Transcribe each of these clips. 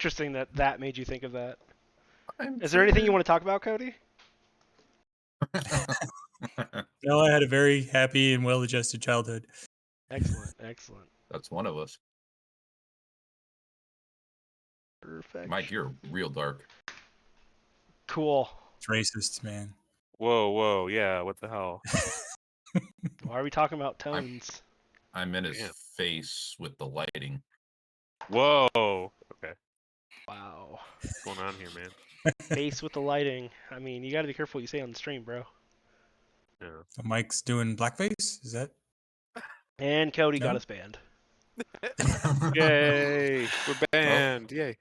Interesting that that made you think of that. I'm Is there anything you sure. want to talk about, Cody? No, I had a very happy and well-adjusted childhood. Excellent, excellent. That's one of us. Perfect. Mike, you're real dark. Cool. It's racist, man. Whoa, yeah, what the hell? Why are we talking about tones? I'm in his Damn. face with the lighting. Whoa. Okay, Wow. what's going on here, man? Face with the lighting. I mean, you got to be careful what you say on the stream, bro. Yeah. So Mike's doing blackface? Is that? And Cody No? got us banned. Yay, we're banned. Yay.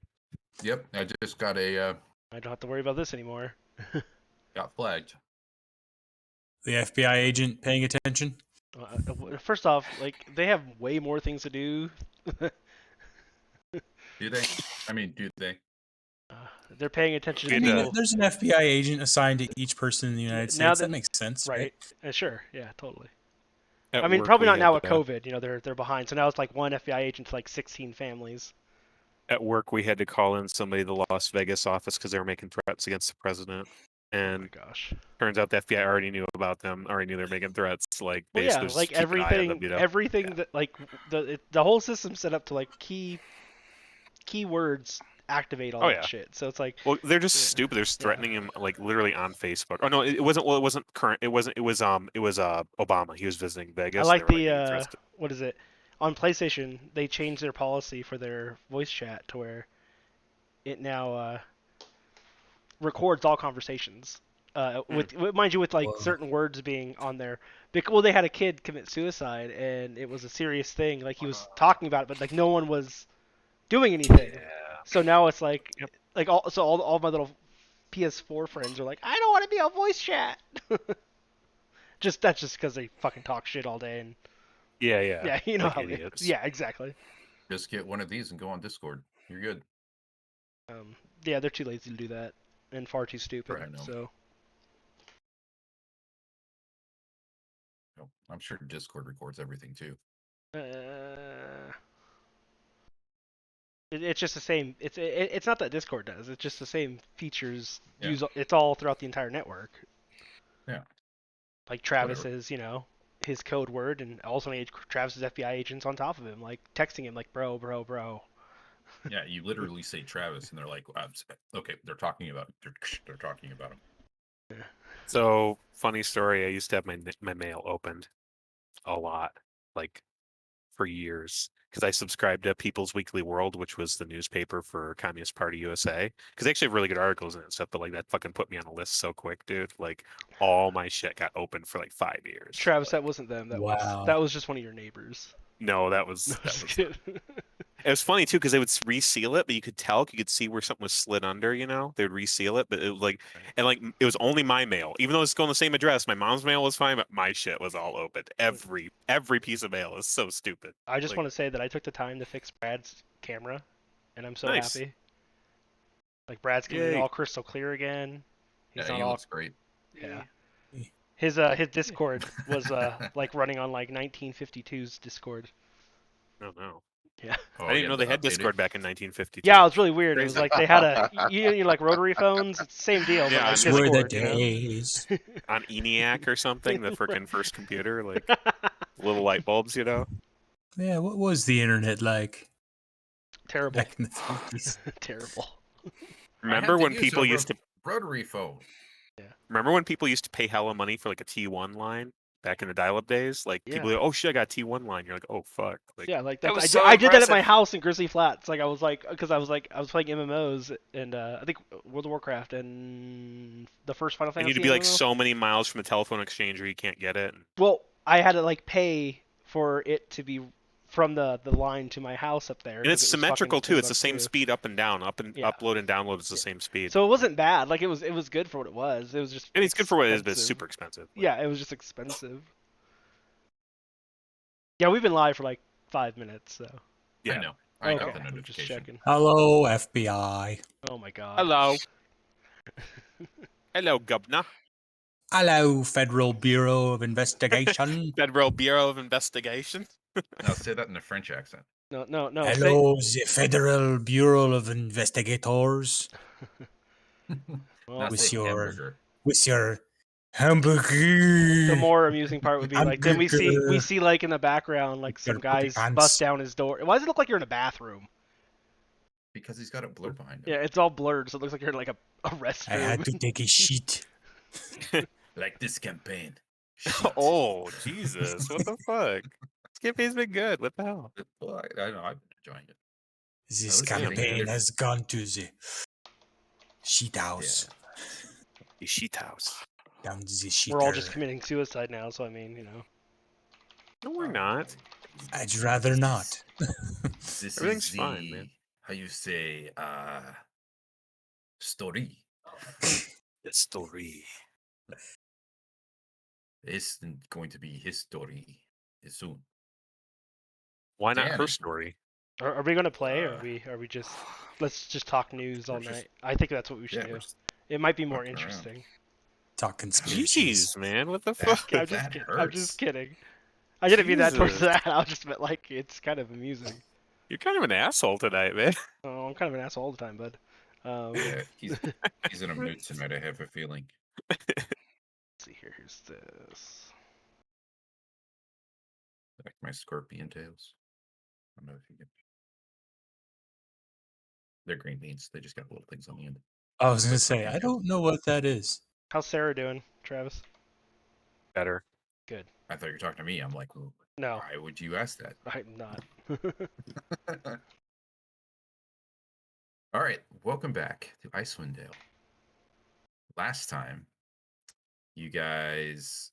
Yep, I just got a I don't have to worry about this anymore. got flagged. The FBI agent paying attention? First off, like they have way more things to do. Do they? I mean, do they? They're paying attention to I Good, mean, people. there's an FBI agent assigned to each person in the United Now States. that That makes sense, right? Sure, yeah, totally. At I mean, work, probably we not now with had, COVID. You know, they're behind. So now it's like one FBI agent to like 16 families. At work, we had to call in somebody to the Las Vegas office because they were making threats against the president. Oh my And gosh. turns out the FBI already knew about them, already knew they were making threats. Like, Well, yeah, basically, like just keep an eye on them, everything Yeah. that like the whole system's set up to like keywords activate all Oh, that yeah. shit. So it's like, Well, they're just Yeah. stupid. They're threatening him like literally on Facebook. Oh no, it wasn't. Well, it wasn't current. It wasn't. It was Obama. He was visiting Vegas. I And they like were like the making threats. what is it? On PlayStation, they changed their policy for their voice chat to where it now records all conversations. With mind you, with like Whoa. certain words being on there. Well, they had a kid commit suicide, and it was a serious thing. Like he was talking about it, but like no one was doing anything. Yeah. So now it's like, Yep. all my little PS4 friends are like, I don't want to be on voice chat. That's just because they fucking talk shit all day and Yeah. yeah, you know Like how idiots. yeah, exactly. Just get one of these and go on Discord. You're good. Yeah, they're too lazy to do that and far too stupid. Right, I know. So I'm sure Discord records everything too. it's just the same. It's not that Discord does. It's just the same features. Yeah. It's all throughout the entire network. Yeah. Like Travis's, you know, his code word, and also Travis's FBI agents on top of him, like texting him, like bro. Yeah, you literally say Travis, and they're like, okay, they're talking about they're talking about him. So funny story. I used to have my mail opened a lot, like for years, because I subscribed to People's Weekly World, which was the newspaper for Communist Party USA. Because they actually have really good articles in it and stuff. But like that fucking put me on a list so quick, dude. Like all my shit got opened for like 5 years. Travis, like, that wasn't them. Wow. That was just one of your neighbors. No, that was No, that just was. kidding. It was funny too because they would reseal it, but you could tell, you could see where something was slid under. You know, they would reseal it, but it was like, and like it was only my mail, even though it's going the same address. My mom's mail was fine, but my shit was all opened. Every piece of mail is so stupid. I just Like, want to say that I took the time to fix Brad's camera, and I'm so Nice. happy. Like Brad's getting Yay. all crystal clear again. He's Yeah, not he all looks great. yeah. Yay. His Discord was like running on like 1952's Discord. oh no, Yeah. Oh, I didn't yeah, know they the had updated- Discord back in 1952. Yeah, it was really weird. It was Crazy. like they had you like rotary phones. It's the same deal, but Yeah, like Those Those were the Discord, you know? days. On ENIAC or something, the frickin' first computer, like Right. little light bulbs, you know. Yeah, what was the internet like Terrible. back in the 50s? Terrible. Remember when people used to rotary phone? Remember when people used to pay hella money for like a T1 line back in the dial-up days? Like people, Yeah. oh shit, I got a T1 line. You're like, oh fuck. Like, Yeah, like that that's, was I did that at impressive. my house in Grizzly Flats. Like I was playing MMOs and I think World of Warcraft and the first Final And Fantasy. you'd be like MMO. so many miles from the telephone exchange where you can't get it. Well, I had to like pay for it to be from the line to my house up there. And it's 'cause it was symmetrical fucking too. It's the $10 same too. speed up and down, Yeah. upload and download is the same speed. So it wasn't bad. Like it was good for what it was. It was just. And it's good for what it is, but it's expensive. super expensive. Like, Yeah, it was just expensive. Yeah, we've been live for like 5 minutes, so. yeah. I know. I got the I'm just notification. checking. Hello, FBI. Oh my god. Hello. Hello, Governor. Hello, Federal Bureau of Investigation. Federal Bureau of Investigation. Now say that in a French accent. No. Hello, the Federal Bureau of Investigators. Well, Not with say your hamburger. with your hamburger. the more amusing part would be like then we Hamburger. see like in the background like some Your poopy guys pants. bust down his door. Why does it look like you're in a bathroom? Because he's got it blurred behind him. Yeah, it's all blurred, so it looks like you're in like a restroom. I had to take a shit. Like this campaign. Shit. Oh, Jesus. What the fuck? Skippy's been good. What the hell? Well, I know, I've been enjoying it. This was getting campaign better. has gone to the shit house. The sheet house. Down to the shitter. We're all just committing suicide now, so I mean, you know. No, we're not. I'd rather not. This Everything's is the, fine, man. how you say, story. The story. It's going to be his story soon. Why not Dan, her it's- story? Are we gonna play, or are we just let's just talk news all We're just- night? I think that's what we should Yeah, do. we're just It might be more fucking around. interesting. Talk conspiracies. Jeez, man. What the That- fuck? I'm just That kidding. hurts. I'm just kidding. I didn't mean that towards Jesus. that. I just meant like it's kind of amusing. You're kind of an asshole tonight, man. Oh, I'm kind of an asshole all the time, bud. Yeah, he's in a mood tonight, I have a feeling. Let's see here. Here's this. Like my scorpion tails. I don't know if you can. They're green beans. They just got little things on the end. I was gonna Like say, fucking I don't know what that is. How's Sarah doing, Travis? Better. Good. I thought you were talking to me. I'm like, well, No, why would you ask that? I'm not. All right, welcome back to Icewind Dale. Last time, you guys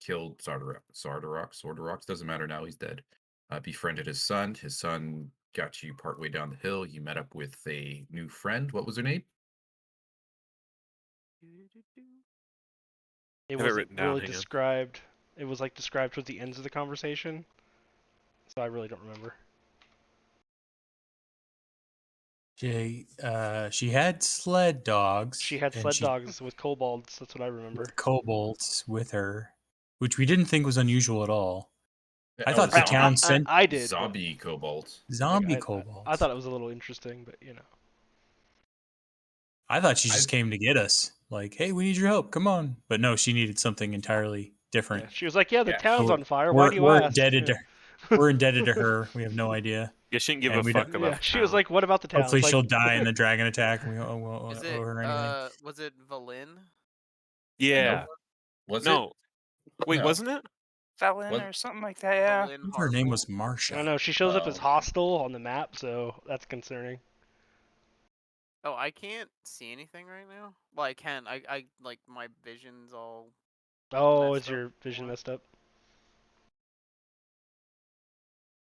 killed Sardarox. Doesn't matter now. He's dead. Befriended his son. His son got you partway down the hill. You met up with a new friend. What was her name? It Have it wasn't written down, really hang on. described. It was like described towards the ends of the conversation, so I really don't remember. She had sled dogs. She had and sled she dogs with kobolds. That's what I remember. with kobolds with her, which we didn't think was unusual at all. I Oh, thought the zombie- town sent I did. but, zombie kobolds. zombie like, kobolds. I thought it was a little interesting, but you know. I thought she just came to get us. Like, hey, we need your help. Come on. But no, she needed something entirely different. Yeah, she was like, "Yeah, the Yeah. town's So on fire. Why do you ask?" indebted Yeah. to we're indebted to her. We have no idea. You shouldn't give And a we fuck don't- about Yeah, the she was town. like, "What about the town?" Hopefully It's she'll like, die in the dragon attack, and we won't Is owe her anything. was it Valin? Yeah. Was No. Wait, No. wasn't it? Felon What? or something like that. Yeah. Valin I think her name was Harfool? Marsha. I don't know. She shows up as Oh. hostile on the map, so that's concerning. Oh, I can't see anything right now. Well, I can. I like my vision's all. Oh, Messed is your up. vision messed up?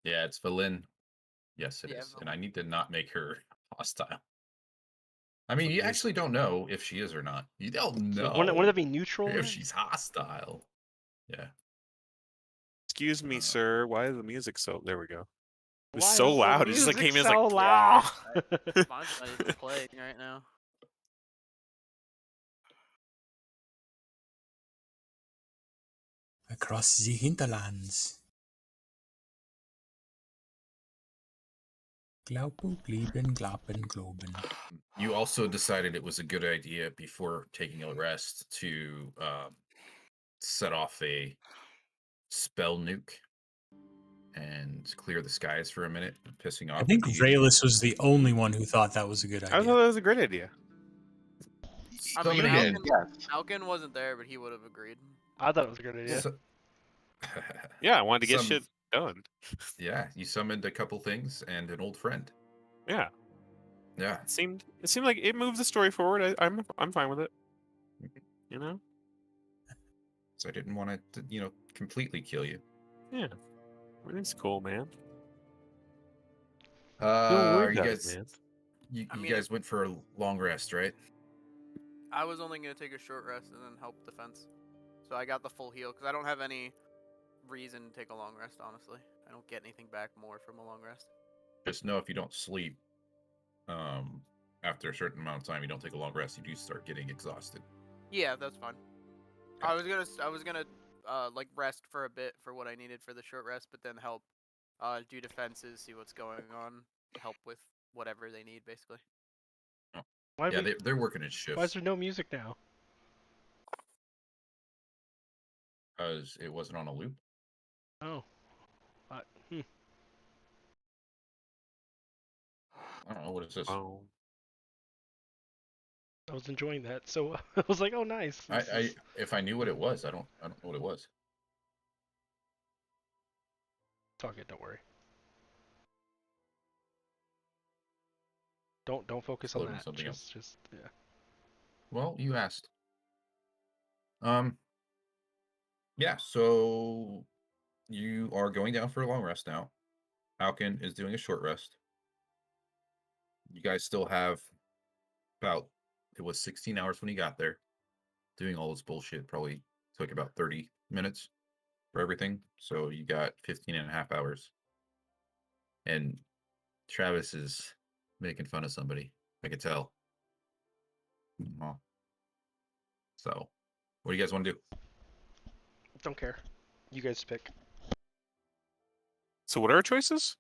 Yeah, it's Valin. Yes, it Yeah, is. And I need to not make her hostile. I mean, you actually don't know if she is or not. You don't So know wouldn't that be neutral? if then? she's hostile. Yeah. Excuse me, sir. Why is the music so? There we go. It was Why so is the loud. It just like music came in so like. loud? Mine's not even playing right now. Across the hinterlands. Glauben, Gleben, Glaben, Globen. You also decided it was a good idea before taking a rest to set off a spell nuke and clear the skies for a minute, pissing off. I think the Rayless was the only one who thought that was a good I thought idea. that was a great idea. I Summon mean, again. Alkin wasn't there, but he would have agreed. I thought it was a good idea. Su- Yeah, I wanted to get Some- shit done. Yeah, you summoned a couple things and an old friend. Yeah, Yeah. it seemed like it moved the story forward. I'm fine with it. You know. So I didn't want to, completely kill you. Yeah, everything's cool, man. Are worry you about it, guys? man. You I mean, guys went for a long rest, right? I was only gonna take a short rest and then help defense, so I got the full heal because I don't have any reason to take a long rest. Honestly, I don't get anything back more from a long rest. Just know if you don't sleep, after a certain amount of time, you don't take a long rest, you do start getting exhausted. Yeah, that's fine. I was gonna like rest for a bit for what I needed for the short rest, but then help do defenses, see what's going on, help with whatever they need, basically. Why, Yeah, we, they're working in why is shifts there no music now? because it wasn't on a loop. Oh. Hmm. I don't know what is this. Oh, I was enjoying that, so I was like, oh, nice. If I knew what it was, I don't know what it was. Talk it, don't worry. Don't focus It's on loading that. something else. Just yeah. Well, you asked. Yeah, so you are going down for a long rest now. Falcon is doing a short rest. You guys still have it was 16 hours when you got there. Doing all this bullshit probably took about 30 minutes for everything. So you got 15 and a half hours. And Travis is making fun of somebody. I could tell. Aw. So, what do you guys want to do? Don't care. You guys pick. so what are our choices?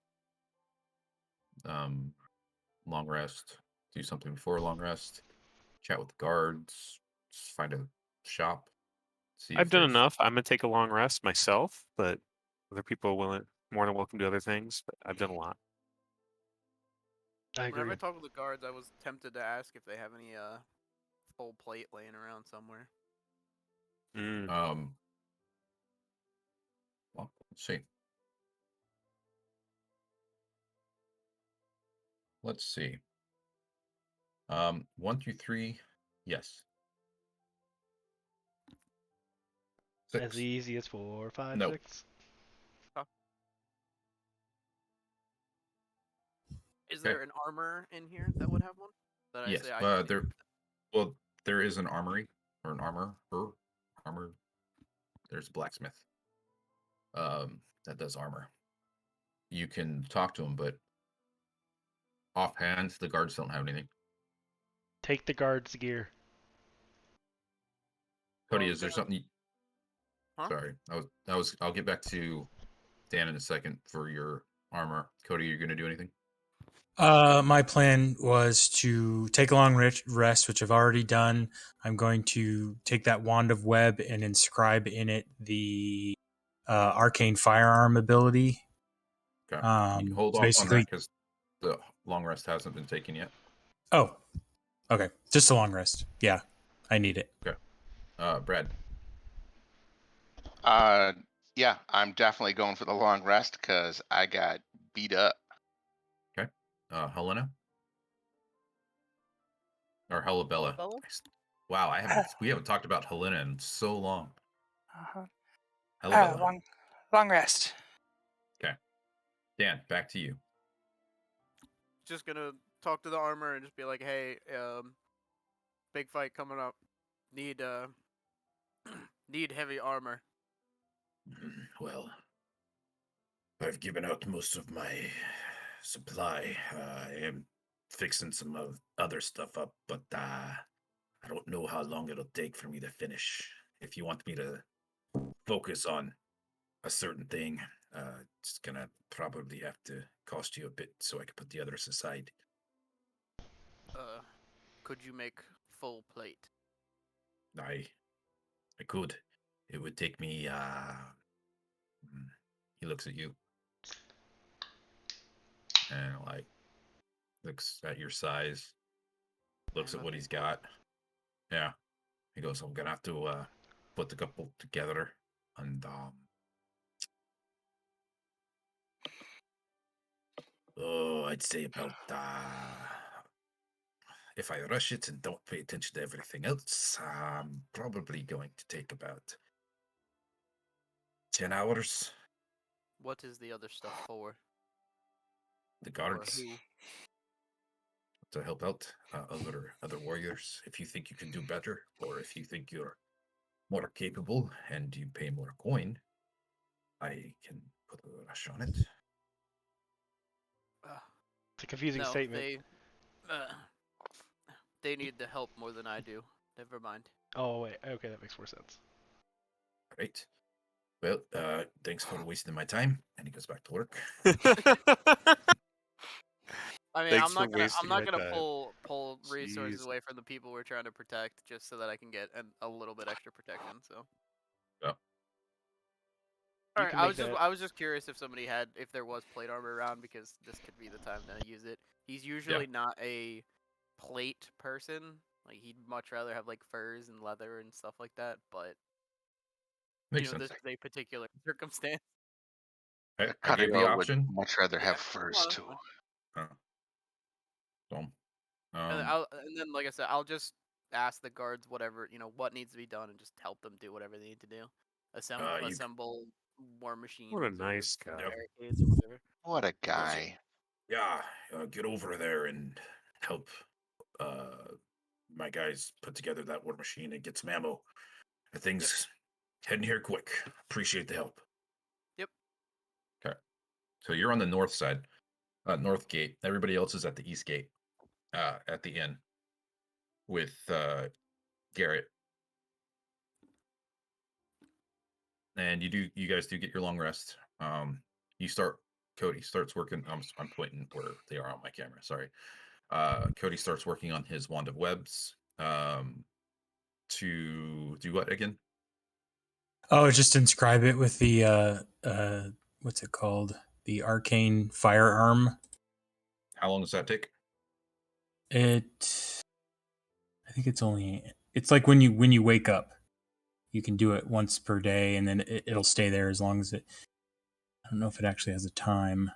Long rest, do something before a long rest, chat with the guards, just find a shop, see I've if done there's enough. I'm gonna take a long rest myself, but other people are more than welcome to other things. But I've done a lot. I agree. Whenever I talk with the guards, I was tempted to ask if they have any full plate laying around somewhere. Mm. Well, let's see. Let's see. 1 through 3, yes. As 6, easy as 4, 5, no. 6. Is Okay. there an armor in here that would have one? That I Yes. say I can take? Well, there is an armory or an armor. There's a blacksmith. That does armor. You can talk to him, but offhand, the guards don't have anything. Take the guards' gear. Cody, Well, is there something? Huh? Sorry, I'll get back to Dan in a second for your armor. Cody, you're gonna do anything? My plan was to take a long rest, which I've already done. I'm going to take that wand of web and inscribe in it the arcane firearm ability. Okay. You can hold So off on that basically, because the long rest hasn't been taken yet. oh, okay, just a long rest. Yeah, I need it. Okay. Brad. Yeah, I'm definitely going for the long rest because I got beat up. Okay. Helena. Or Helabella. Helabella? Wow, we haven't talked about Helena in so long. Uh-huh. Helabella. Long rest. Okay. Dan, back to you. Just gonna talk to the armor and just be like, hey, big fight coming up. Need need heavy armor. Well, I've given out most of my supply. I am fixing some other stuff up, but I don't know how long it'll take for me to finish. If you want me to focus on a certain thing, it's gonna probably have to cost you a bit so I can put the others aside. Could you make full plate? I could. It would take me. He looks at you and like looks at your size, looks I'm at a what big he's boy. got. Yeah, he goes, "I'm gonna have to put the couple together, and I'd say about if I rush it and don't pay attention to everything else, I'm probably going to take about 10 hours. What is the other stuff for? The Or guards who? to help out other warriors. If you think you can do better, or if you think you're more capable and you pay more coin, I can put a rush on it. It's a confusing No, statement. they need the help more than I do. Never mind. Oh, wait. Okay, that makes more sense. Right? Well, thanks for wasting my time. And he goes back to work. I mean, Thanks I'm for not gonna wasting my time. pull resources Jeez. away from the people we're trying to protect just so that I can get a little bit extra protection. So. Oh. You Alright, can make that. I was just curious if there was plate armor around because this could be the time to use it. He's usually not a plate person. Like he'd much rather have like furs and leather and stuff like that. But Makes sense. this is a particular circumstance. I Kind gave of the would option. much rather have Yeah, furs that's too. fine. So, And then, like I said, I'll just ask the guards whatever what needs to be done and just help them do whatever they need to do. you- Assemble war machines. What a nice or guy. barricades or whatever. What a guy. yeah, get over there and help my guys put together that war machine and get some ammo. Things heading here quick. Appreciate the help. Yep. Okay. So you're on the north side, north gate. Everybody else is at the east gate, at the inn with Garrett. And you guys do get your long rest. Cody starts working. I'm pointing where they are on my camera. Sorry. Cody starts working on his wand of webs. To do what again? Oh, just inscribe it with the what's it called? The arcane firearm. How long does that take? I think it's like when you wake up. You can do it once per day and then it'll stay there as long as I don't know if it actually has a time.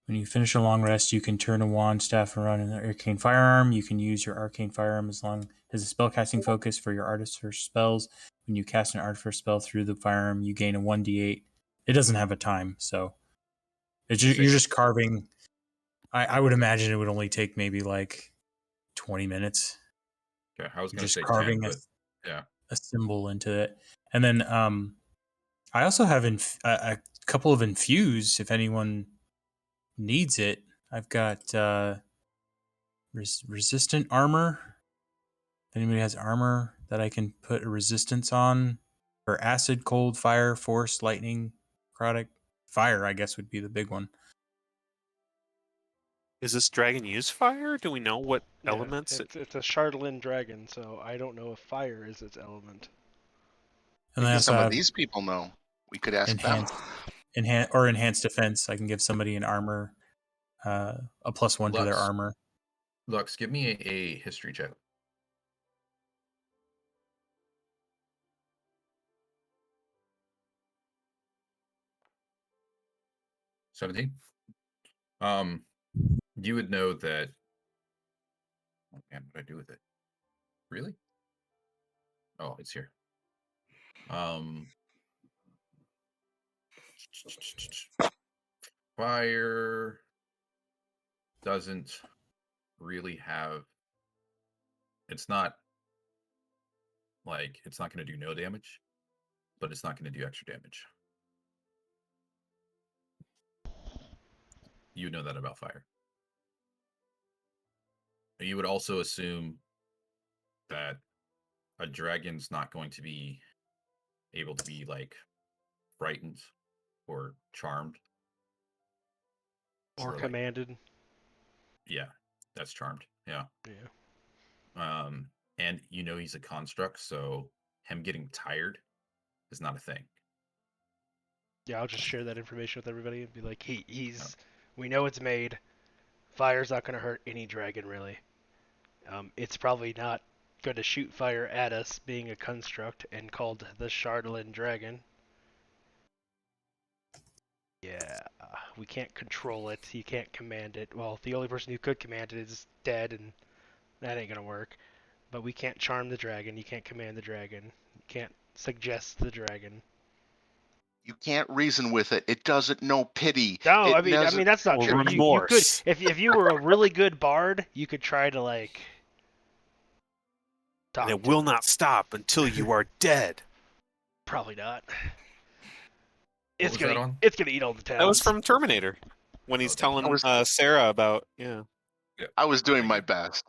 When you finish a long rest, you can turn a wand, staff, and run an arcane firearm. You can use your arcane firearm as long as a spellcasting focus for your artificer spells. When you cast an artificer spell through the firearm, you gain a 1d8. It doesn't have a time, so you're just carving. I would imagine it would only take maybe like 20 minutes. Okay, I was going to Just say carving 10, but yeah. a symbol into it. And then I also have a couple of infuse if anyone needs it. I've got resistant armor. If anybody has armor that I can put a resistance on for acid, cold, fire, force, lightning, necrotic. Fire, I guess, would be the big one. Is this dragon use fire? Do we know what Yeah, elements? it's a Shardlin dragon, so I don't know if fire is its element. And I Maybe also some of have these people know. We could ask enhanced, them. enhanced defense. I can give somebody an armor, a +1 to their Lux. armor. Lux, give me a history check. $17. You would know that. Oh man, what did I do with it? Really? Oh, it's here. Fire doesn't really have. It's not going to do no damage, but it's not going to do extra damage. You know that about fire. You would also assume that a dragon's not going to be able to be like frightened or charmed Or like, commanded. yeah, that's charmed. Yeah. Yeah. And he's a construct, so him getting tired is not a thing. Yeah, I'll just share that information with everybody and be like, he's. We know it's made. Fire's not going to hurt any dragon, really. It's probably not going to shoot fire at us, being a construct and called the Shardlin dragon. Yeah, we can't control it. You can't command it. Well, the only person who could command it is dead, and that ain't gonna work. But we can't charm the dragon. You can't command the dragon. You can't suggest the dragon. You can't reason with it. It doesn't know pity. No, It I mean that's not Or true. You could remorse. if you were a really good bard, you could try to like talk. And it to will him. not stop until you are dead. Probably not. What was that on? It's gonna eat all the towns. That was from Terminator when he's Okay. telling was- Sarah about I was doing my best.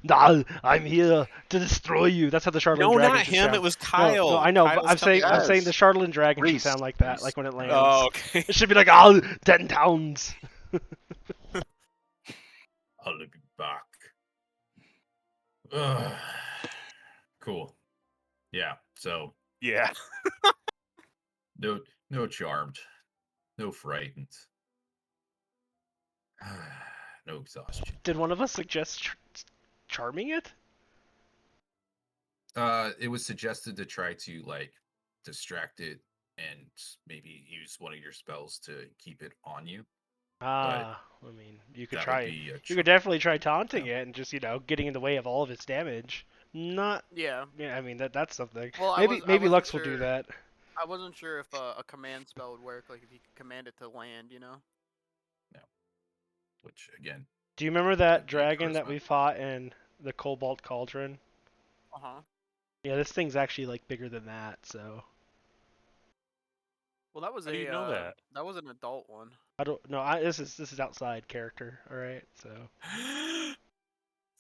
Nah, I'm here to destroy you. That's how the Shardland No, dragon not should him. sound. It was Kyle. No, I know, but Kyle's I'm saying coming I'm saying the Yes. Shardland dragon should Reese. sound like that, Reese. like when it lands. Oh, okay. It should be like 10 towns. I'll be back. Ugh. Cool. Yeah. So Yeah. no charmed, no frightened, no exhaustion. Did one of us suggest charming it? It was suggested to try to like distract it and maybe use one of your spells to keep it on you. I mean, you could That try. would be a You could definitely try taunting it and just getting in the way of all of its damage. Not. Yeah. Yeah, I mean that's something. Well, I maybe wasn't Lux will sure. do that. I wasn't sure if a command spell would work, like if you could command it to land, you know? which again, Do you remember that That'd be dragon that charisma. we fought in the Cobalt Cauldron? Uh-huh. Yeah, this thing's actually like bigger than that. So Well, that was How do you know that? That was an adult one. I don't know. This is outside character. All right, so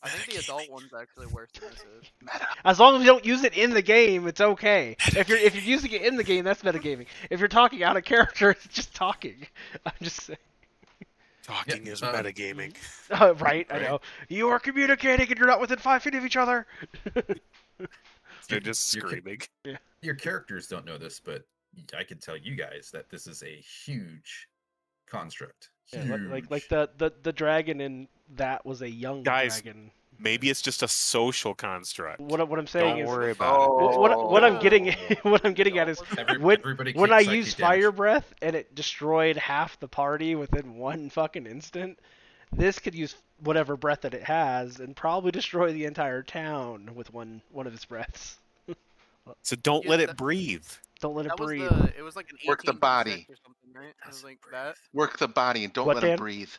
I think the adult one's actually worse than this is. as long as you don't use it in the game, it's okay. If you're using it in the game, that's metagaming. If you're talking out of character, it's just talking. I'm just saying. Talking Yeah, is metagaming. Right, I know. You are communicating and you're not within 5 feet of each other. You're just You're ki- screaming. your characters don't know this, but I can tell you guys that this is a huge construct. Yeah, Huge. like the dragon in that was a young Guys, dragon. Maybe it's just a social construct. What I'm saying Don't is worry about it. what I'm getting what I'm getting at is Everybody when keep I psychic used damage. fire breath and it destroyed half the party within one fucking instant, this could use whatever breath that it has and probably destroy the entire town with one of its breaths. So don't Yeah, let that- it breathe. Don't let it That was breathe. it was like an 18 Work the body. or something, right? It was like that. Work the body and don't What, let him Dan? breathe.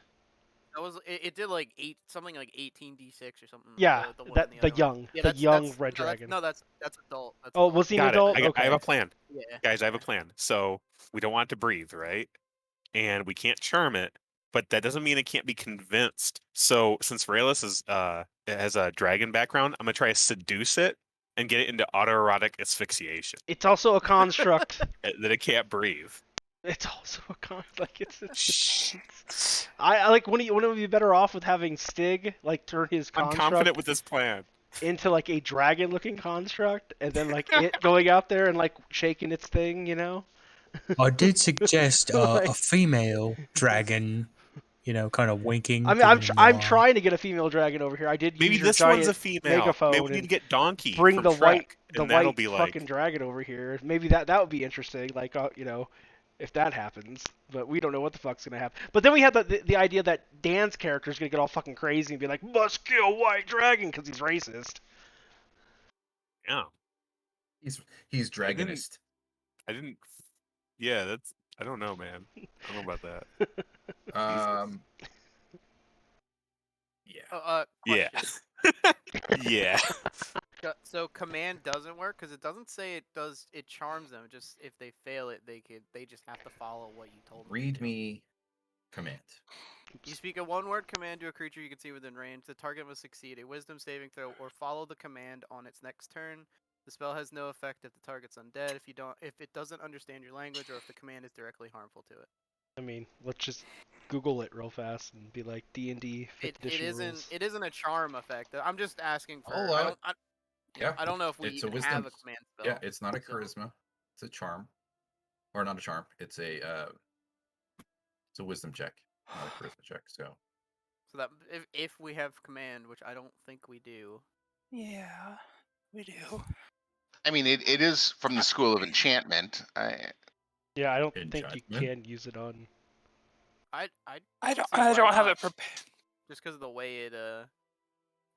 That was it did like something like 18d6 or something. Yeah, the one that in the other one. young Yeah, the that's- young that's- red no, dragon. that's adult. That's Oh, adult. was he an Got it. adult? I Okay. have a plan. Yeah. Guys, I have a plan. So we don't want it to breathe, right? And we can't charm it, but that doesn't mean it can't be convinced. So since Raelis has a dragon background, I'm gonna try to seduce it and get it into autoerotic asphyxiation It's also a construct. that it can't breathe. It's also a like I like wouldn't it be better off with having Stig like turn his I'm construct confident with this plan. into like a dragon looking construct and then like it going out there and like shaking its thing, you know? I did suggest Like- a female dragon, kind of winking. I mean giving him the I'm eye. trying to get a female dragon over here. I did Maybe use your this giant one's a female. megaphone Maybe we need and to get Donkey. bring from the Shrek, the and that'll white be like fucking dragon over here. Maybe that would be interesting, like if that happens. But we don't know what the fuck's gonna happen. But then we had the idea that Dan's character is gonna get all fucking crazy and be like, must kill white dragon because he's racist. yeah. He's dragonist. I didn't. Yeah, that's. I don't know, man. I don't know about that. Yeah. Yeah. Question. Yeah. So command doesn't work because it doesn't say it does. It charms them. Just if they fail it, they just have to follow what you told them. to Read do. me command. You speak a one-word command to a creature you can see within range. The target must succeed a Wisdom saving throw or follow the command on its next turn. The spell has no effect if the target's undead. If it doesn't understand your language, or if the command is directly harmful to it. I mean, let's just Google it real fast and be like D&D 5th It edition isn't. rules. It isn't a charm effect. I'm just asking for. Oh, Yeah. I don't know if we It's a even wisdom. have a command spell. Yeah, it's not a so- charisma. It's a charm, or not a charm. It's a wisdom check, not a charisma check. So So that if we have command, which I don't think we do. Yeah, we do. I mean, it is from the school of enchantment. Yeah, I don't think you Enchantment? can use it on. I I don't. see I why don't have not, it prepared. just because of the way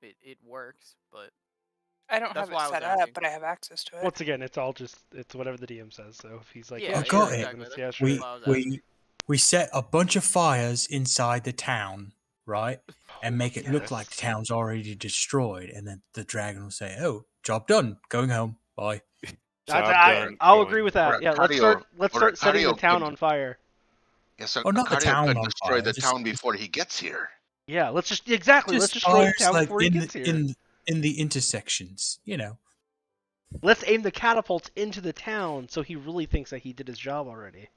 it works. But I don't That's have why I it was set up, asking. but I have access to it. Once again, it's whatever the DM says. So if he's like, Yeah, I got it. exactly. yeah, That's sure. We why I was asking. we set a bunch of fires inside the town, right, and make it look like the town's already destroyed, and then the dragon will say, "Oh, job done. Going home. Bye." Job done, I'll going. agree with that. Or Yeah, Arcadio- let's or start setting the Arcadio town could- on fire. Yeah, so Oh, not the Arcadio town could on destroy fire, the just- town before he gets here. Yeah, let's just exactly. Let's Just destroy the fires town like before he gets here. in the intersections, you know. Let's aim the catapults into the town so he really thinks that he did his job already.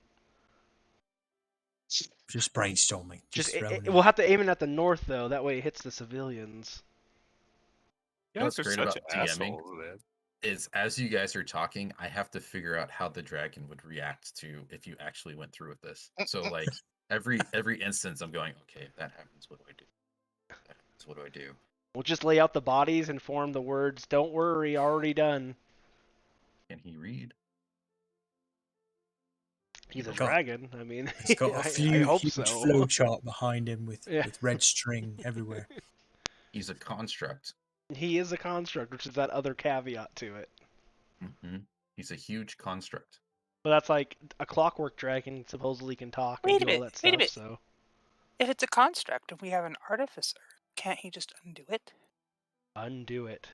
Just brainstorming. Just throwing it We'll out. have to aim it at the north though. That way it hits the civilians. You know Guys what's are great such about DMing assholes, man. is as you guys are talking, I have to figure out how the dragon would react to if you actually went through with this. So like every instance, I'm going, okay, if that happens, what do I do? If that happens, what do I do? We'll just lay out the bodies and form the words, "Don't worry, already done." Can he read? He's a God. dragon. I mean, It's got a I hope huge so. flow chart behind him with Yeah. red string everywhere. He's a construct. He is a construct, which is that other caveat to it. Hmm. He's a huge construct. But that's like a clockwork dragon supposedly can talk Wait and a do all bit, that wait a stuff. bit. So If it's a construct and we have an artificer, can't he just undo it? undo it.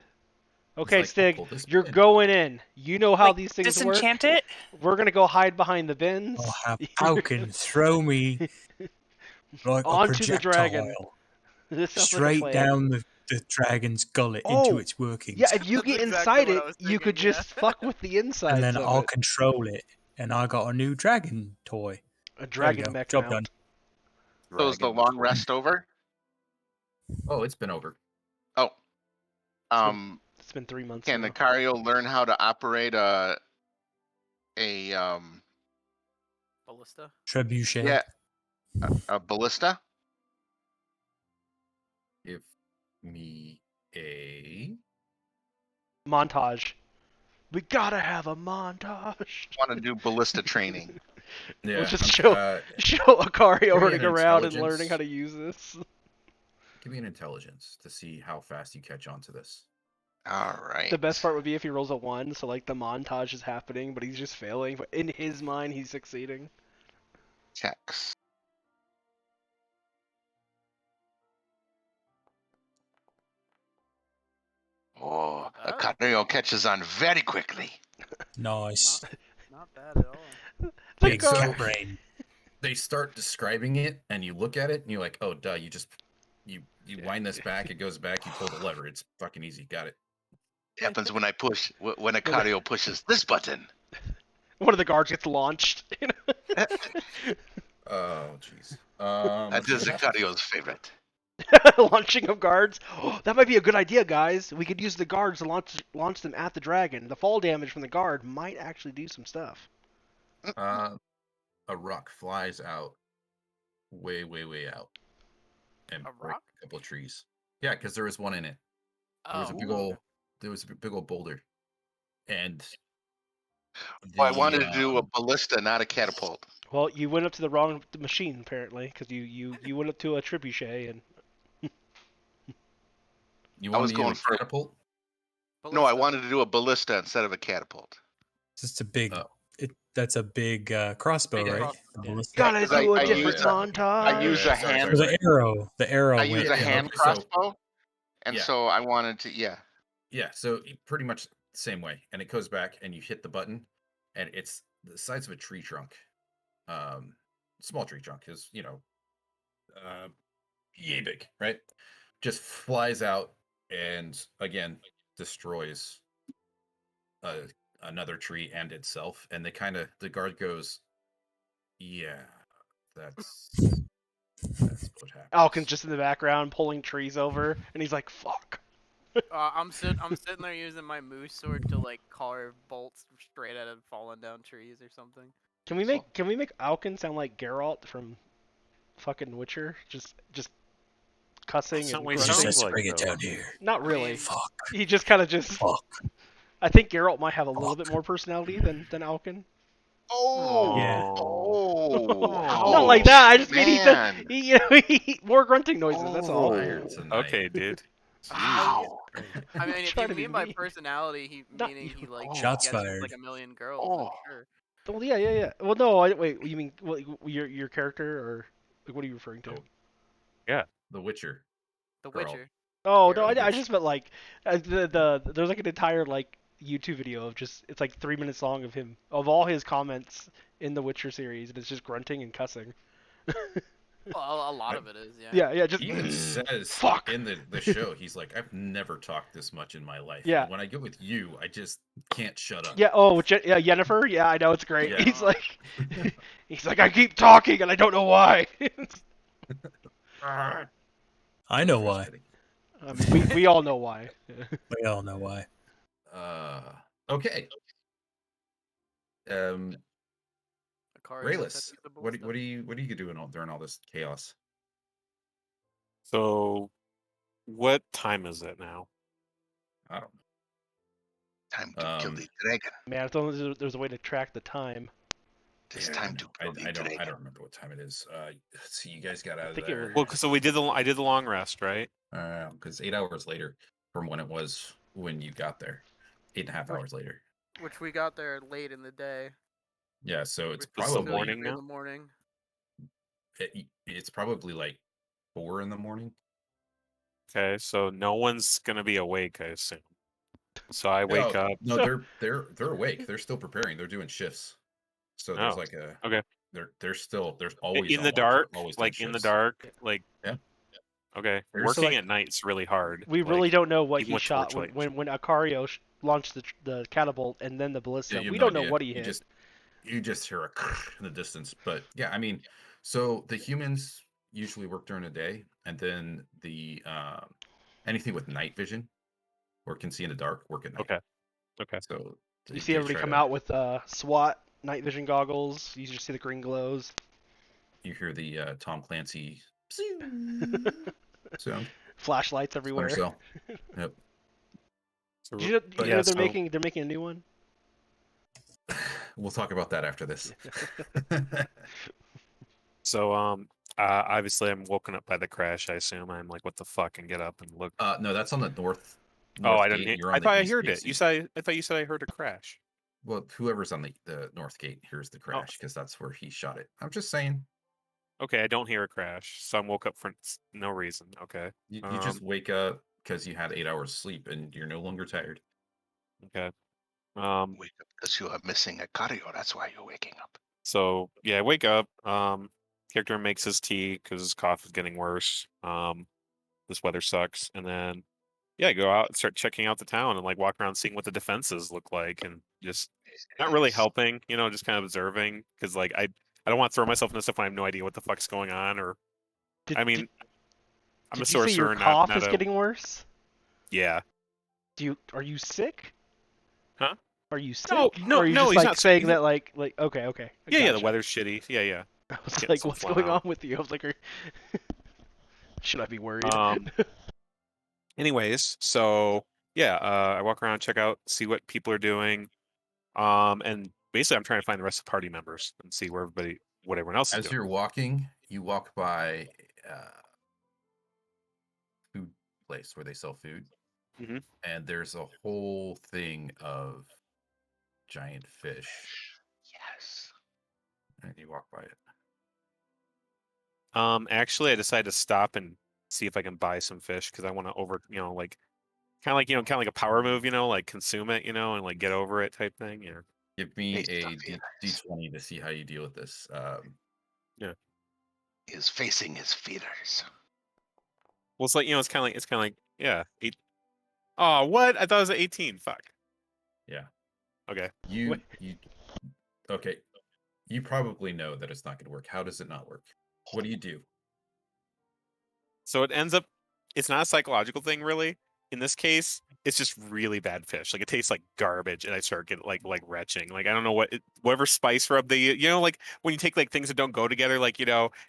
He's Okay, like, "I'll Stig, pull this you're pin." going in. You know how Like, these things work. disenchant it? We're gonna go hide behind the bins. I'll have Falcon throw me like a Onto the dragon. projectile This sounds like a straight plan. down the dragon's gullet Oh, into its workings. Yeah, if you That's get exactly inside what it, I was you could thinking, yeah. just fuck with the insides and then of I'll it. control it. And I got a new dragon toy. A There we dragon go. mech Job mount. done. So is the Dragon long toy. rest over? Oh, it's been over. Oh. It's been 3 months Can now. Nicario learn how to operate a Ballista. Trebuchet. yeah a ballista? Give me a. Montage. We gotta have a montage. Want to do ballista training? Yeah. We'll just I'm- show Akario Give me running an around and intelligence. learning how to use this. Give me an intelligence to see how fast you catch on to this. All right. The best part would be if he rolls a 1, so like the montage is happening, but he's just failing. But in his mind, he's succeeding. Checks. Oh, Not bad. Nicario catches on very quickly. Nice. Not bad at all. Big so- cat brain. They start describing it, and you look at it, and you're like, "Oh, duh!" You wind this back, it goes back. You pull the lever. It's fucking easy. Got it. Happens when I push when Nicario pushes this button. One of the guards gets launched. Oh, jeez. That is Nicario's favorite. Launching of guards. That might be a good idea, guys. We could use the guards to launch them at the dragon. The fall damage from the guard might actually do some stuff. A rock flies out, way out, and A break rock? a couple of trees. Yeah, because there was one in it. There was a Oh. big old boulder, and Well, I the, wanted to do a ballista, not a catapult. Well, you went up to the wrong machine apparently, because you went up to a trebuchet and You I want was to going use a for- catapult? No, I wanted to do a ballista instead of a catapult. It's just a big. Oh. That's a big crossbow, Big right? crossbow, The yeah. ballista. gotta 'cause I- do a I different use montage. I use a sorry, hand. So the arrow. I use went a in. hand okay, so- crossbow, and Yeah. so I wanted to. Yeah. Yeah, so pretty much the same way, and it goes back, and you hit the button, and it's the size of a tree trunk, small tree trunk is yay big, right? Just flies out, and again destroys another tree and itself, and the guard goes, yeah, that's what happened. Alkin's just in the background pulling trees over, and he's like, "Fuck." I'm sitting there using my moose sword to like carve bolts straight out of falling down trees or something. Can we make Alkin sound like Geralt from fucking Witcher? Just cussing That's not and what he He just grunting? sounds says, like, "Bring it though. down here." Not really. mean- Fuck. He just kind of just. Fuck. I think Geralt might have a little bit more personality than Alkin. Oh. Yeah. Oh. Not like that. I just mean man. he more grunting noises. That's all. Fire tonight. Okay, dude. Ow. I mean, if Trying you to be mean by mean. personality, Not meaning he you. like Shots gets with, fired. like a million girls, Oh. then sure. Well, yeah. Well, no. Wait. You mean your character, or like, what are you referring to? Oh. The Witcher. The Girl. Witcher. Oh no, Geralt. I just meant like there's like an entire like YouTube video of just it's like 3 minutes long of all his comments in the Witcher series, and it's just grunting and cussing. Well, a lot of it is, yeah. Yeah, just He even says fuck. in the show, he's like, I've never talked this much in my life. Yeah. And when I get with you, I just can't shut up. Yeah. Oh, yeah, Yennefer. Yeah, I know it's great. Yeah. He's like, I keep talking and I don't know why. I know why. I mean, we all know why. We all know why. Okay. Akari Rayless, said the what ballista. are you doing during all this chaos? So, what time is it now? I don't know. Time to kill the dragon. Man, if only there's a way to track the time. It's Yeah, time to kill the dragon. I don't remember what time it is. Let's see, you guys got out of think it there. Well, so I did the long rest, right? Because 8 hours later from when it was when you got there, 8.5 hours later. Which we got there late in the day. Yeah, so it's Which is probably still morning usually in now? the morning. It's probably like 4 in the morning. Okay, so no one's gonna be awake, I assume. So I wake up. No, So- they're awake. They're still preparing. They're doing shifts. So there's Oh, like a okay. there's always In on the watch, dark, always doing like in the shifts. dark, like Yeah. okay. There's Working like- at night's really hard. We like, really don't know what even he with shot torchlight. when Acario launched the catapult and then the ballista. Yeah, you have We no don't know idea. what he hit. You just hear a in the distance. But yeah, I mean, so the humans usually work during the day, and then the anything with night vision or can see in the dark work at night. Okay. So You see everybody come out with SWAT night vision goggles. You just see the green glows. You hear the Tom Clancy sound. Flashlights everywhere. Splinter Cell. Yep. So, Do you know, But you know yeah, they're so- making a new one? We'll talk about that after this. So obviously I'm woken up by the crash. I assume I'm like, what the fuck, and get up and look. No, that's on the north. Oh, I gate. didn't. You're I on the thought I east heard gate, it. so I thought you said I heard a crash. well, whoever's on the north gate hears the crash because that's where he shot it. I'm just saying. Okay, I don't hear a crash, so I'm woke up for no reason. Okay. You just wake up because you had 8 hours sleep and you're no longer tired. Okay. Wake up because you are missing a Acario. That's why you're waking up. So yeah, I wake up. Character makes his tea because his cough is getting worse. This weather sucks, and then yeah, I go out and start checking out the town and like walk around seeing what the defenses look like, and just not really helping, just kind of observing because like I don't want to throw myself into stuff when I have no idea what the fuck's going on. Or I mean, I'm a Did you say your sorcerer, cough not is a getting worse? yeah. Are you sick? Huh? Are you sick? No, Or are you no, just he's like not sick. saying He's that like okay. Yeah, the Gotcha. weather's shitty. Yeah. I was Getting like, some what's phlegm going on out. with you? I was like, should I be worried? Anyways, so yeah, I walk around, check out, see what people are doing, and basically I'm trying to find the rest of the party members and see what everyone else is As doing. you're walking, you walk by food place where they sell food, Mhm. and there's a whole thing of giant fish, Yes. and you walk by it. Actually, I decided to stop and see if I can buy some fish because I want to like kind of like a power move, like consume it, and like get over it type thing. Yeah. Give me Face a the feelers. D20 to see how you deal with this. He is facing his feelers. Well, it's like it's kind of like yeah. Oh, what? I thought it was 18. Fuck. Yeah. Okay. You okay. You probably know that it's not going to work. How does it not work? What do you do? So it ends up, it's not a psychological thing really. In this case, it's just really bad fish. Like it tastes like garbage, and I start getting like retching. Like I don't know whatever spice rub they like when you take like things that don't go together. Like you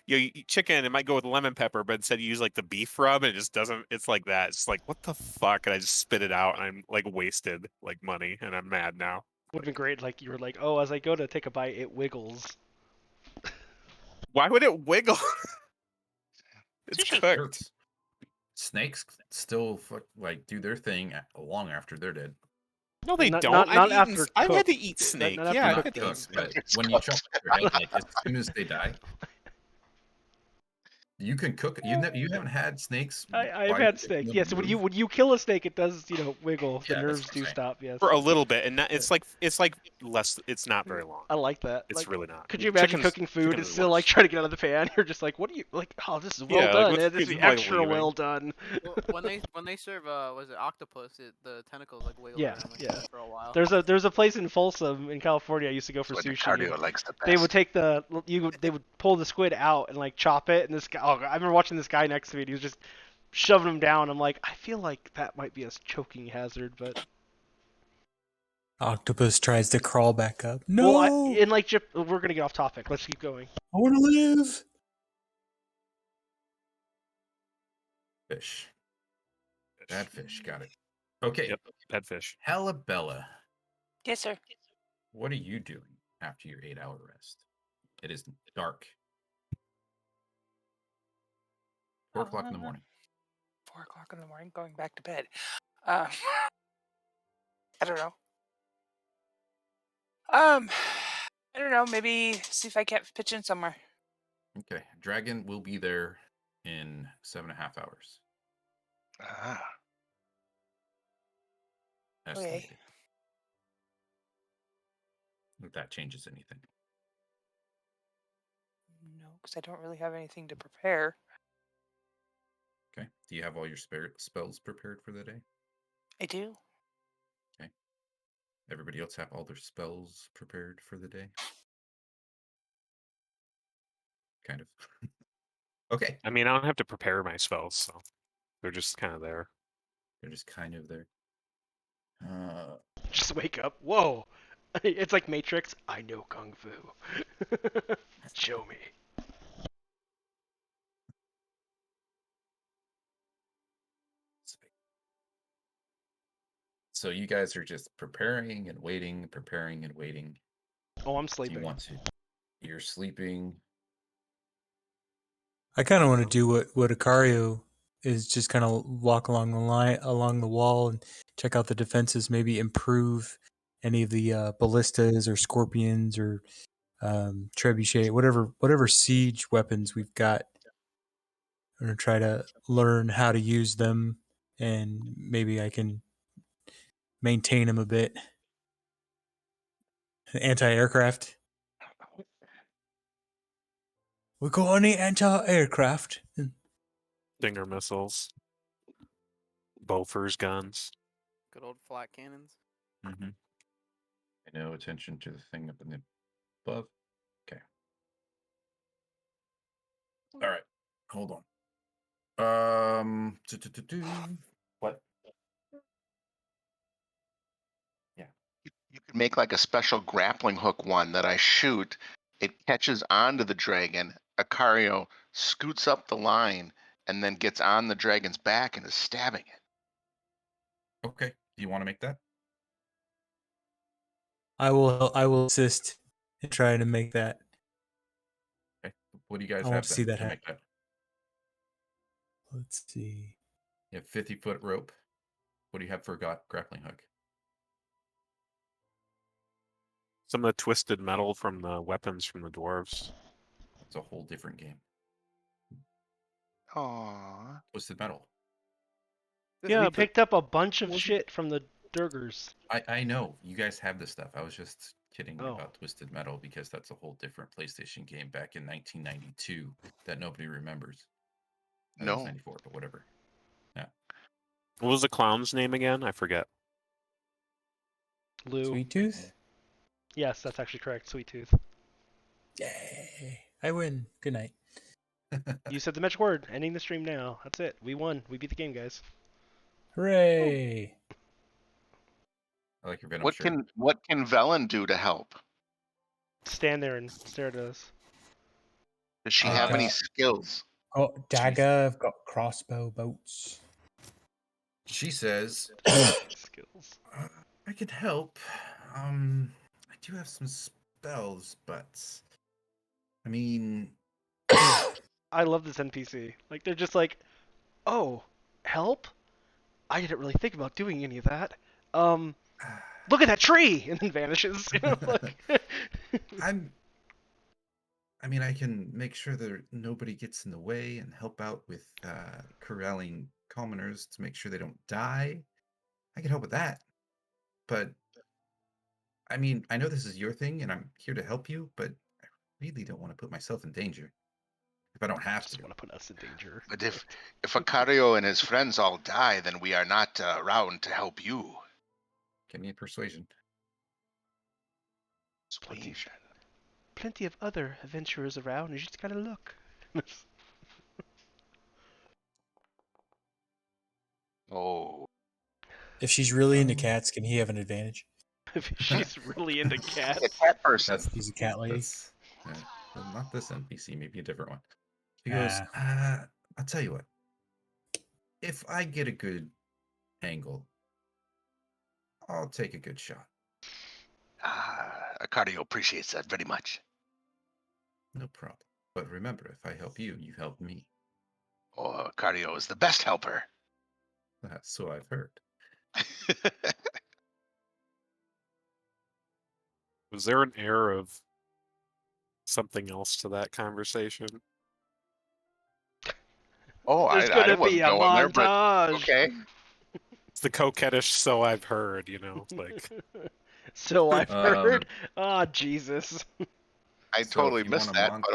eat chicken, it might go with lemon pepper, but instead you use like the beef rub, and it just doesn't. It's like that. It's like what the fuck, and I just spit it out, and I'm like wasted like money, and I'm mad now. Would have been great. Like you were like, oh, as I go to take a bite, it wiggles. Why would it wiggle? It's Sushi. cooked. Snakes still do their thing long after they're dead. No, they Not- don't. not- not I've after had to cooked. eat Not- snake. not after Yeah, I've cooked had to them. eat snake. But when you chop their head, like as soon as they die, You can cook. You haven't had snakes. I've Why had do they snake. move? Yes, when you kill a snake, it does wiggle. The Yeah, that's nerves what I'm do saying. stop. Yes. For a little bit, and it's like less. It's not very long. I like that. It's Like, really not. could you imagine cooking food chicken and is still like worse. trying to get out of the pan? You're just like, what do you like? Oh, this is well Yeah, like, done. what's It has to the be point of extra leaving? well done. Well, when they serve was it octopus? The tentacles like wiggle Yeah, around like yeah. that for a while. There's a place in Folsom in California I used to go for That's what the sushi. cardio likes the best. They would take they would pull the squid out and like chop it, and this guy. Oh, I remember watching this guy next to me. And he was just shoving them down. I'm like, I feel like that might be a choking hazard, but. Octopus tries to crawl back up. No, Well, in like we're gonna get off topic. Let's keep going. I want to live. Fish. Bad fish. Got it. Okay. Yep, bad fish. Halabella, Yes, sir. what are you doing after your 8-hour rest? It is dark. 4 o'clock in the morning. 4 o'clock in the morning, going back to bed. I don't know. I don't know. Maybe see if I can't pitch in somewhere. Okay. Dragon will be there in 7.5 hours. Ah. Estimated. If that changes anything. No, because I don't really have anything to prepare. Okay. Do you have all your spells prepared for the day? I do. Everybody else have all their spells prepared for the day? Kind of. Okay. I mean, I don't have to prepare my spells, so they're just kind of there. They're just kind of there. Just wake up. Whoa. It's like Matrix. I know kung fu. Show me. So you guys are just preparing and waiting, preparing and waiting. Oh, I'm Do sleeping. you want to? You're sleeping. I kind of want to do what Icario is, just kind of walk along the line, along the wall, and check out the defenses. Maybe improve any of the ballistas or scorpions or trebuchet, whatever siege weapons we've got. I'm gonna try to learn how to use them, and maybe I can maintain them a bit. Anti-aircraft. We got any anti-aircraft? Stinger missiles, Bofors guns. Good old flat cannons. Mm-hmm. Pay no attention to the thing up in the above. Okay. All right. Hold on. What? Yeah. You could make like a special grappling hook one that I shoot. It catches onto the dragon. Icario scoots up the line and then gets on the dragon's back and is stabbing it. Okay. Do you want to make that? I will assist in trying to make that. Okay. What do you guys I want have to see that to happen. make that? Let's see. You have 50-foot rope. What do you have for a grappling hook? Some of the twisted metal from the weapons from the dwarves. It's a whole different game. Aww. Twisted metal. We picked up a bunch of shit from the Durgers. I know. You guys have this stuff. I was just kidding Oh. about Twisted Metal because that's a whole different PlayStation game back in 1992 that nobody remembers. It was No. 94, but whatever. Yeah. What was the clown's name again? I forget. Lou. Sweet Tooth? Yes, that's actually correct. Sweet Tooth. Yay. I win. Good night. You said the magic word. Ending the stream now. That's it. We won. We beat the game, guys. Hooray. I like your Venom What shirt. can Velen do to help? Stand there and stare at us. Does she have any Uh, skills? Oh, dagger. I've got crossbow bolts. She says, Skills. I could help. I do have some spells, but I mean, I love this NPC. Like, they're just like, oh, help? I didn't really think about doing any of that. Look at that tree! And then vanishes. You know, like... I mean, I can make sure that nobody gets in the way and help out with corralling commoners to make sure they don't die. I can help with that. But I mean, I know this is your thing and I'm here to help you, but I really don't want to put myself in danger if I don't I have just to. want to put us in danger. But if Acario and his friends all die, then we are not around to help you. Give me a persuasion. Plenty, Sweet. plenty of other adventurers around. You just gotta look. Oh, If she's really into Um, cats, can he have an advantage? If she's really into a cats. cat person. She's a cat lady. That's not this NPC, maybe a different one. She Ah. goes, I'll tell you what. If I get a good angle, I'll take a good shot. Acario appreciates that very much. No problem. But remember, if I help you, you help me. Oh, Acario is the best helper. That's so I've heard. Was there an air of something else to that conversation? Oh, There's I gonna wasn't be a going there, but montage. okay. It's the coquettish "so I've heard," like. So I've Um, heard. Ah, Jesus. I So totally if you missed want a that, but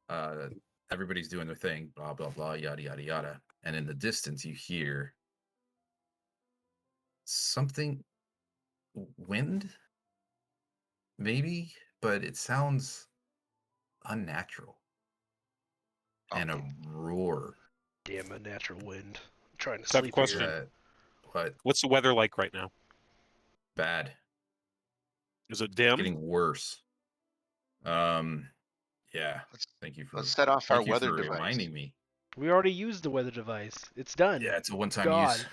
okay. everybody's doing their thing, blah blah blah, yada yada yada, and in the distance you hear something, wind, maybe, but it sounds unnatural, and a Uh-oh. roar. Damn a natural wind. I'm trying to So I have a sleep question. here. What What's the weather like right now? bad? Is it dim? Getting worse. Yeah. Let's Thank you for set off our thank you weather for device. reminding me. We already used the weather device. It's done. Yeah, it's a one-time God. use.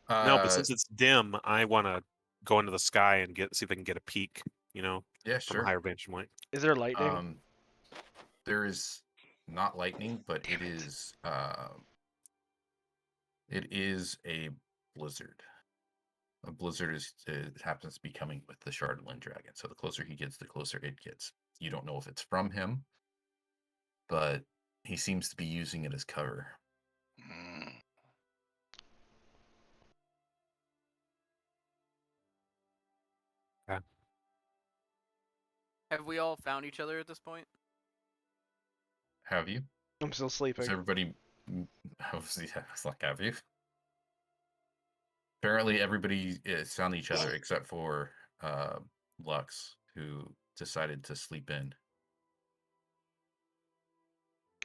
No, but since it's dim, I want to go into the sky and see if I can get a peek. yeah, From a sure. higher vantage point. Is there lightning? There is not lightning, but it is a blizzard. A blizzard happens to be coming with the Shardland dragon. So the closer he gets, the closer it gets. You don't know if it's from him, but he seems to be using it as cover. Mm. Have we all found each other at this point? Have you? I'm still Is sleeping. everybody? It's like, have you? Apparently, everybody found each other except for Lux, who decided to sleep in.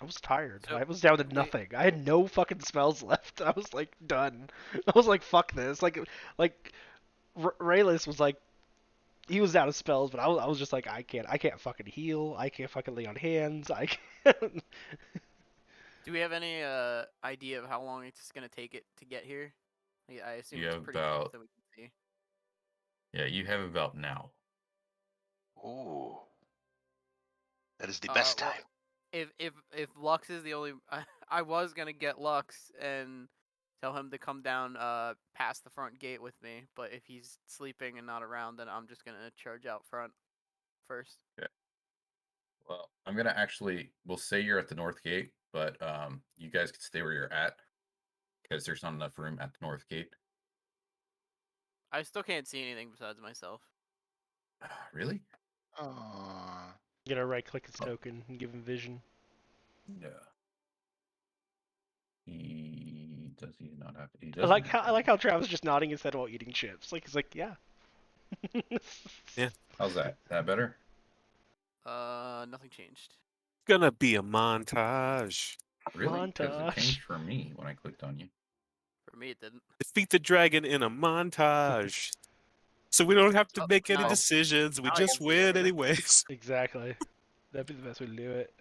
I was tired. So, I was down to nothing. I had no fucking spells left. I was like done. I was like, fuck this. Like Rayless was like, he was out of spells, but I was just like, I can't fucking heal. I can't fucking lay on hands. I can't. do we have any idea of how long it's gonna take it to get here? I assume You it's have pretty close about that we can see. Yeah, you have about now. Ooh. That is the best Well, time. if Lux is the only, I was gonna get Lux and tell him to come down past the front gate with me, but if he's sleeping and not around, then I'm just gonna charge out front first. Okay. Well, I'm gonna we'll say you're at the north gate, but you guys can stay where you're at because there's not enough room at the north gate. I still can't see anything besides myself. Really? You gotta right click his Oh. token and give him vision. Yeah. He not have. He I doesn't like have how Travis just nodding his head while eating chips. Like he's like, yeah. Yeah. How's that? That better? Nothing changed. Gonna be a montage. Really? Because it Montage. changed for me when I clicked on you. For me, it didn't. Defeat the dragon in a montage. So we don't have to Oh, make any no. decisions. We Now I just can see win everything. anyways. Exactly. That'd be the best way to do it.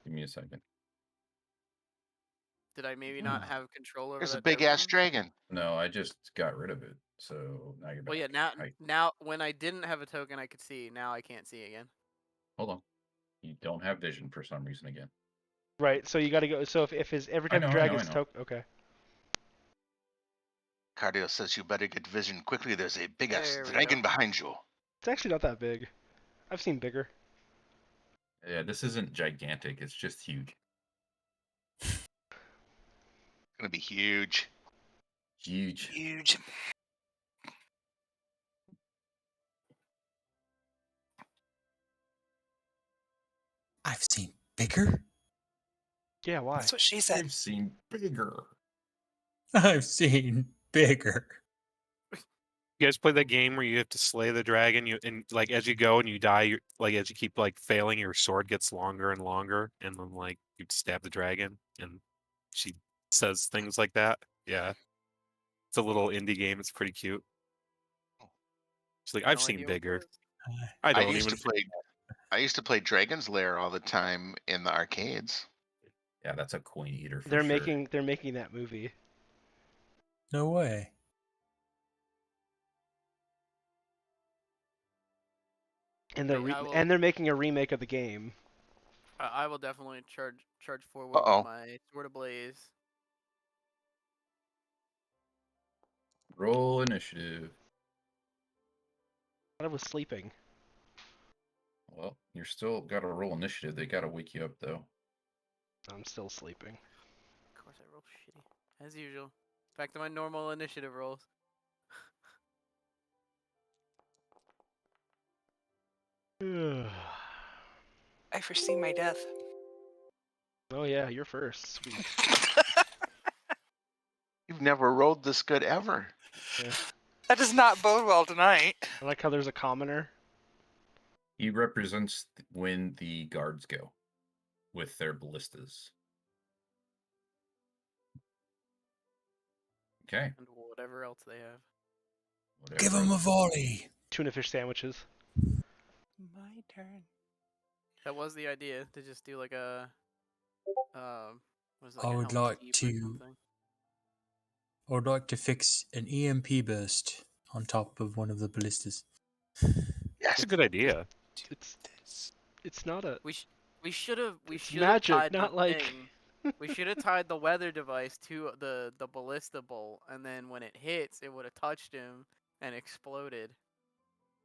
Give me a second. Did I maybe not have control over There's a that big ass token? dragon. No, I just got rid of it. So now you're back. Well, yeah. Now when I didn't have a token, I could see. Now I can't see again. Hold on. You don't have vision for some reason again. Right. So you gotta go. So if his every I time know, dragon's I know. token. Okay. Cardio says you better get vision quickly. There's a big ass There we dragon go. behind you. It's actually not that big. I've seen bigger. Yeah, this isn't gigantic. It's just huge. Gonna be huge. Huge. Huge. I've seen bigger. Yeah, why? That's what she said. I've seen bigger. I've seen bigger. You guys play that game where you have to slay the dragon, and like as you go and you die, like as you keep like failing, your sword gets longer and longer, and then like you stab the dragon, and she says things like that. Yeah, it's a little indie game. It's pretty cute. She's like, I've No seen idea what it bigger. is. I I don't used even. to play. I used to play Dragon's Lair all the time in the arcades. Yeah, that's a coin eater for They're sure. making that movie. No way. And I they're making a remake of the game. I will definitely charge forward with Uh-oh. my Sword of Blaze. Roll initiative. I was sleeping. Well, you're still got to roll initiative. They got to wake you up though. I'm still sleeping. Of course, I roll shitty as usual. Back to my normal initiative rolls. I foresee my death. Oh yeah, you're first. Sweet. You've never rolled this good ever. Yeah. That does not bode well tonight. I like how there's a commoner. He represents when the guards go with their ballistas. Okay. And whatever else they have. Whatever Give him a else. volley. Tuna fish sandwiches. My turn. That was the idea, to just do like a what is it, I like a would Helm's like Deep or to- something. I would like to fix an EMP burst on top of one of the ballistas. That's a good idea. It's not a. We should have It's tied magic, the not like. thing. We should have tied the weather device to the ballista bolt, and then when it hits, it would have touched him and exploded.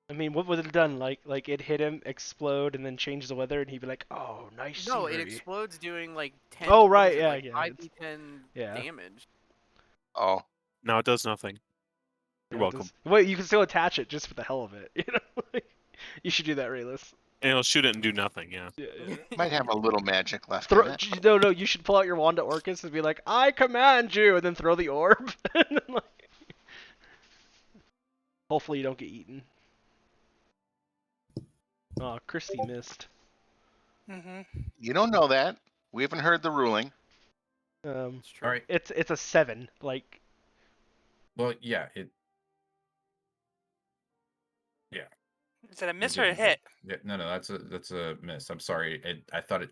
I mean, what would it have done? Like it hit him, explode, and then change the weather, and he'd be like, "Oh, nice No, it scenery." explodes doing like 10. Oh, what right, is it, yeah, like yeah, 5d10 yeah. damage. Oh, No, it does nothing. You're Yeah, welcome. Wait, you can still attach it just for the hell of it. You know, like, you should do that, Rayless. And it'll shoot it and do nothing. Yeah. Yeah. might have a little magic left Throw, in it. no, you should pull out your wand to Orcus and be like, "I command you," and then throw the orb. And then, like, hopefully you don't get eaten. Oh, Christy missed. Mm-hmm. You don't know that. We haven't heard the ruling. It's true. All right. It's a 7. Like, Well, yeah. Is it a you miss or a didn't- hit? Yeah, no, that's a miss. I'm sorry. I thought it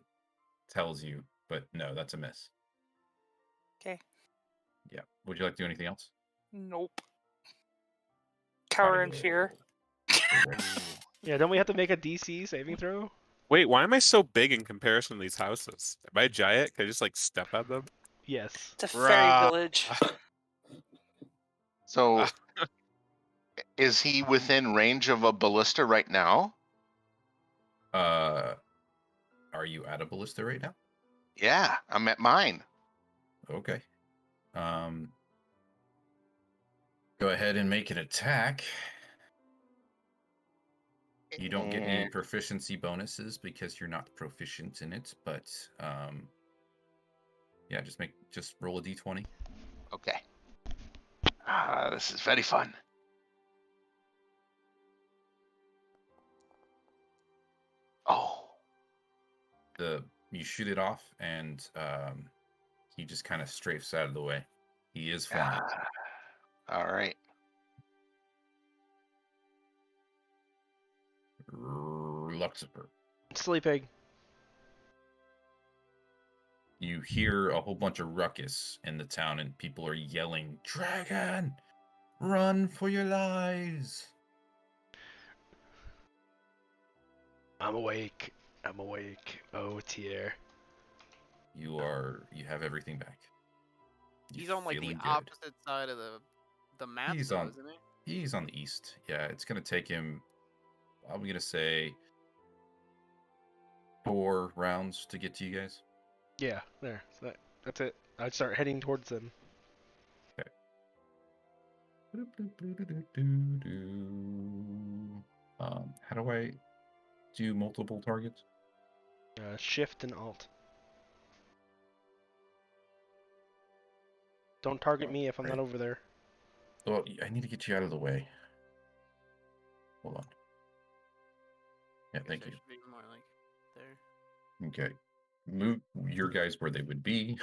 tells you, but no, that's a miss. Okay. Yeah. Would you like to do anything else? Nope. Cower in Audio. fear. yeah, don't we have to make a DC saving throw? Wait, why am I so big in comparison to these houses? Am I a giant? Can I just like step at them? Yes. It's a fairy Rah. village. So, is he within range of a ballista right now? Are you at a ballista right now? Yeah, I'm at mine. Okay. Go ahead and make an attack. You don't get any And- proficiency bonuses because you're not proficient in it, but yeah, just roll a d20. Okay. This is very fun. Oh, You shoot it off, and he just kind of strafes out of the way. He is flying. all right. Luxifer. Sleeping. You hear a whole bunch of ruckus in the town, and people are yelling, "Dragon! Run for your lives!" I'm awake. I'm awake. Oh, dear. You have everything back. You He's on like the feeling good. opposite side of the map, He's though, on- isn't he? He's on the east. Yeah, it's gonna take him. I'm gonna say 4 rounds to get to you guys? Yeah, there. So that's it. I'd start heading towards them. Okay. How do I do multiple targets? Shift and Alt. Don't target me if I'm right. not over there. Well, I need to get you out of the way. Hold on. Yeah, thank you. Should be more like there. Okay. Move your guys where they would be.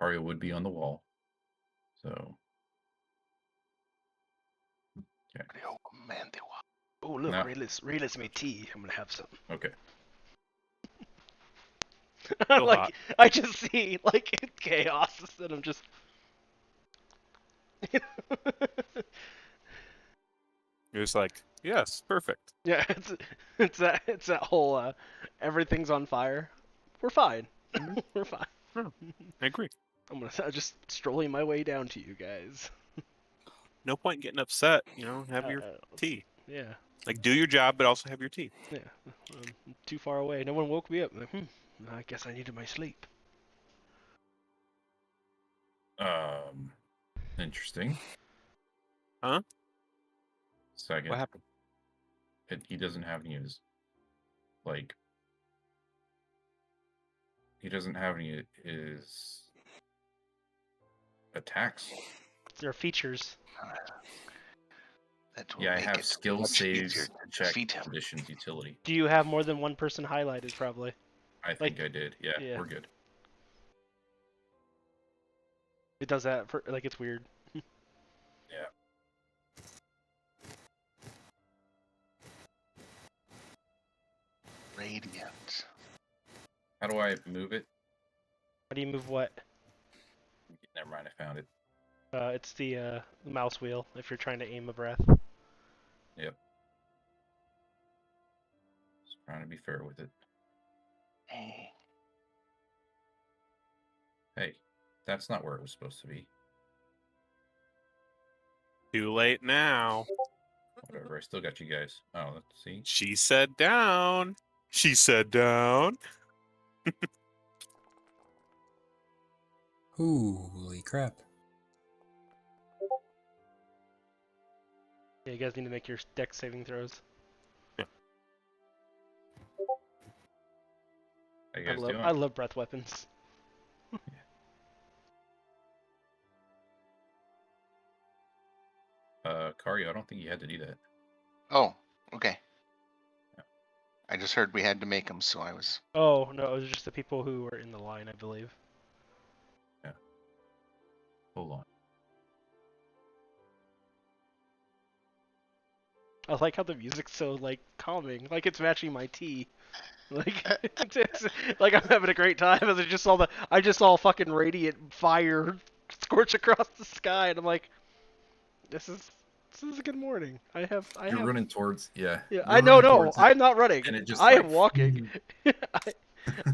Kario would be on the wall. So. Okay. Oh, look, No. Raylis made tea. I'm gonna have some. Okay. Still like, hot. I just see, like, chaos, and I'm just... It was like, yes, perfect. Yeah, it's that whole, everything's on fire. We're fine. We're fine. Oh, I agree. I'm just strolling my way down to you guys. No point in getting upset. Have your tea. Yeah, Like, do your job, but also have your tea. yeah. I'm too far away. No one woke me up. Like, I guess I needed my sleep. Interesting. Huh? Second. What happened? He doesn't have any of his, like, he doesn't have any of his attacks. There are features. Yeah, I have skill saves, check, conditions, utility. Do you have more than one person highlighted, probably? I think I did. Yeah, we're good. It does that for, like, it's weird. Yeah. Radiant. How do I move it? How do you move what? Never mind, I found it. It's the mouse wheel, if you're trying to aim a breath. Yep. Just trying to be fair with it. Hey, that's not where it was supposed to be. Too late now. Whatever, I still got you guys. Oh, let's see. She said down. She said down. Holy crap. Yeah, you guys need to make your dex saving throws. How you guys doing? I love breath weapons. Kario, I don't think you had to do that. Oh, okay. Yeah. I just heard we had to make them, so I was. Oh, no, it was just the people who were in the line, I believe. Yeah. Hold on. I like how the music's so, like, calming. Like, it's matching my tea. Like, it's like I'm having a great time as I just saw fucking radiant fire scorch across the sky, and I'm like, this is a good morning. You're running towards, yeah. Yeah, You're I know, running no, towards it, I'm not running. and it just I like, am walking.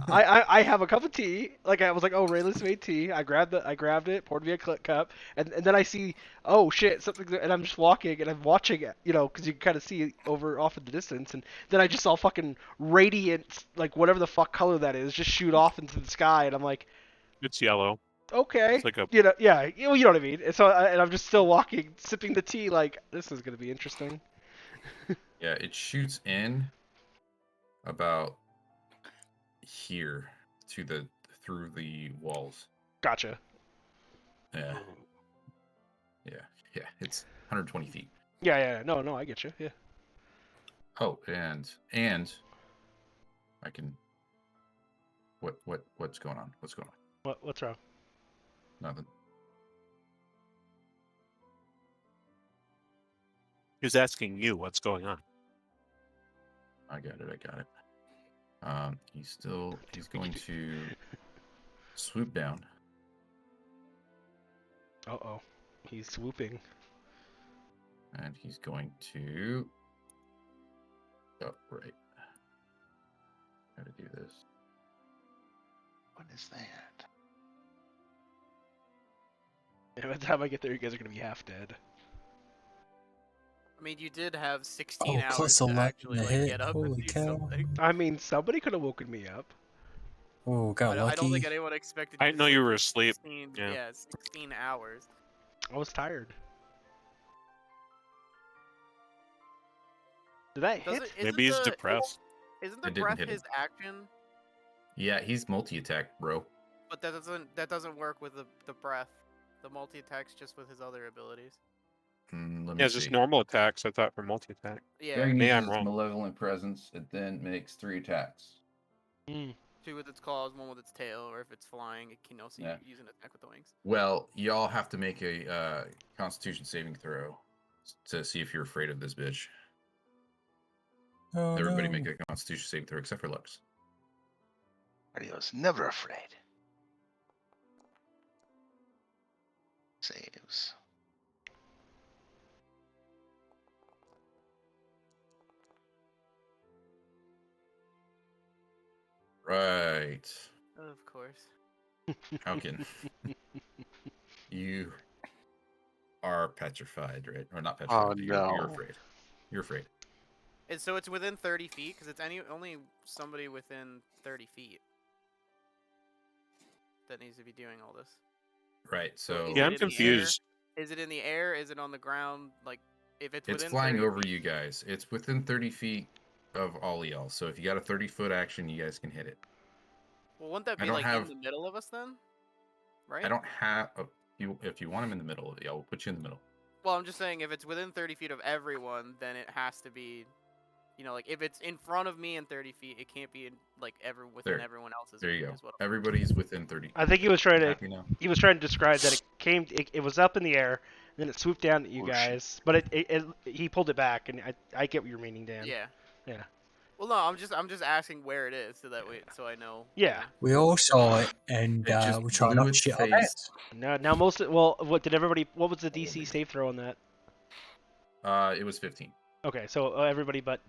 I have a cup of tea. Like I was like, oh, Raylis made tea. I grabbed it, poured me a cup, and then I see, oh shit, something, and I'm just walking and I'm watching it, because you can kind of see over off in the distance, and then I just saw fucking radiant, like whatever the fuck color that is, just shoot off into the sky, and I'm like, It's yellow. okay, It's like a yeah, you know what I mean. And so and I'm just still walking, sipping the tea, like this is gonna be interesting. Yeah, it shoots in about here through the walls. Gotcha. Yeah. Yeah, it's 120 feet. Yeah, no, I get you. Yeah. Oh, and I can. What's going on? What's going on? What's wrong? Nothing. He was asking you what's going on. I got it. He's going to swoop down. Uh-oh. He's swooping. And he's going to. Oh, right. How to do this? What is that? And by the time I get there, you guys are gonna be half dead. I mean, you did have 16 Oh, hours plus to 11 actually to like hit. get up Holy and do cow. something. I mean, somebody could have woken me up. Oh, got I don't think lucky. anyone expected. I You didn't to know you sleep were for asleep. 16, Yeah. 16 hours. I was tired. Did that Does hit? it? Maybe he's depressed. Isn't the It didn't breath hit him. his action? Yeah, he's multi-attack, bro. But that doesn't work with the breath. The multi attacks just with his other abilities. Let Yeah, me it's see. just normal attacks. I thought for multi-attack. Yeah, Dragon Maybe I'm uses wrong. Malevolent Presence. It then makes 3 attacks. Mm. 2 with its claws, 1 with its tail, or if it's flying, it can also use an attack with the wings. Well, y'all have to make a Constitution saving throw to see if you're afraid of this bitch. Oh, Everybody no. make a Constitution saving throw except for Lux. Cardio's never afraid. Saves. Right. Of course. Falcon. You are petrified, right? Or not petrified. Oh, You're no. afraid. You're afraid. And so it's within 30 feet because it's only somebody within 30 feet that needs to be doing all this. Right. So is Yeah, it I'm in the air? confused. Is it in the air? Is it on the ground? Like, if it's it's within flying 30 over feet, you guys. It's within 30 feet of all y'all. So if you got a 30-foot action, you guys can hit it. well, wouldn't that I be don't like have- in the middle of us then? Right? I don't have. If you want him in the middle of it, I'll put you in the middle. Well, I'm just saying if it's within 30 feet of everyone, then it has to be, like if it's in front of me in 30 feet, it can't be within There. everyone else's. There you go. is what Everybody's within 30. I think he was trying to. Happy now? He was trying to describe that it was up in the air, then it swooped down at you Whoosh. guys, but he pulled it back, and I get what you're meaning, Dan. Yeah. Yeah. Well, no, I'm just asking where it is so I know. Yeah. We all saw it, and It just we try blew not to its shit our face. pants. Now what was the DC save throw on that? It was 15. Okay, so everybody but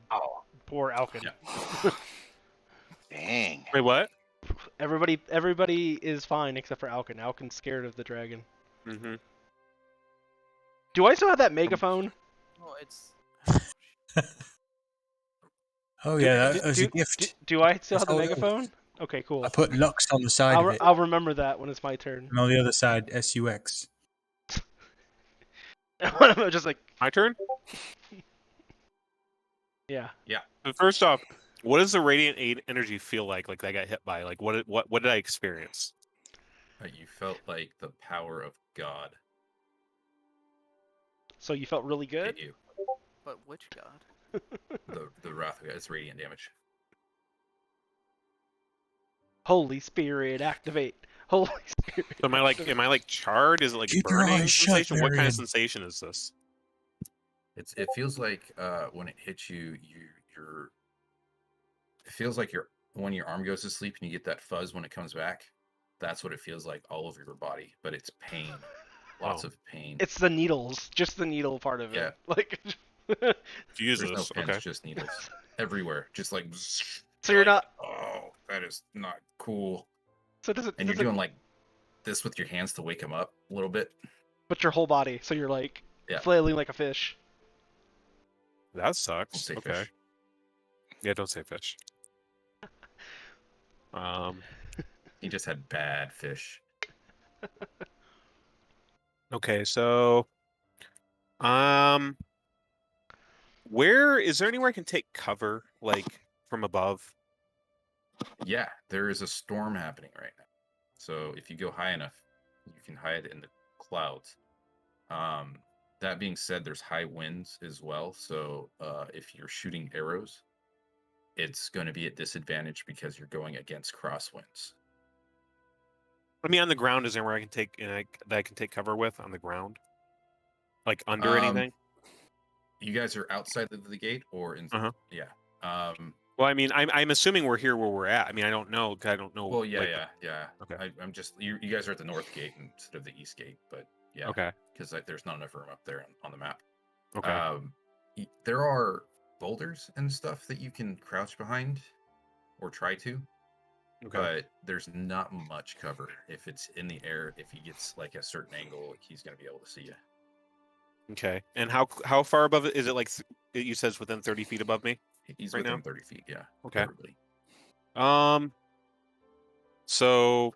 poor Alkin. Yeah. Dang. Wait, what? Everybody is fine except for Alkin. Alkin's scared of the dragon. Mm-hmm. Do I still have that megaphone? Well, it's. Oh, yeah, Do- that was do- a gift. Do I still have That's the all it was. megaphone? Okay, cool. I put Lux on the side of it, I'll remember that when it's my turn. and on the other side, SUX. I'm just like, My turn? yeah. So first off, what does the radiant energy feel like I got hit by? Like what did I experience? You felt like the power of God So you felt really good? hit you. But which god? The wrath of God. It's radiant damage. Holy Spirit, activate. Holy Spirit. So am I like charred? Is it like Keep your burning eyes shut, sensation? What kind Marion. of sensation is this? It feels like when it hits you, you're. It feels like when your arm goes to sleep and you get that fuzz when it comes back. That's what it feels like all over your body, but it's pain, lots Oh. of pain. It's the needles, just the needle part of it. Yeah. Like, Jesus. There's no pins, Okay. just needles everywhere, just like. so you're not. Oh, that is not cool. So does it? And you're doing like this with your hands to wake him up a little bit. But your whole body, so you're like Yeah. flailing like a fish. That Don't sucks. say Okay. fish. Yeah, don't say fish. He just had bad fish. Okay, so where is there anywhere I can take cover, like from above? Yeah, there is a storm happening right now. So if you go high enough, you can hide in the clouds. That being said, there's high winds as well. So if you're shooting arrows, it's going to be at disadvantage because you're going against crosswinds. I mean, on the ground, is there anywhere I can take that I can take cover with on the ground, like under anything? You guys are outside of the gate or in? Uh-huh. Yeah. Well, I mean, I'm assuming we're here where we're at. I mean, I don't know. I don't know. Well, yeah, like, yeah. Okay. I'm just you guys are at the north gate instead of the east gate, but yeah. Okay. Because there's not enough room up there on the map. Okay. There are boulders and stuff that you can crouch behind or try to, Okay. but there's not much cover. If it's in the air, if he gets like a certain angle, he's going to be able to see you. Okay. And how far above it is it? Like you said, it's within 30 feet above me. He's Right within now? 30 feet. Yeah. Okay. Totally. So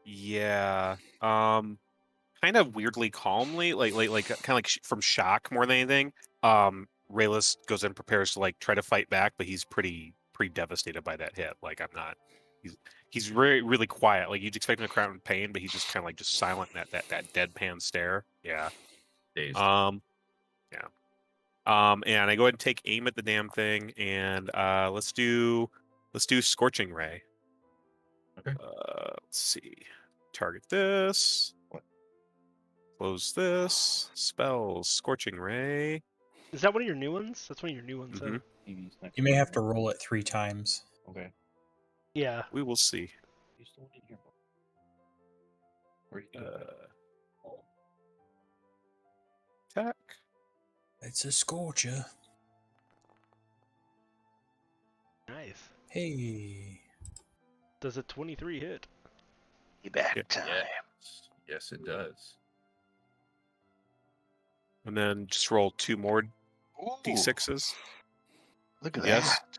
yeah. Kind of weirdly calmly, like kind of like from shock more than anything. Rayless goes in and prepares to like try to fight back, but he's pretty devastated by that hit. Like I'm not. He's really quiet. Like you'd expect him to cry in pain, but he's just kind of like just silent in that deadpan stare. Yeah. Dazed. Yeah. And I go ahead and take aim at the damn thing, and let's do Scorching Ray. Okay. Let's see. Target this. What? Close this. Spells. Scorching Ray. Is that one of your new ones? That's one of your new ones. Mhm. You may have to roll it 3 times. Okay. Yeah. We will see. He's the one in here. Where you go? Attack. It's a scorcher. Nice. Hey. Does a 23 hit? You back Yeah. time. Yes, it does. And then just roll 2 more Ooh, d6s. look at Yes. that.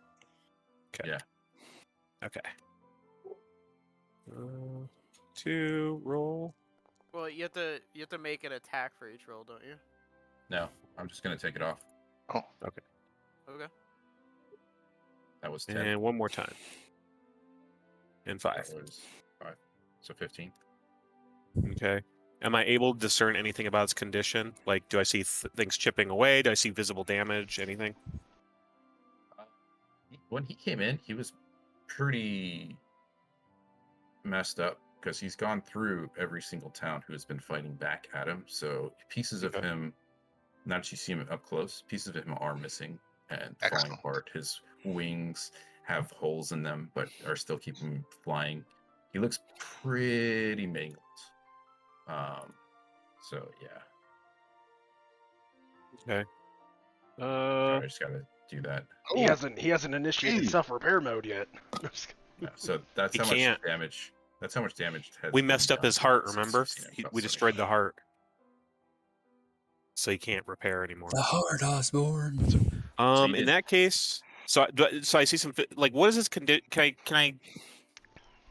Okay. Yeah. Okay. 2 roll. Well, you have to make an attack for each roll, don't you? No, I'm just gonna take it off. Oh, Okay. That was 10. And 1 more time. And 5. That was 5. So 15. Okay. Am I able to discern anything about its condition? Like, do I see things chipping away? Do I see visible damage? Anything? When he came in, he was pretty messed up because he's gone through every single town who has been fighting back at him. So pieces of Okay. him, now that you see him up close, pieces of him are missing and falling Excellent. apart. His wings have holes in them, but are still keeping him flying. He looks pretty mangled. So yeah. Okay. I just gotta do that. He Oh, hasn't initiated geez. self-repair mode yet. Yeah, so that's He how much can't. damage. That's how much damage has We been messed up done his heart, since remember? you've seen him about We 70. destroyed the heart. So he can't repair anymore. The heart, Osborne. So you In did- that case, so I see some like what is his condition? Can I?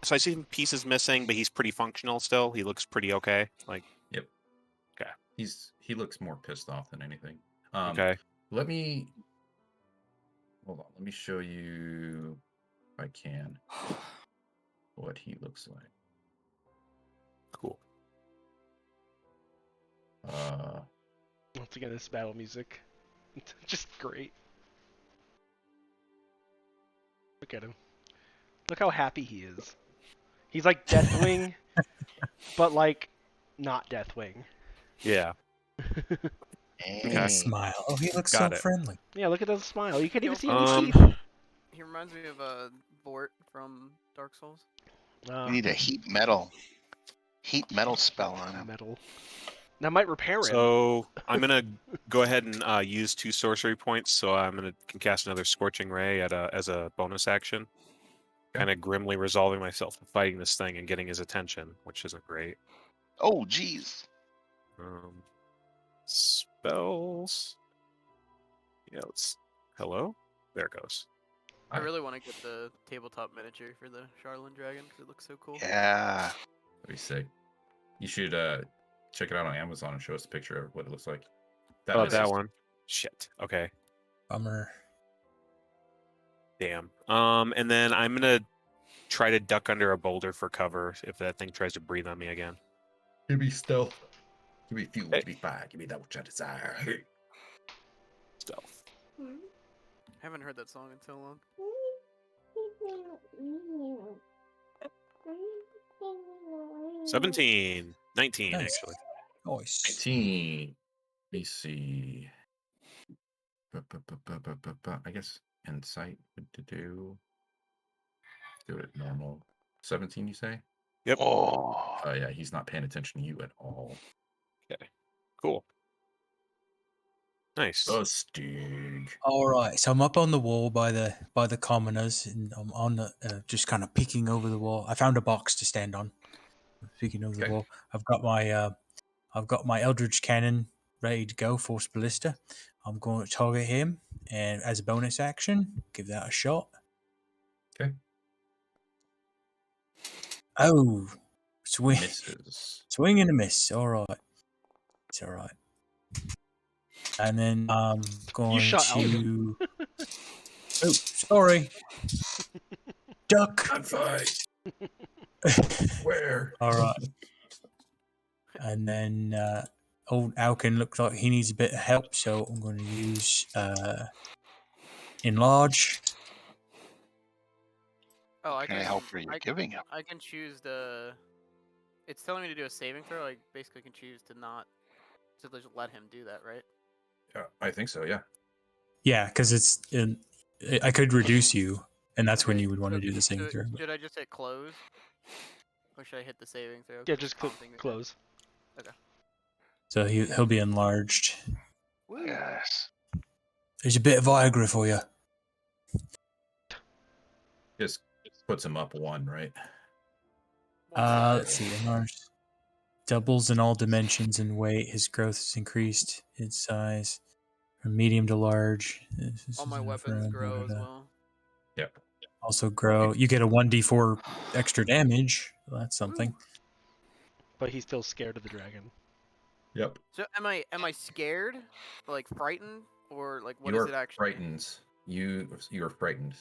So I see some pieces missing, but he's pretty functional still. He looks pretty okay. Like Yep. Okay. He looks more pissed off than anything. okay. Let me hold on. Let me show you if I can what he looks like. Cool. Once again, this battle music, just great. Look at him. Look how happy he is. He's like Deathwing, but like not Deathwing. Yeah. Hey. Smile. Oh, he looks Got so it. friendly. Yeah, look at that smile. You can even see Um, his teeth. He reminds me of Bort from Dark Souls. We need a heat metal spell on him. metal. That might repair him. So I'm gonna go ahead and use 2 sorcery points. So I'm gonna can cast another Scorching Ray as a bonus action. Okay. Kind of grimly resolving myself to fighting this thing and getting his attention, which isn't great. Oh, geez. Spells. Yeah, hello? There it goes. I Hi. really want to get the tabletop miniature for the Charlin Dragon because it looks so cool. Yeah. That'd be sick. You should check it out on Amazon and show us a picture of what it looks like. Oh, makes that sense. one. Shit. Okay. Bummer. Damn. And then I'm gonna try to duck under a boulder for cover if that thing tries to breathe on me again. Give me stealth. Give me fuel. Hey. Give me fire. Give me that which I desire. Stealth. Haven't heard that song in so long. 17. 19, Nice. actually. Nice. 19. Let me see. I guess insight would do it normal. 17, you say? Yep. Oh. Oh yeah, he's not paying attention to you at all. Okay. Cool. Nice. Bustig. All right, so I'm up on the wall by the commoners, and I'm on the just kind of peeking over the wall. I found a box to stand on, peeking over Okay. the wall. I've got my I've got my Eldritch Cannon ready to go, Force Ballista. I'm going to target him, and as a bonus action, give that a shot. Okay. Oh, swing, Misses. swing and a miss. All right, it's all right. And then I'm going shot to. Oh, sorry, duck. On fight. Where? All right. And then old Alkin looks like he needs a bit of help, so I'm going to use enlarge. Oh, I What kind can of help are you giving him? I can choose to. It's telling me to do a saving throw. I basically can choose to not to just let him do that, right? Yeah, I think so. Yeah. Yeah, because I could reduce you, and that's when Okay, you would want to so do the saving should, throw. should I just hit close, or should I hit the saving throw? Yeah, 'Cause it's just click prompting me to- close. So he'll be enlarged. Woo. Yes. There's a bit of Viagra for you. Just puts him up one, right? One side. Let's see, enlarged. Doubles in all dimensions and weight. His growth is increased in size from medium to large. All my weapons grow as well. Yep. Also grow. You get a 1d4 extra damage. Well, that's something. Woo. But he's still scared of the dragon. Yep. So am I scared, like frightened, or like what you is are it actually? frightened. You are frightened.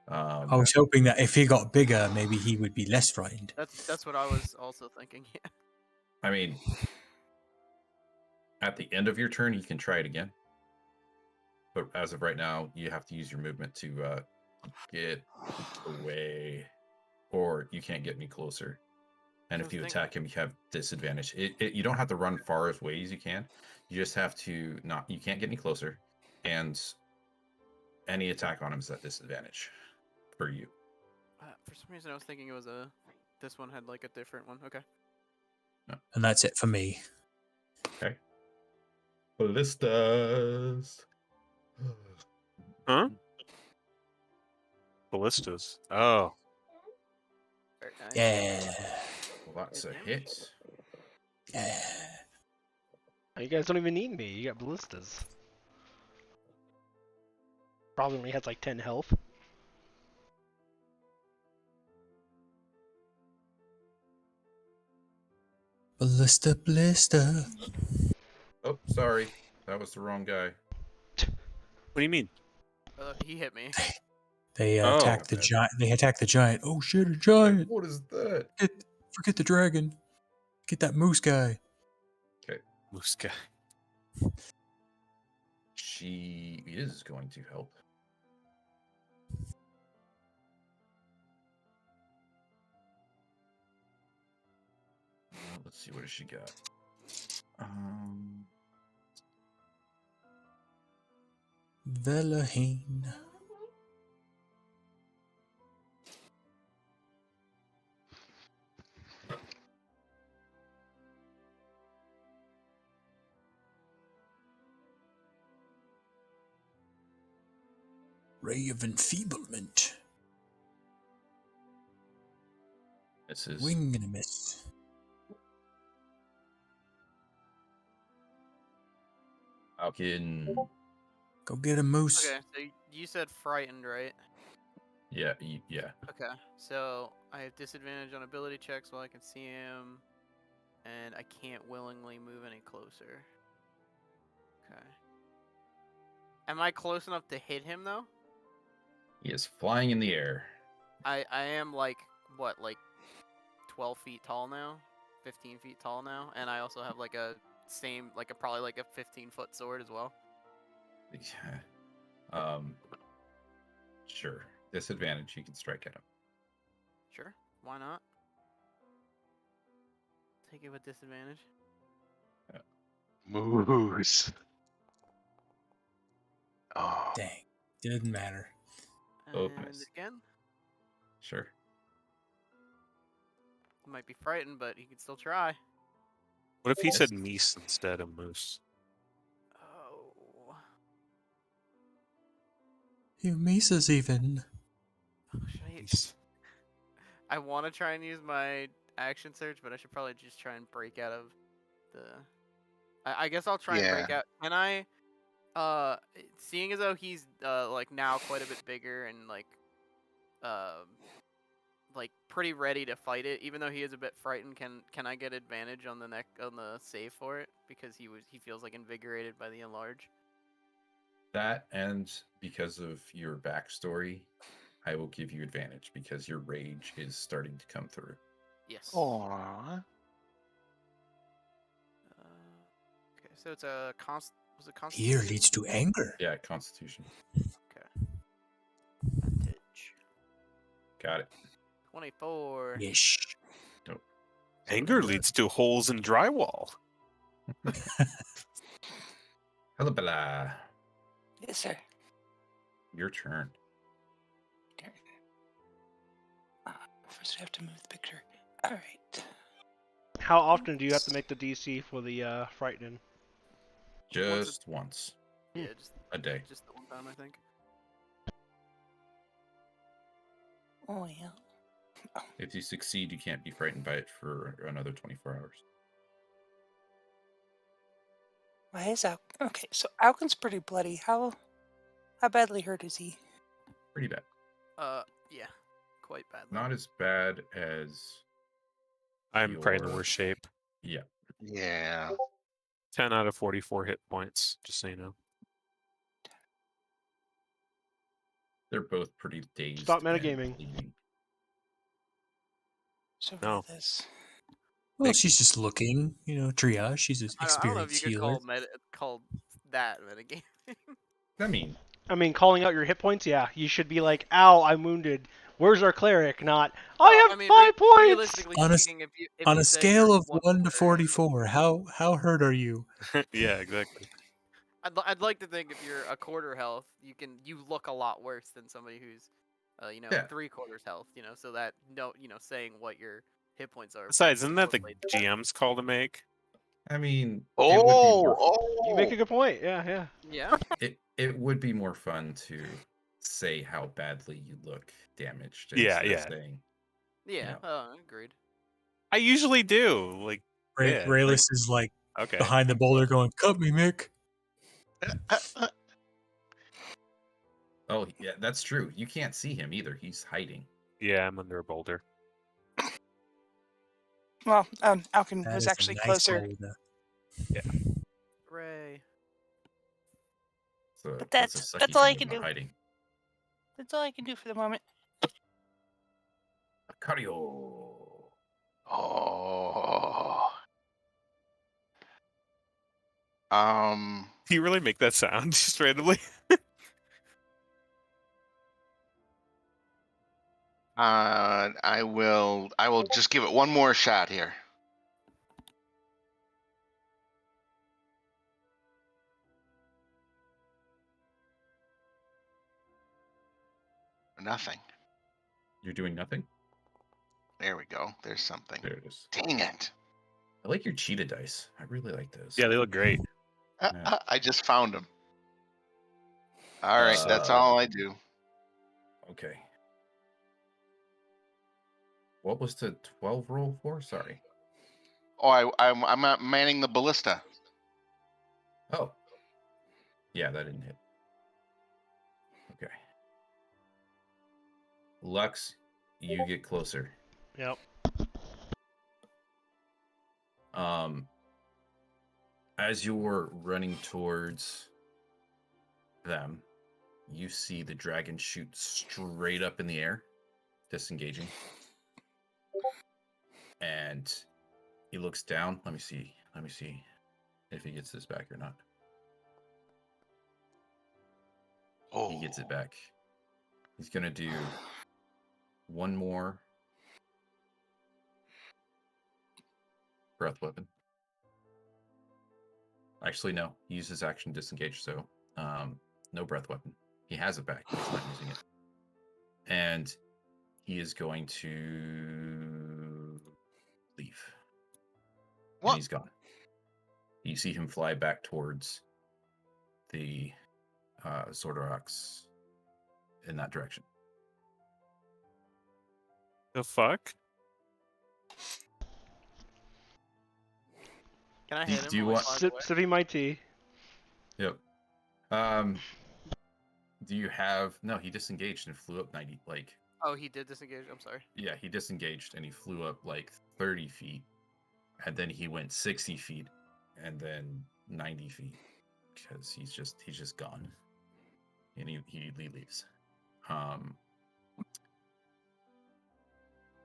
I was hoping that if he got bigger, maybe he would be less frightened. That's what I was also thinking. Yeah. I mean, at the end of your turn, you can try it again. But as of right now, you have to use your movement to get away, or you can't get any closer. And I if was you thinking- attack him, you have disadvantage. You don't have to run far as away as you can. You just have to not. You can't get any closer, and any attack on him is at disadvantage for you. For some reason, I was thinking it was a. This one had like a different one. Okay. And that's it for me. Okay. Ballistas. Huh? Ballistas. Oh, Very nice. Yeah. Well, that's a Hit hit. Yeah. You guys don't even need me. You got ballistas. Probably only has like 10 health. Ballista, ballista. Oh, sorry, that was the wrong guy. what do you mean? He hit me. They Oh, attack the okay. giant. They attack the giant. Oh shit, a giant! What is that? Forget the dragon. Get that moose guy. Moose guy. She is going to help. Let's see, what has she got? Velahine. Ray of Enfeeblement. This is Wing and a miss. Falcon. Go get a moose. Okay, so you said frightened, right? Yeah, yeah. Okay, so I have disadvantage on ability checks while I can see him, and I can't willingly move any closer. Okay. Am I close enough to hit him though? He is flying in the air. I am like what, like 12 feet tall now, 15 feet tall now, and I also have like a probably like a 15-foot sword as well. Sure. Disadvantage. You can strike at him. Sure, why not? Take it with disadvantage. Moose. Oh. Dang. Didn't matter. Both And miss. again, Sure. he might be frightened, but he can still try. What if he said meese instead of moose? Oh. You misses even. Should I Meese. I want to try and use my action search, but I should probably just try and break out of I guess I'll try and break Yeah. out. Can I? Seeing as though he's like now quite a bit bigger and like pretty ready to fight it, even though he is a bit frightened. Can I get advantage on the save for it because he feels like invigorated by the enlarge? That, and because of your backstory, I will give you advantage because your rage is starting to come through. Yes. Aww. Okay, so it's a was it Fear constitution? leads to anger. Yeah, Constitution. Okay. Advantage. Got it. 24. Yes. Nope. Anger leads to holes in drywall. Hello, Bella. Yes, sir. Your turn. First, we have to move the picture. All right. How often do you have to make the DC for the frightening? Just once Yeah, a day. just the one time I think. Oh yeah. If you succeed, you can't be frightened by it for another 24 hours. Why is okay? So Alkin's pretty bloody. How badly hurt is he? Pretty bad. Yeah, quite badly. Not as bad as I'm probably in the your- worst shape. Yeah. Yeah. 10 out of 44 hit points, just so you know. They're both pretty dazed. Stop and metagaming. bleeding. So No. this. Well, she's just looking, triage. She's an I don't know if experienced you could healer. call that metagaming. I mean, calling out your hit points, yeah. You should be like, ow, I'm wounded. Where's our cleric? Not, Well, I have I mean, 5 points! realistically On a, speaking, if on you a say scale you're of one 1 to quarter- 44, how hurt are you? Yeah, exactly. I'd like to think if you're a quarter health, you look a lot worse than somebody who's, Yeah. 3/4 health. So that saying what your hit points are. Besides, isn't that the probably plays into that. GM's call to make? I mean, it would be more. You make a good point, yeah. Yeah. It would be more fun to say how badly you look damaged. Yeah, instead of yeah. saying, Yeah. No. Agreed. I usually do. Like, yeah, Rayless is like okay. behind the boulder going, cut me, Mick. Oh, yeah, that's true. You can't see him either. He's hiding. Yeah, I'm under a boulder. Well, Alkin That was is a actually nice closer. boulder. Hooray. So But that's that's a sucky all I thing can about do. hiding. That's all I can do for the moment. Cardio. Oh. Do you really make that sound just randomly? I will just give it one more shot here. Nothing. You're doing nothing? There we go. There's something. There it is. Dang it. I like your cheetah dice. I really like those. Yeah, they look great. Yeah. I just found them. All right, that's all I do. Okay. What was the 12 roll for? Sorry. Oh, I'm not manning the ballista. Oh. Yeah, that didn't hit. Okay. Lux, you get closer. Yep. As you're running towards them, you see the dragon shoot straight up in the air, disengaging. And he looks down. Let me see if he gets this back or not. Oh. He gets it back. He's gonna do one more breath weapon. Actually, no. He used his action to disengage, so no breath weapon. He has it back, but he's not using it. And he is going to leave. What? And he's gone. You see him fly back towards the Zordorox in that direction. The fuck? Can I Do- hit him? do you while he want- flies away? Sipping my tea. Yep. Do you have? No, he disengaged and flew up 90. Like, Oh, he did disengage. I'm sorry. yeah, he disengaged and he flew up like 30 feet, and then he went 60 feet, and then 90 feet because he's just gone, and he leaves.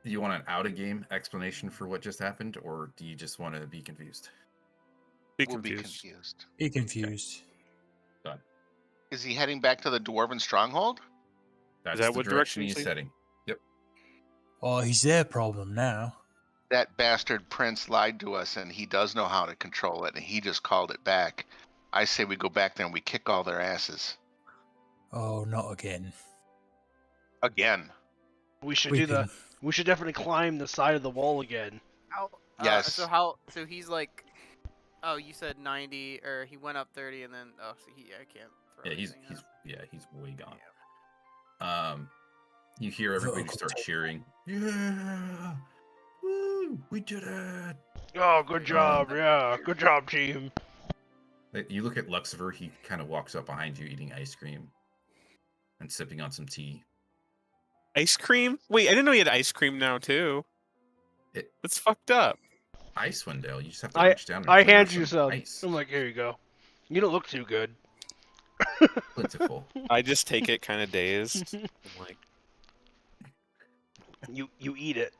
Do you want an out of game explanation for what just happened, or do you just want to be confused? Be We'll be confused. confused. Be confused. Done. Is he heading back to the dwarven stronghold? That's that the what direction direction he's he's heading. Yep. Well, he's their problem now. That bastard prince lied to us, and he does know how to control it, and he just called it back. I say we go back there and we kick all their asses. Oh, not again. Again. We should We do the. can- We should definitely climb the side of the wall again. How? Yes. So he's like. Oh, you said 90, or he went up 30, and then so I can't. Throw Yeah, he's anything out. he's way gone. You hear everybody Vertical start take. cheering. Yeah, woo, we did it. Oh, good job! Yeah, good job, team. You look at Luxifer. He kind of walks up behind you, eating ice cream and sipping on some tea. Ice cream? Wait, I didn't know he had ice cream now too. It- That's fucked up. Icewind Dale. You just have to I reach down. And I clear hand you some. ice. I'm like, here you go. You don't look too good. Plentiful. I just take it kind of dazed. I'm like, You eat it.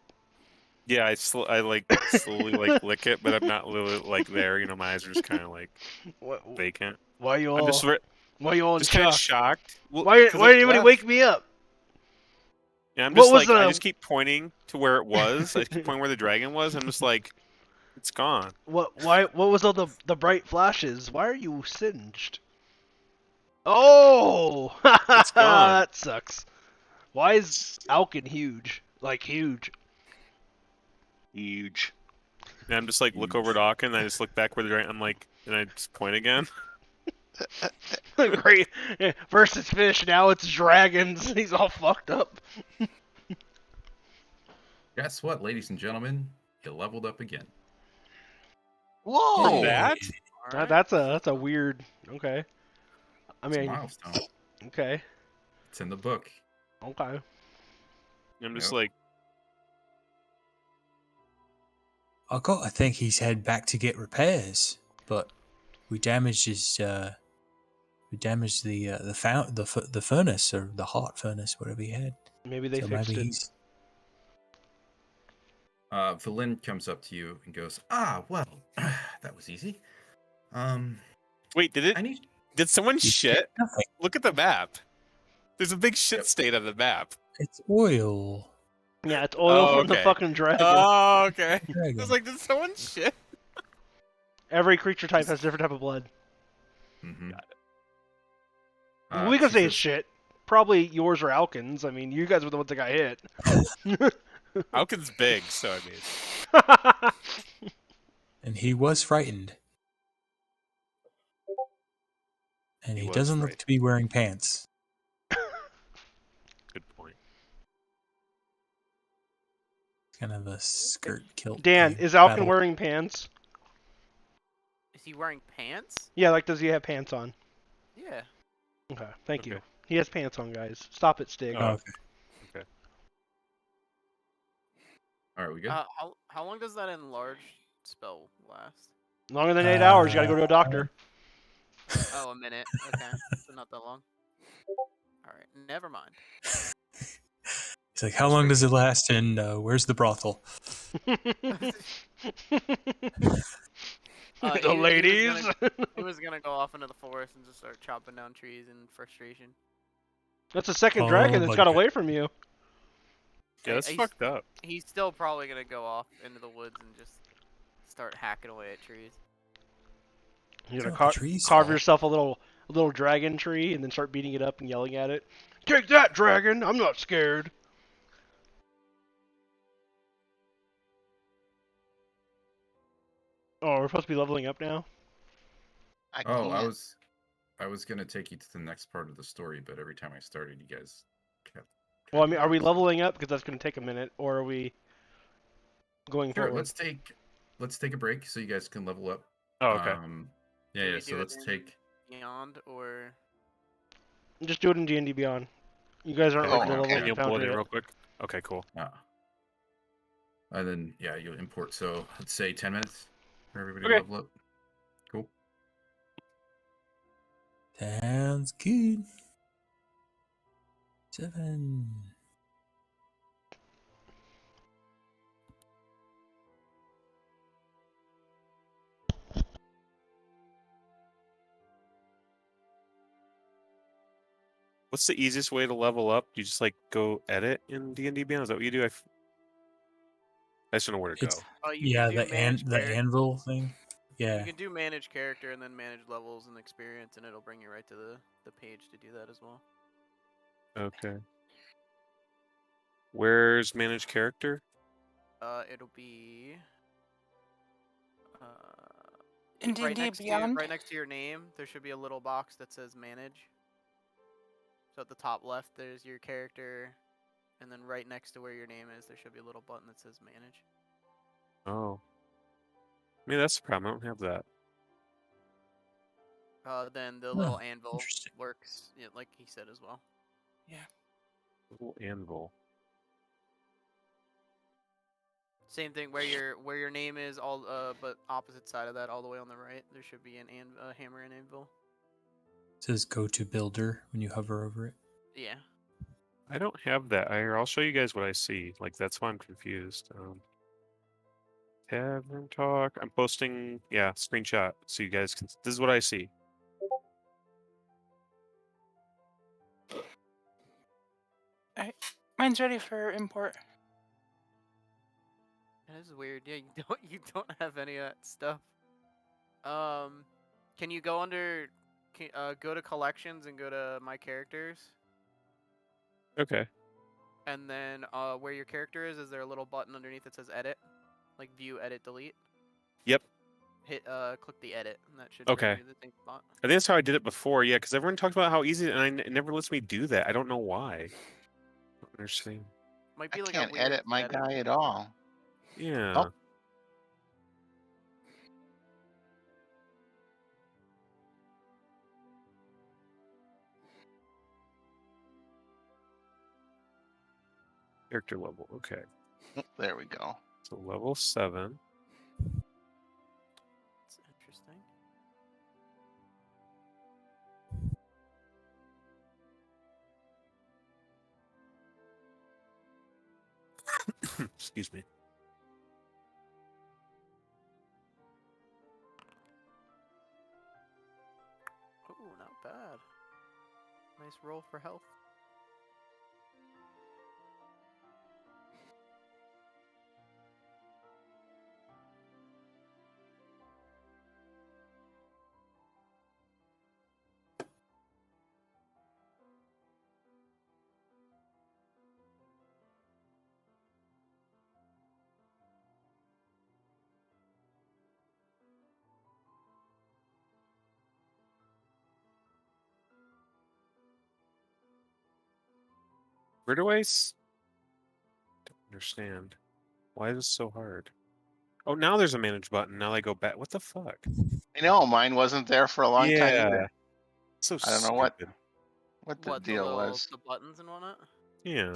yeah, I like slowly like lick it, but I'm not really like there. You know, my eyes are just kind of like What? vacant. Why you I'm all? just Why you all in just kind of shock? shocked. Well, Why 'cause didn't it anybody left. wake me up? Yeah, I'm What just was like I the- just keep pointing to where it was. I keep pointing where the dragon was. I'm just like, it's gone. What? Why? What was all the bright flashes? Why are you singed? Oh, It's gone. that sucks. Why is Alkin huge? Like huge. Huge. And I'm just like look over at Aachen, and I just look back where the dragon. I'm like, and I just point again. Great. First it's fish, now it's dragons. He's all fucked up. Guess what, ladies and gentlemen? You leveled up again. Whoa! From that? Alright. That's a weird. Okay. I It's a mean, milestone. okay, It's in the book. okay. I'm just Yep. like, I got to think he's head back to get repairs, but we damaged his. We damaged the furnace or the hot furnace, whatever he had. Maybe they so fixed maybe it. he's. Valin comes up to you and goes, well, that was easy. wait, did someone he shit? Nothing. Look at the map. There's a big shit Yep. stain on the map. It's oil. Yeah, it's oil Oh, from the okay. fucking dragon. Oh, okay. I Dragon. was like, did someone shit? Every creature type has a different type of blood. Mm-hmm. We can say it's shit. Probably yours or Alkin's. I mean, you guys were the ones that got hit. Alkin's big, so I mean, And he was frightened. And He he was doesn't look frightened. to be wearing pants. good point. Kind of a skirt kilt. Dan, thing. is Alkin Battle- wearing pants? Is he wearing pants? Yeah, like does he have pants on? Yeah. Okay, thank you. Okay. He has pants on, guys. Stop it, Stig. Oh, okay. All right, we good? How long does that enlarge spell last? Longer than 8 hours, you gotta go to a doctor. Oh, a minute. Okay, so not that long. All right, never mind. He's like, how long does it last? And where's the brothel? The ladies. He was gonna go off into the forest and just start chopping down trees in frustration. That's a second Oh dragon that's my got God. away from you. Yeah, that's He's- fucked up. He's still probably gonna go off into the woods and just start hacking away at trees. You're gonna Oh, the trees carve fall. yourself a little dragon tree and then start beating it up and yelling at it. Take that, dragon! I'm not scared. Oh, we're supposed to be leveling up now? I Oh, can't. I was gonna take you to the next part of the story, but every time I started, you guys kept. Well, I mean, are we leveling up? Because that's gonna take a minute, or are we going Sure, forward? let's take a break so you guys can level up. Oh, okay. Yeah, Can yeah. we So do it let's in take. Beyond or Just do it in D&D Beyond. You guys aren't Okay. ready to level okay. up And the you'll pull it foundry in yet. real quick. Okay, cool. And then yeah, you'll import. So let's say 10 minutes for everybody to Okay. level up. Cool. Sounds good. 7. What's the easiest way to level up? You just like go edit in D&D Beyond? Is that what you do? I just don't know where to It's go. oh you yeah, can do manage the anvil thing. You Yeah. can do manage character and then manage levels and experience, and it'll bring you right to the page to do that as well. Okay. Where's manage character? It'll be In right D&D next to Beyond, right next to your name. There should be a little box that says manage. So at the top left, there's your character, and then right next to where your name is, there should be a little button that says manage. Oh. I mean, that's the problem. I don't have that. Then the Oh, little anvil interesting. works, yeah, like he said as well. Little anvil. Same thing where your name is, all but opposite side of that, all the way on the right, there should be a hammer and anvil. It says go to builder when you hover over it. Yeah. I don't have that. I'll show you guys what I see. Like, that's why I'm confused. Tavern talk. I'm posting, yeah, screenshot so you guys can. This is what I see. mine's ready for import. That is weird. Yeah, you don't have any of that stuff. Can you go under go to collections and go to my characters, Okay. and then where your character is there a little button underneath that says edit, like view, edit, delete? Yep. Hit click the edit, and that should bring Okay. you to the same spot. I think that's how I did it before. Yeah, because everyone talked about how easy, and it never lets me do that. I don't know why. I don't understand. Might I be like a can't weird edit my setting. guy at all. Yeah. Character level. Okay. There we go. So level 7. It's interesting. Excuse me. Oh, not bad. Nice roll for health. Where do don't understand. Why is this so hard? Oh, now there's a manage button. Now I go back. What the fuck? I know mine wasn't there for a long time Yeah. either. So I don't know stupid. what the What deal was. the buttons and whatnot? Yeah.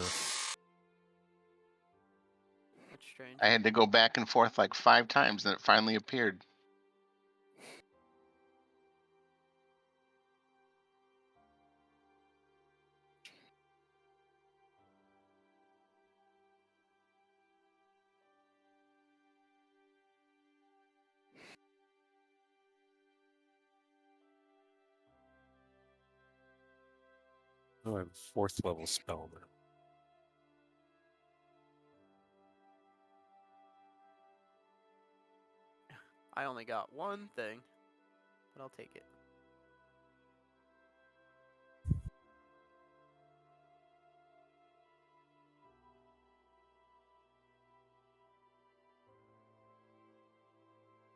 That's strange. I had to go back and forth like 5 times, and it finally appeared. Oh, I have a 4th level spell now. I only got one thing, but I'll take it.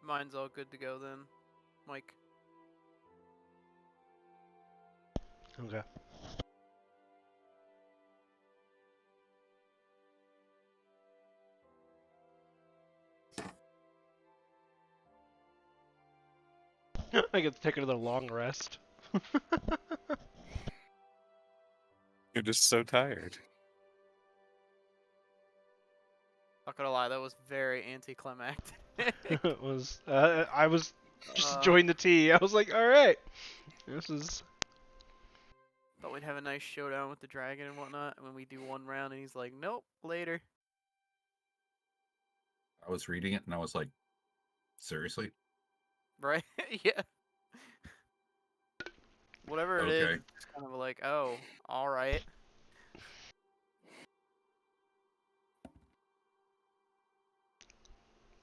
Mine's all good to go then, Mike. Okay. I get to take another long rest. You're just so tired. Not gonna lie, that was very anticlimactic. It was. I was just Uh, enjoying the tea. I was like, all right, this is. Thought we'd have a nice showdown with the dragon and whatnot, and when we do one round, and he's like, "Nope, later." I was reading it and I was like, seriously? Right? Yeah. Whatever it is, Okay. it's just kind of like, oh, all right.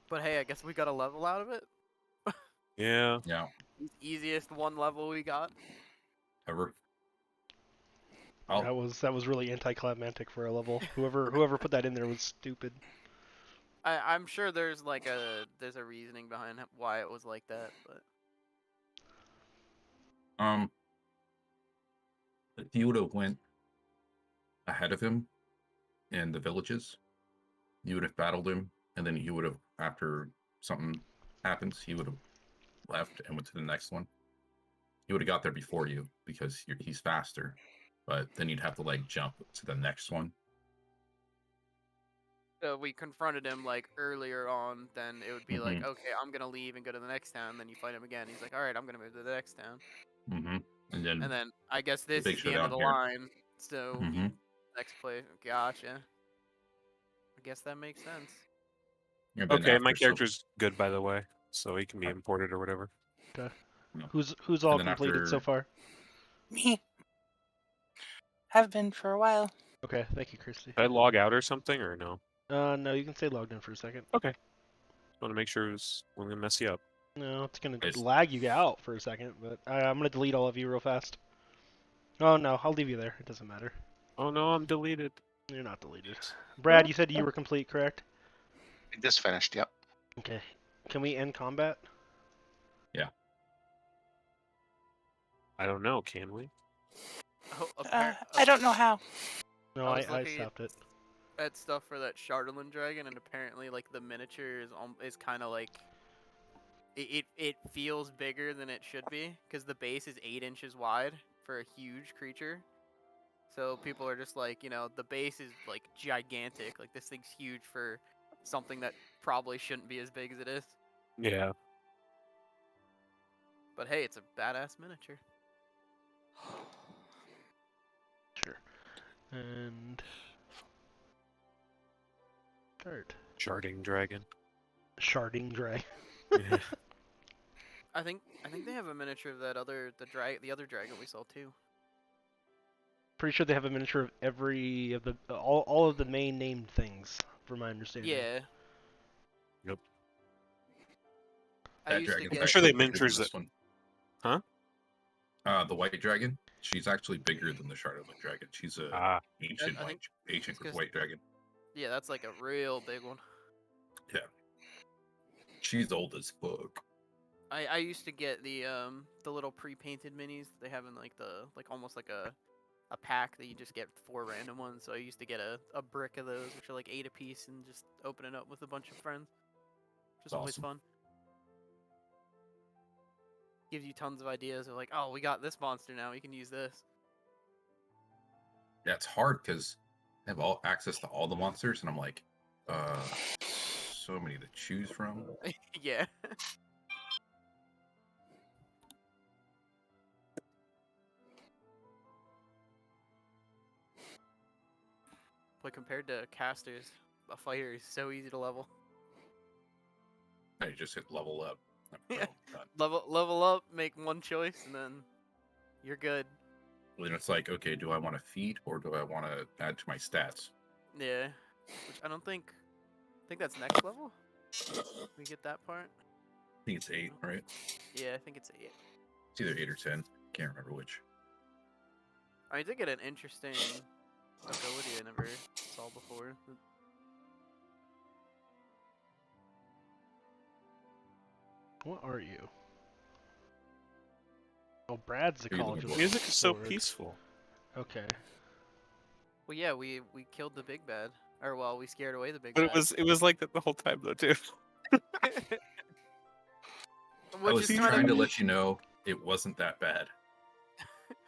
But hey, I guess we got a level out of it. Yeah. Yeah. Easiest one level we got. Ever. That was really anticlimactic for a level. Whoever put that in there was stupid. I'm sure there's like there's a reasoning behind why it was like that, but If you would have went ahead of him in the villages, you would have battled him, and then you would have, after something happens, he would have left and went to the next one. He would have got there before you because he's faster, but then you'd have to like jump to the next one. we confronted him like earlier on. Then it would be like, okay, I'm gonna leave and go to the next town. Then you fight him again. He's like, all right, I'm gonna move to the next town. And then And then I guess this big is the end of showdown the here. line. So next place, gotcha. I guess that makes sense. And then Okay, my after character's good, by the way, so he can be imported or whatever. Okay. No. Who's all then completed so after- far? Me. Have been for a while. Okay, thank you, Christy. Did I log out or something, or no? No, you can stay logged in for a second. Okay. Want to make sure it wasn't gonna mess you up. No, it's gonna It's- lag you out for a second, but I'm gonna delete all of you real fast. Oh no, I'll leave you there. It doesn't matter. Oh no, I'm deleted. You're not deleted. Brad, you said you were complete, correct? I just finished. Yep. Okay. Can we end combat? I don't know. Can we? Oh, I don't know how. No, I was I looking stopped it. at stuff for that Charlatan dragon, and apparently, like the miniature is kind of like it feels bigger than it should be because the base is 8 inches wide for a huge creature. So people are just like, the base is like gigantic. Like this thing's huge for something that probably shouldn't be as big as it is. Yeah. But hey, it's a badass miniature. Sure. And card. Sharding dragon. Sharding dragon. Yeah. I think they have a miniature of that the other dragon we saw too. Pretty sure they have a miniature of every of the all of the main named things, from my understanding. Yeah. Yep. I That used to dragon's get. I'm sure they actually bigger than miniatures this one. Huh? The white dragon. She's actually bigger than the Charlotte dragon. She's a ancient I think ancient it's 'cause- white dragon. Yeah, that's like a real big one. Yeah. She's old as fuck. I used to get the little pre-painted minis that they have in like almost like a pack that you just get 4 random ones. So I used to get a brick of those, which are like 8 apiece, and just open it up with a bunch of friends. Just always Awesome. fun. Gives you tons of ideas of like, oh, we got this monster now, we can use this. Yeah, it's hard because I have all access to all the monsters, and I'm like, so many to choose from. Yeah. But compared to casters, a fighter is so easy to level. I just hit level up. Yeah. Done. Level up, make one choice, and then you're good. Then it's like, okay, do I want to feed or do I want to add to my stats? Yeah. Which I think that's next level. We get that part. I think it's 8, right? Yeah, I think it's 8. It's either 8 or 10. Can't remember which. I did get an interesting ability I never saw before. What are you? Oh, Brad's the Are you College looking of for- Music is so Sword. peaceful. Okay. Well, yeah, we killed the big bad, or well, we scared away the big But bad. it was like that the whole time though too. I was trying to let you know it wasn't that bad.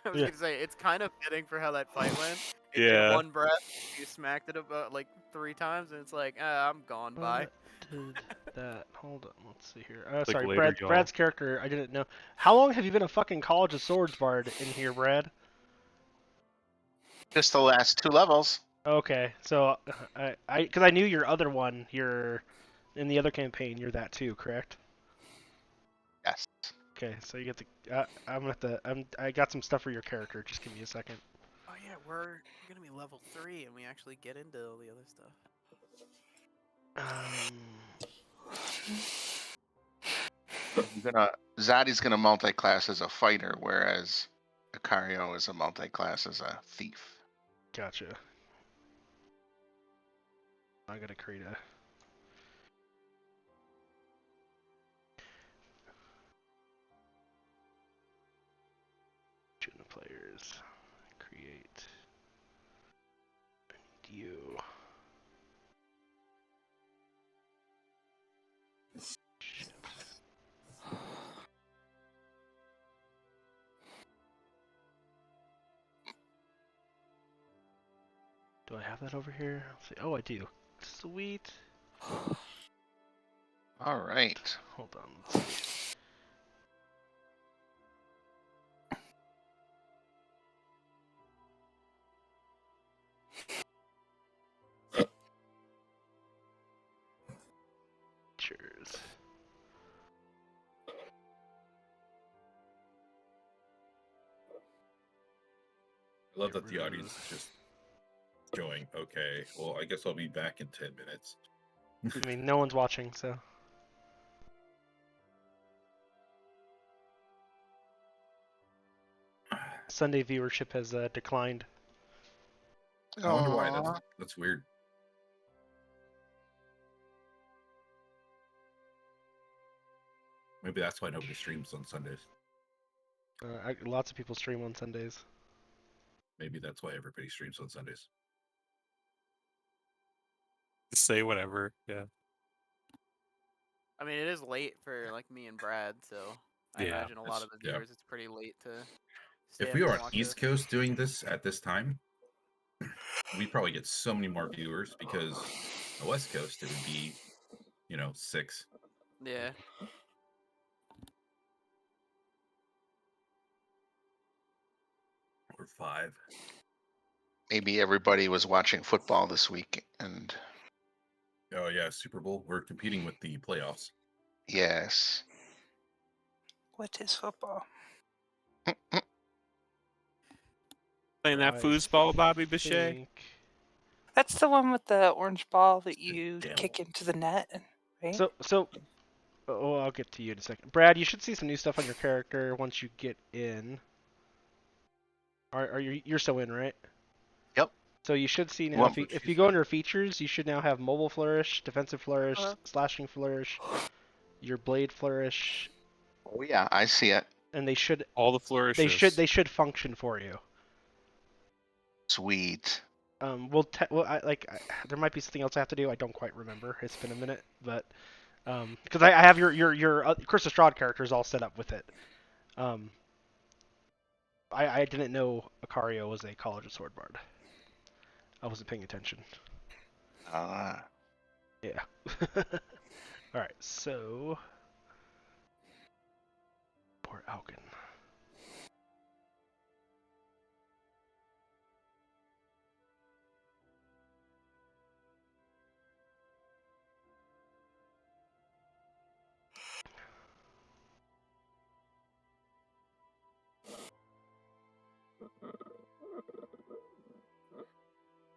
I was Yeah. gonna say it's kind of fitting for how that fight went. In Yeah. one breath, you smacked it about like 3 times, and it's like, I'm gone. Bye. Did that? Hold on. Let's see here. Like Sorry, later, y'all. Brad's character. I didn't know. How long have you been a fucking College of Swords bard in here, Brad? Just the last 2 levels. Okay, so because I knew your other one. You're in the other campaign. You're that too, correct? Yes. Okay, so you get the. I'm gonna have to. I got some stuff for your character. Just give me a second. Oh yeah, we're gonna be level 3, and we actually get into all the other stuff. Zadi's gonna multi-class as a fighter, whereas Icario is a multi-class as a thief. Gotcha. I gotta create a. Choose the players. Create. I need you. Shit. Do I have that over here? Let's see. Oh, I do. Sweet. All right. Hold on. Let's see. Cheers. I love that the audience is just going, okay, well, I guess I'll be back in 10 minutes. I mean, no one's watching, so. Sunday viewership has declined. I wonder why. Aw. That's weird. Maybe that's why nobody streams on Sundays. Lots of people stream on Sundays. Maybe that's why everybody streams on Sundays. Say whatever. Yeah. I mean, it is late for like me and Brad, so I Yeah, imagine a lot of the yeah. viewers it's pretty late to. Stay If up we and were on watch East this. Coast doing this at this time, we'd probably get so many more viewers because on the West Coast it would be, 6. Yeah. Or 5. Maybe everybody was watching football this week, and Oh yeah, Super Bowl. We're competing with the playoffs. yes. What is football? Playing that I foosball, Bobby Bichet. think. That's the one with the orange ball that you Damn. kick into the net, right? So. Oh, I'll get to you in a second. Brad, you should see some new stuff on your character once you get in. Are you're still in, right? Yep. So you should see now Well, if you go under features, you should now have mobile flourish, defensive flourish, Uh-huh. slashing flourish, your blade flourish, Oh yeah, I see it. and they should All the flourishes. they should function for you. Sweet. There might be something else I have to do. I don't quite remember. It's been a minute, but because I have your Chris Estrad characters all set up with it. I didn't know Icario was a College of Sword bard. I wasn't paying attention. Yeah. All right, so poor Alkin.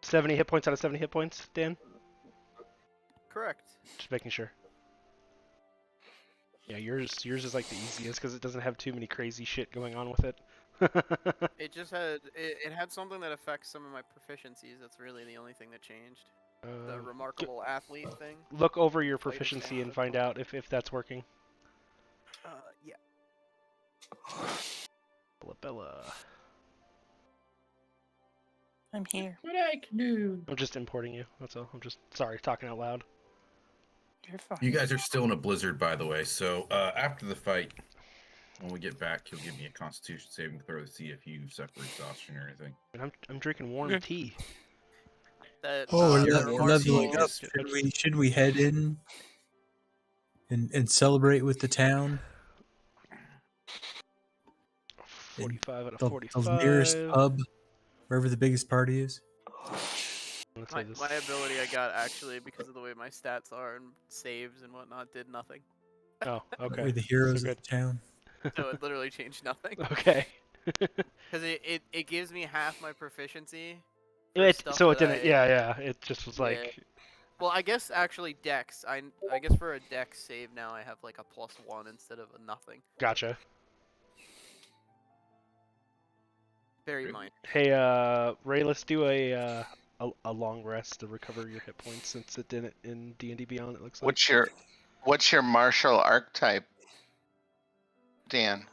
$70 hit points out of 70 hit points, Dan? Correct. Just making sure. Yeah, yours is like the easiest because it doesn't have too many crazy shit going on with it. It just had it had something that affects some of my proficiencies. That's really the only thing that changed. The remarkable athlete thing. Look over your Fighter proficiency stamina. and find out if that's working. Yeah. Bella. I'm here. What I can do. I'm just importing you. That's all. I'm just sorry talking out loud. You're fine. You guys are still in a blizzard, by the way. So after the fight, when we get back, he'll give me a Constitution saving throw to see if you suffer exhaustion or anything. And I'm drinking warm Okay. tea. That Oh, Yeah, the warm leveling tea up. is- Should we head in and celebrate with the town? 45 out of The nearest 45. pub, wherever the biggest party is. Let's my, say this. my ability I got actually because of the way my stats are and saves and whatnot did nothing. Oh, okay. We're the heroes So of the town. So it literally changed nothing. Okay. Because it gives me half my proficiency. For It, stuff so it that didn't. I- Yeah. It just was Yeah. like. Well, I guess actually Dex. I guess for a Dex save now I have like a +1 instead of a nothing. Gotcha. Very Really? minor. Hey, Ray, let's do a long rest to recover your hit points since it didn't in D&D Beyond. It looks like. What's your martial archetype, Dan?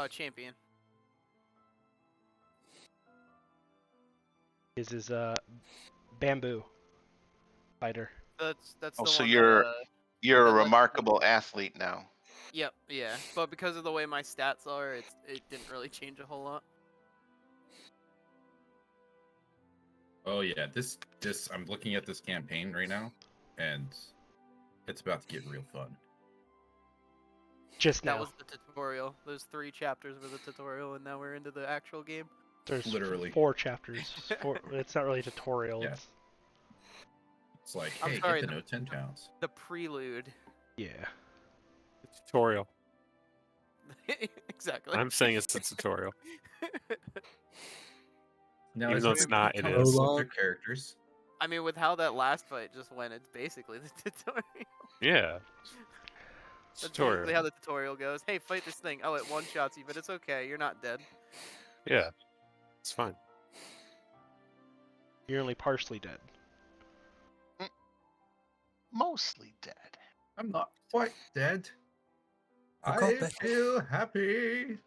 Champion. His is bamboo fighter. That's Oh, the so one. you're a that lets remarkable athlete now. Yep. Yeah. But because of the way my stats are, it didn't really change a whole lot. Oh yeah, this I'm looking at this campaign right now, and it's about to get real fun. Just That now. was the tutorial. Those 3 chapters were the tutorial, and now we're into the actual game. There's Literally. 4 chapters. It's not really a tutorial. Yeah. It's, It's like, I'm hey, sorry, get to know 10 pounds. The prelude. yeah. Tutorial. Exactly. I'm saying it's a tutorial. Now, Even as though you it's get not, to it tell is. us about their Prologue. characters. I mean, with how that last fight just went, it's basically the tutorial. Yeah. That's Tutorial. basically how the tutorial goes. Hey, fight this thing. Oh, it one-shots you, but it's okay. You're not dead. Yeah. It's fine. You're only partially dead. Mostly dead. I'm not quite dead. I got I better. feel happy.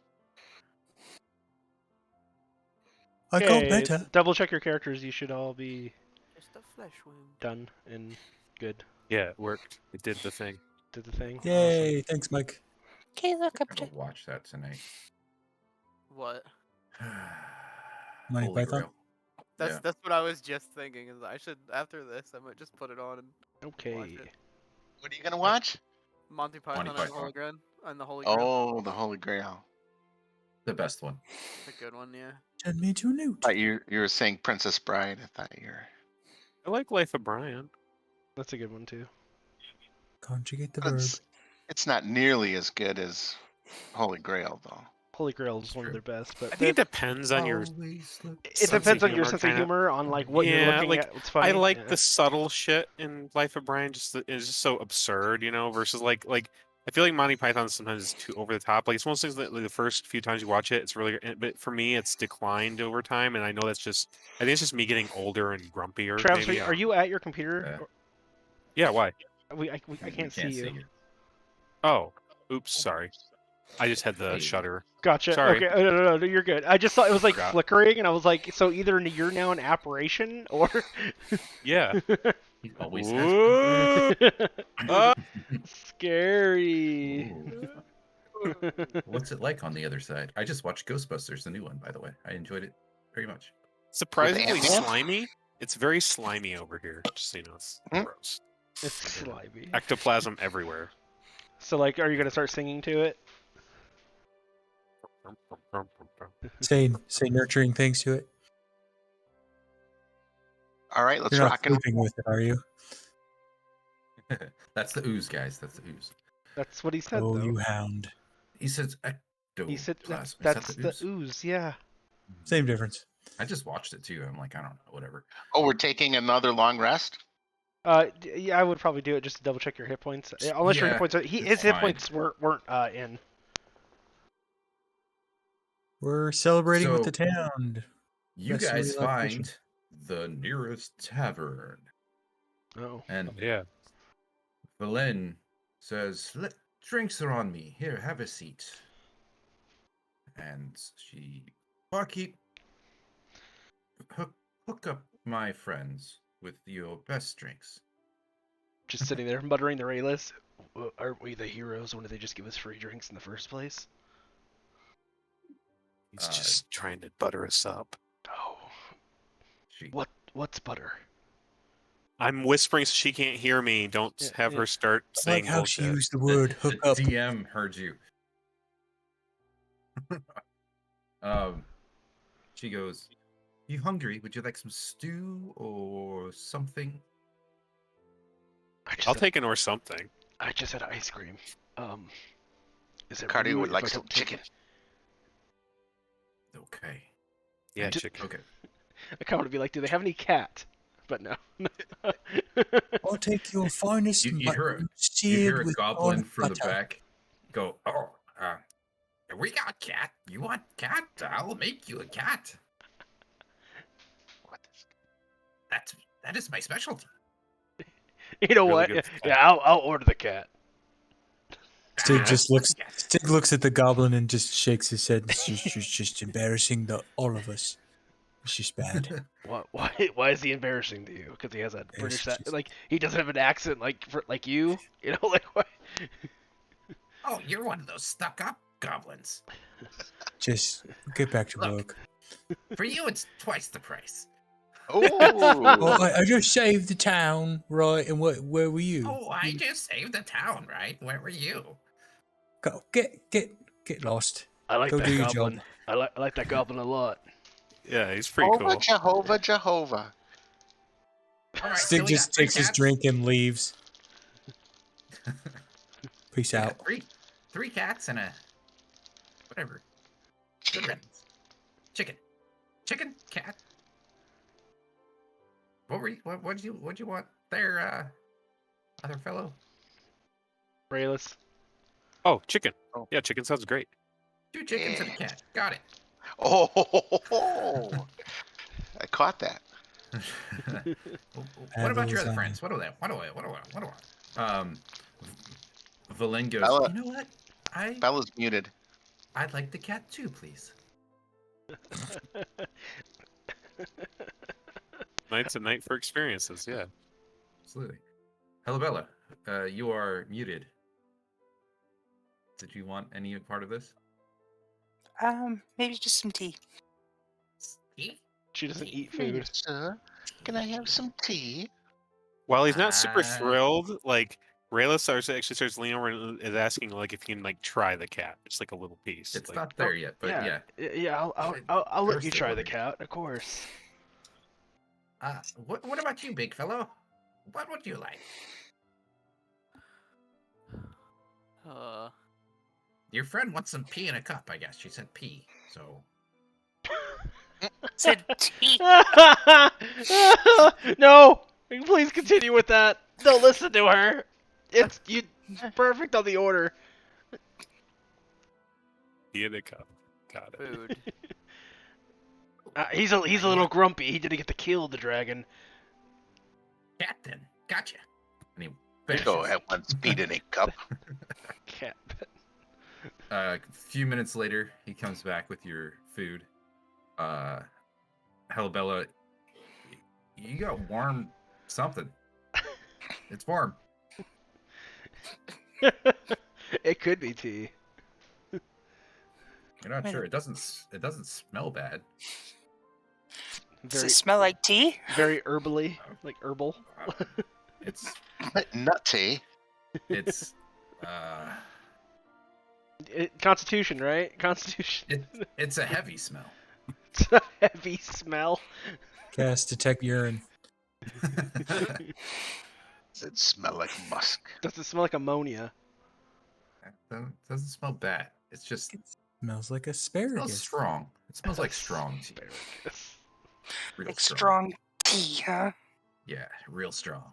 I got Okay, better. double check your characters. You should all be Just a flesh wound. done and good. Yeah, it worked. It did the thing. Did the thing. Yay! Thanks, Mike. Okay, look up I'm to. gonna watch that tonight. What? Monty Holy Python? Grail. Yeah. That's what I was just thinking. Is I should after this I might just put it on and Awesome. watch Okay. it. What are you gonna watch? Monty Python and the Python. Holy Grail. And the Holy Grail. Oh, the Holy Grail. The best one. It's a good one, yeah. Turn me to a newt. I thought you were saying Princess Bride. I thought you were. I like Life of Brian. That's a good one too. Conjugate the But verb. it's not nearly as good as Holy Grail, though. Holy Grail is That's one of true. their best, but I think it depends on your. Always look- it sense depends of on your humor, sense of kinda. humor, on like what you're Yeah, looking like, at. It's funny. I like yeah. the subtle shit in Life of Brian. It's just so absurd, versus like I feel like Monty Python sometimes is too over the top. Like it's one of those things that like, the first few times you watch it, it's really. But for me, it's declined over time, and I know that's just. I think it's just me getting older and grumpier. Travis, maybe. are you at your computer? Yeah. Or- Yeah. Why? I We can't see you. Oh, oops. Sorry. I just had the Hey. shutter. Gotcha. Sorry. Okay. No, you're good. I just saw it was like Forgot. flickering, and I was like, so either you're now an apparition, or Yeah. He always has. Whoa! Ah! Scary. Ooh. What's it like on the other side? I just watched Ghostbusters, the new one, by the way. I enjoyed it very much. Surprisingly Ant-Man? slimy. It's very slimy over here. Just so you know, it's Hmm? gross. It's slimy. Ectoplasm everywhere. So, like, are you gonna start singing to it? Say nurturing things to it. All right, let's You're not rock and sleeping with it, are you? That's the ooze, guys. That's the ooze. That's what he said, Oh, though. you hound. He says ectoplasm. He said Is that that's the ooze. Yeah. Same difference. I just watched it too. I'm like, I don't know, whatever. Oh, we're taking another long rest. Yeah, I would probably do it just to double check your hit points. Unless your hit Yeah, points, his it's hit fine. points weren't in. We're celebrating with So- the town. You Rest and guys relaxation. find the nearest tavern, Oh. and Yeah. Velen says, "Drinks are on me. Here, have a seat." And she, barkeep, hook up my friends with your best drinks. Just sitting there muttering the Rayless. Aren't we the heroes? When did they just give us free drinks in the first place? He's just trying to butter us up. Oh, She, what's butter? I'm whispering so she can't hear me. Don't Yeah, have yeah. her start I saying like how she bullshit. used the word the hook up. DM heard you. She goes, "You hungry? Would you like some stew or something?" I'll take an or something. I just had ice cream. Is it Cardio rude would if like I some don't take chicken. it? Okay. Yeah, Just- chicken. Okay. I kind of want to be like, do they have any cat? But no. I'll take your finest You hear mutton you seared hear a with goblin garlic from the butter. back go, "Oh, we got cat. You want cat? I'll make you a cat. What is... That is my specialty." You know Really what? good Yeah, cat. I'll order the cat. Stig Ah, just what looks. cat? Stig looks at the goblin and just shakes his head. It's just embarrassing to all of us. It's just bad. Why is he embarrassing to you? Because he has a It's British just- like he doesn't have an accent like you. You know, like what? Oh, you're one of those stuck-up goblins. Just get back to Look. work. For you, it's twice the price. Well, Oh, I just saved the town, right? And where were you? Oh, I just saved the town, right? Where were you? Go get lost. I like Go that do your goblin. job. I like that goblin a lot. Yeah, he's pretty Jehovah, cool. Jehovah, Jehovah. All right, so Stig we just got three takes his cats. drink and leaves. Peace We out. got three cats and a whatever. Good riddance. Chicken, cat. What'd you want there, other fellow? Rayless. Oh, chicken. Oh. Yeah, chicken sounds great. 2 chickens and a cat. Got it. Oh, I caught that. What about your other lasagna. friends? What do I? Valen goes, Bella. "You know what? Bella's muted. I'd like the cat too, please." Night's a night for experiences. Yeah. Absolutely. Hello, Bella. You are muted. Did you want any part of this? Maybe just some tea. Tea? She doesn't eat Please, food. sir, can I have some tea? While he's not super Uh, thrilled, like Rayla starts leaning over and is asking like if you can like try the cat, just like a little piece. It's like, not there yet, but yeah. Yeah. I'll It- let you first it try the would be. cat, of course. What about you, big fellow? What would you like? Your friend wants some pee in a cup, I guess. She said pee, so. Said tea. No, please continue with that. Don't listen to her. It's perfect on the order. pee in a cup. Got it. Food. He's a little grumpy. He didn't get to kill the dragon. Cat then. Gotcha. And he There you go. finishes. At one speed in a cup. Cat. A few minutes later, he comes back with your food. Hello, Bella. You got warm something. It's warm. It could be tea. You're not sure. It doesn't smell bad. Does Very, it smell like tea? very herbally, like herbal. It's Nutty. it's Constitution, right? Constitution. it's a heavy smell. It's a heavy smell. Cast detect urine. Does it smell like musk? Does it smell like ammonia? Doesn't smell bad. It's just Smells like smells asparagus. strong. It smells like strong tea. Asparagus. Real Like strong. strong tea, huh? Yeah, real strong.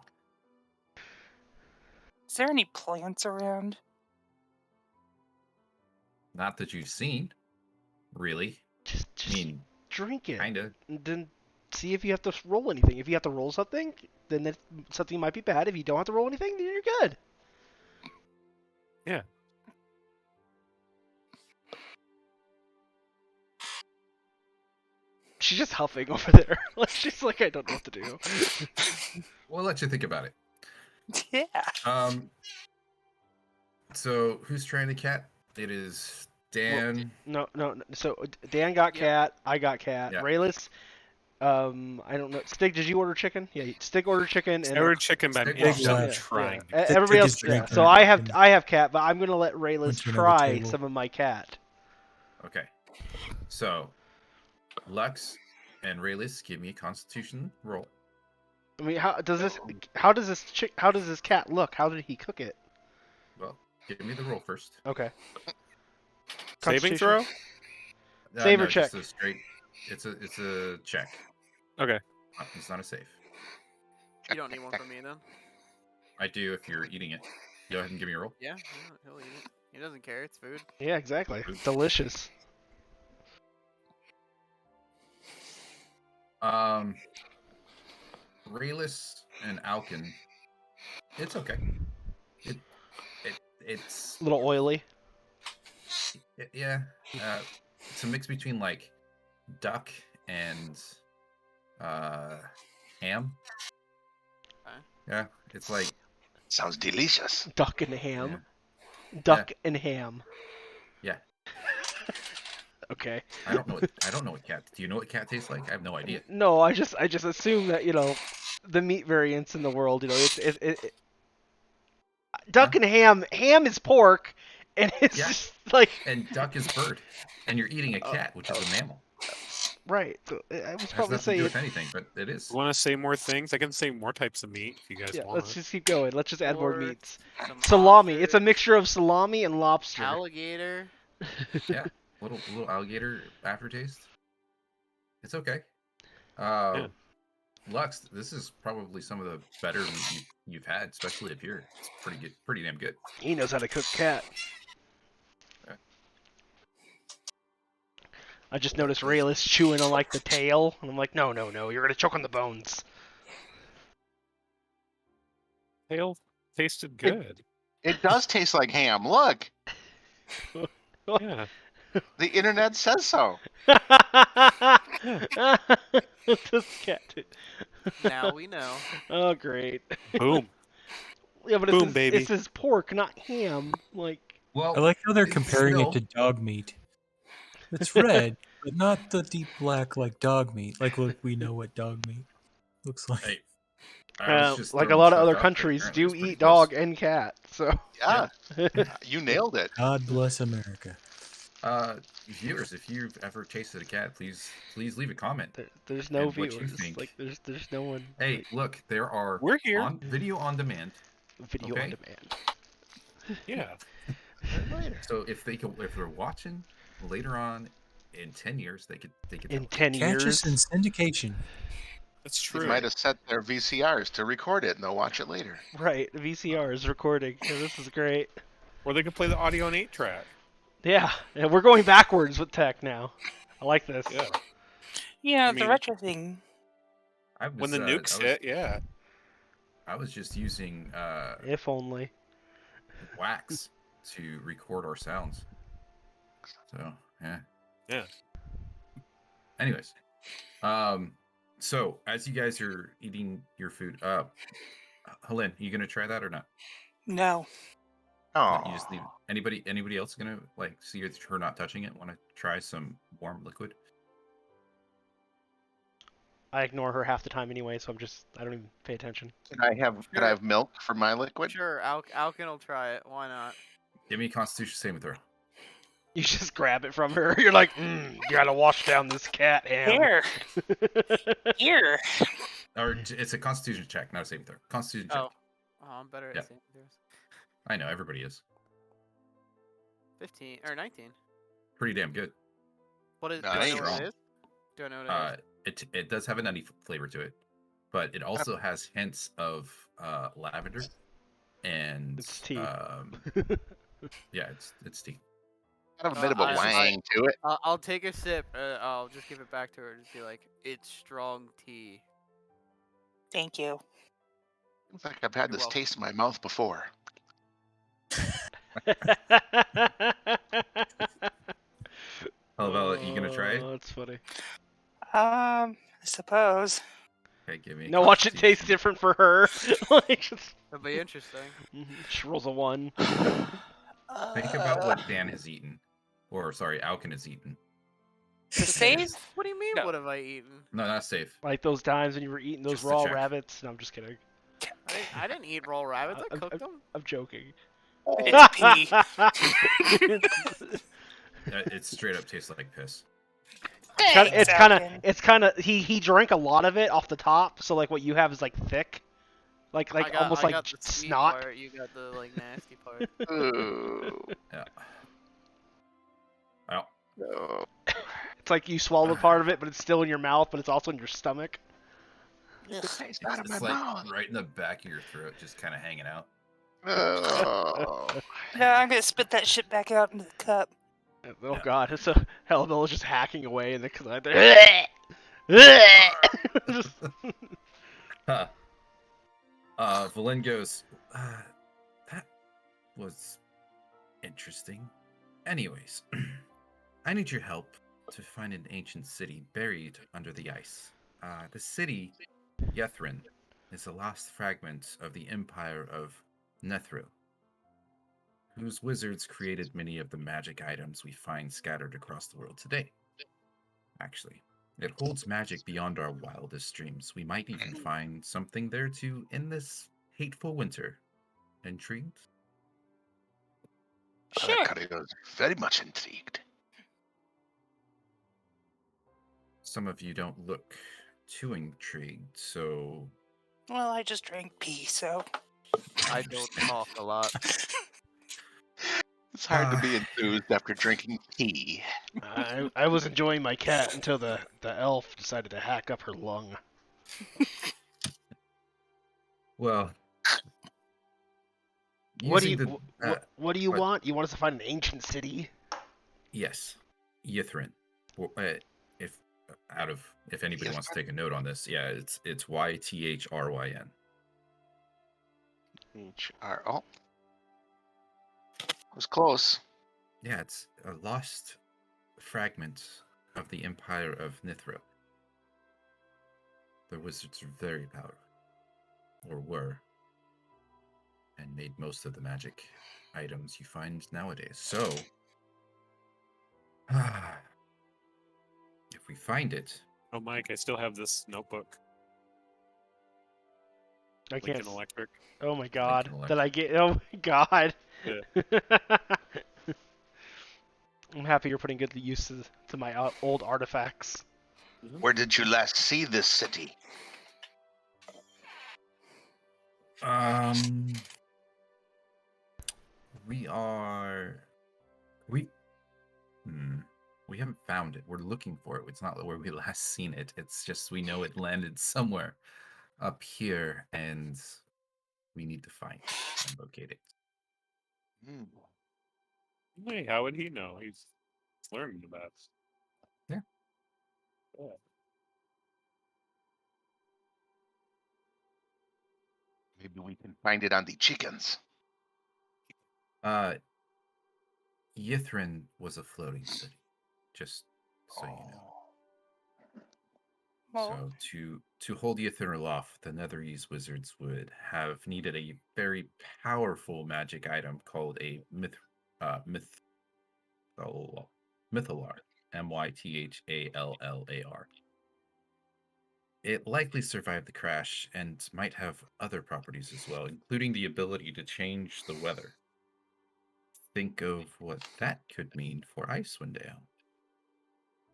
Is there any plants around? Not that you've seen, really. Just I mean, drink it. kind of. And then see if you have to roll anything. If you have to roll something, then something might be bad. If you don't have to roll anything, then you're good. Yeah. She's just huffing over there. Like she's like, I don't know what to do. We'll let you think about it. Yeah. So who's trying the cat? It is Dan. No. So Dan got Yeah. cat. I got cat. Yeah. Rayless. I don't know. Stig, did you order chicken? Yeah, Stig ordered chicken. And I ordered chicken, but I'm Stick was still left. trying. Yeah. to- Everybody Stig else. is Yeah. drinking So it. I have cat, but I'm gonna let Rayless Went to another try table. some of my cat. Okay. So Lux and Raylis, give me a Constitution roll. I mean, how does this cat look? How did he cook it? Well, give me the roll first. Okay. Saving Constitution? throw? Save or no, just check? a straight. It's a check. Okay. It's not a save. You don't need one from me then. I do if you're eating it. Go ahead and give me a roll. Yeah, he'll eat it. He doesn't care. It's food. Yeah, exactly. Food. Delicious. Raylis and Alkin. It's okay. It's A little oily. yeah. It's a mix between like duck and ham. Okay. Yeah, it's like Sounds delicious. Duck and ham. Yeah. Duck and ham. Yeah. Okay. I don't know what cat. Do you know what cat tastes like? I have no idea. No, I just assume that the meat variants in the world, duck and ham. Ham is pork, and it's Yeah. just like And duck is bird, and you're eating a cat, which is a mammal. right. So I was It has probably nothing to do saying with anything, but it is. Want to say more things? I can say more types of meat if you guys yeah. want. Let's just keep going. Let's just add more Pork, meats. Some Salami. lobster, It's a mixture of salami and lobster. alligator. Yeah, little alligator aftertaste. It's okay. Yeah. Lux, this is probably some of the better meat you've had, especially up here. It's pretty good, pretty damn good. He knows how to cook cat. Okay. I just noticed Rayless chewing on like the tail, and I'm like, no, you're gonna choke on the bones. Tail tasted good. It does taste like ham. Look, Yeah. the internet says so. This cat. Now we know. Oh, great. Boom. Yeah, but Boom, baby. It says pork, not ham. Like, Well, I like how they're it's comparing still- it to dog meat. It's red, but not the deep black like dog meat. Like, look, we know what dog meat looks like. Hey, I was just like a throwing lot of stuff other out there. countries Apparently do it's pretty eat close. dog and cat. So Yeah, you nailed it. God bless America. Viewers, if you've ever tasted a cat, please leave a comment. there's no And what you viewers. think. Like, there's no one. Hey, look, there are We're here. on video on demand. Video okay. on demand. Yeah. So if they're watching later on in 10 years, they could In tell. 10 Catch years. us in syndication. That's They true. might have set their VCRs to record it, and they'll watch it later. Right, VCR is recording. Yeah, this is great. Or they can play the audio on 8-track. Yeah, and we're going backwards with tech now. I like this. Yeah. Yeah, I the mean- retro thing. When the nukes hit, yeah. I was just using If only. wax to record our sounds. So yeah. Yeah. Anyways, so as you guys are eating your food, Helene, you gonna try that or not? No. Oh, You just leave. Anybody else gonna like see her not touching it? Want to try some warm liquid? I ignore her half the time anyway, so I don't even pay attention. can I have milk for my liquid? Sure, Alkin will try it. Why not? Give me a Constitution saving throw. You just grab it from her. You're like, you gotta wash down this cat ham. Here. Here. Or it's a Constitution check, not a saving throw. Constitution check. Oh, I'm better at Yeah. saving throws. I know everybody is. 15 or 19. Pretty damn good. What is? No, do it I ain't know what wrong. it is? Do I know what it is? It does have a nutty flavor to it, but it also has hints of lavender and It's tea. yeah, it's tea. Got a bit of a I- wang to it. I'll take a sip. I'll just give it back to her and just be like, "It's strong tea." Thank you. Looks like I've had You're this welcome. taste in my mouth before. Hello, you gonna try it? Oh, that's funny. I suppose. Okay, give me. a Now watch it taste Constitution. different for her. Like, That'd be interesting. She rolls a 1. Think about what Dan has eaten. Or, sorry, Alkin has eaten. To save? What do you mean? No. What have I eaten? No, not safe. Like those times when you were eating those Just to raw check. rabbits. No, I'm just kidding. I didn't eat raw rabbits. I I'm- cooked them. I'm joking. It's pee. It straight up tastes like piss. It's Thanks, kind of Alkin. it's kind of he drank a lot of it off the top, so like what you have is like thick, like almost I like got the sweet snot. part. You got the like nasty part. Ooh. Yeah. Well, No. It's like you swallowed part of it, but it's still in your mouth, but it's also in your stomach. It's out of my it's like mouth. right in the back of your throat, just kind of hanging out. Oh. No, I'm gonna spit that shit back out into the cup. Oh Yeah. god, so Hellbill is just hacking away in the like, just, Huh. Valen goes, that was interesting. Anyways, I need your help to find an ancient city buried under the ice. The city, Yethrin, is the last fragment of the empire of Nethril, whose wizards created many of the magic items we find scattered across the world today. Actually, it holds magic beyond our wildest dreams. We might even find something there to end this hateful winter. Intrigued? Sure. Alakario is very much intrigued. Some of you don't look too intrigued, so Well, I just drank pee, so. I don't talk a lot. It's hard to be enthused after drinking tea. I was enjoying my cat until the elf decided to hack up her lung. well. What do using you the, what do you what- want? You want us to find an ancient city? Yes, Yithrin. If anybody wants to take a note on this, yeah, it's Ythryn. HR. Oh. It was close. Yeah, it's a lost fragment of the Empire of Nithro. The wizards are very powerful, or were, and made most of the magic items you find nowadays. So, if we find it, Oh, Mike, I still have this notebook. I can't. Lincoln Electric. Oh my god. Lincoln Did I get? Oh my god. Yeah. I'm happy you're putting good use to my old artifacts. Where did you last see this city? We haven't found it. We're looking for it. It's not where we last seen it. It's just we know it landed somewhere up here, and we need to find it and locate it. Hmm. Hey, how would he know? He's learning about it. Yeah. Yeah. Maybe we can find it on the chickens. Yithrin was a floating city, just so you know. Well, So to hold Yithrin aloft, the Netherese wizards would have needed a very powerful magic item called a mythallar, Mythallar. It likely survived the crash and might have other properties as well, including the ability to change the weather. Think of what that could mean for Icewind Dale.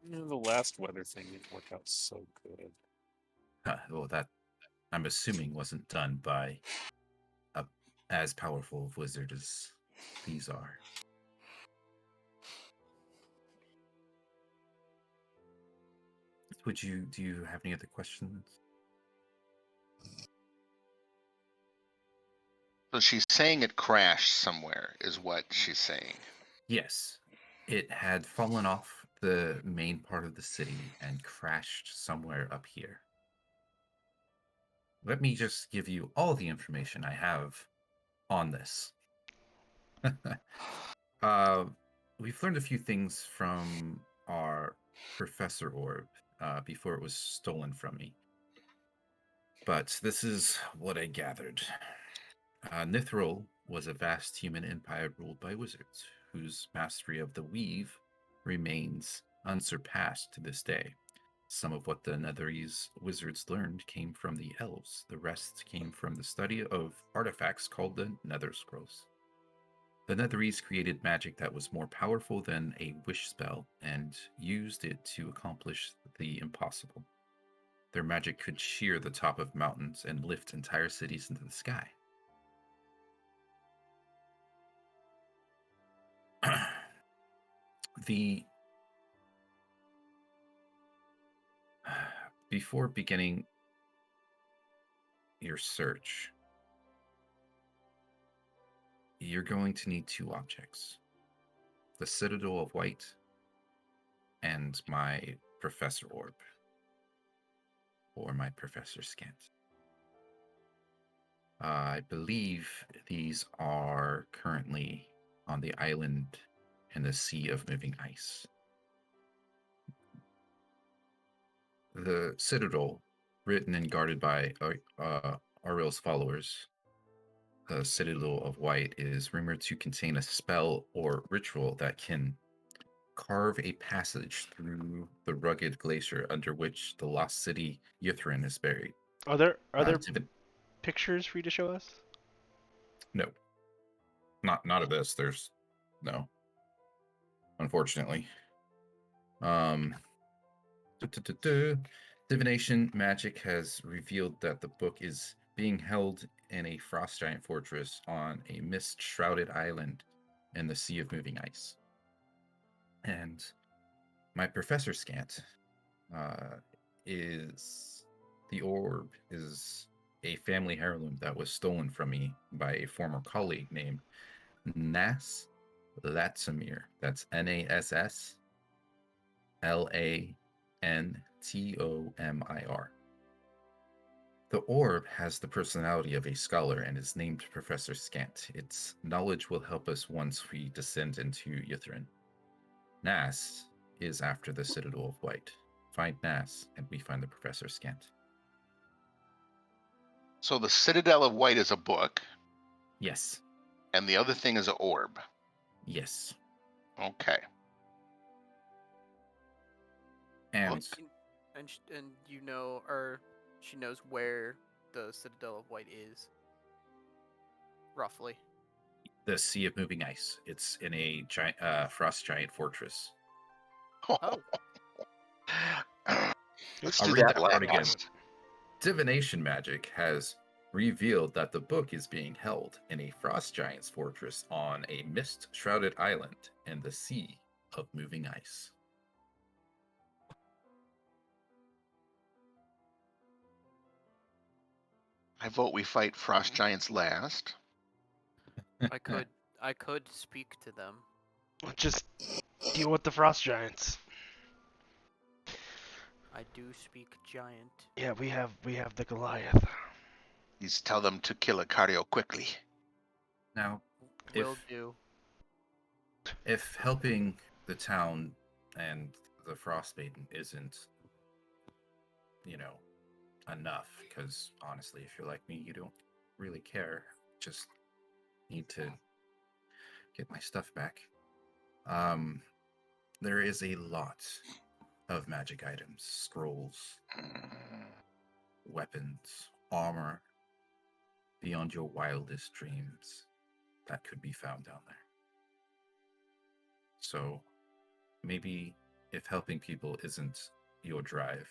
The last weather thing didn't work out so good. Well, that I'm assuming wasn't done by a as powerful of wizard as these are. Do you have any other questions? So she's saying it crashed somewhere, is what she's saying. Yes. It had fallen off the main part of the city and crashed somewhere up here. Let me just give you all the information I have on this. We've learned a few things from our Professor Orb before it was stolen from me. But this is what I gathered. Nithril was a vast human empire ruled by wizards, whose mastery of the weave remains unsurpassed to this day. Some of what the Netherese wizards learned came from the elves. The rest came from the study of artifacts called the Nether Scrolls. The Netherese created magic that was more powerful than a wish spell and used it to accomplish the impossible. Their magic could shear the top of mountains and lift entire cities into the sky. the Before beginning your search, you're going to need 2 objects: the Citadel of White and my Professor Orb, or my Professor Scant. I believe these are currently on the island in the Sea of Moving Ice. The Citadel, written and guarded by Ariel's followers, the Citadel of White is rumored to contain a spell or ritual that can carve a passage through the rugged glacier under which the lost city Ythrin is buried. Are there Divi- pictures for you to show us? No, not of this. There's no, unfortunately. Divination magic has revealed that the book is being held in a frost giant fortress on a mist-shrouded island in the Sea of Moving Ice. And my Professor Scant is the orb is a family heirloom that was stolen from me by a former colleague named Nas Latsamir. That's NASSLANTOMIR. The orb has the personality of a scholar and is named Professor Scant. Its knowledge will help us once we descend into Ythrin. Nas is after the Citadel of White. Find Nas, and we find the Professor Scant. So the Citadel of White is a book, Yes. and the other thing is an orb. Yes. Okay. And Look. And you know, or she knows where the Citadel of White is, roughly. the Sea of Moving Ice. It's in a giant, frost giant fortress. Oh. Let's I'll do read that that part again. last. Divination magic has revealed that the book is being held in a frost giant's fortress on a mist-shrouded island in the Sea of Moving Ice. I vote we fight frost giants last. I could speak to them. Just deal with the frost giants. I do speak giant. Yeah, we have the Goliath. Please tell them to kill Icario quickly. Now, Will do. if helping the town and the Frostmaiden isn't, enough, because honestly, if you're like me, you don't really care. Just need to get my stuff back. There is a lot of magic items, scrolls, weapons, armor, beyond your wildest dreams that could be found down there. So maybe if helping people isn't your drive,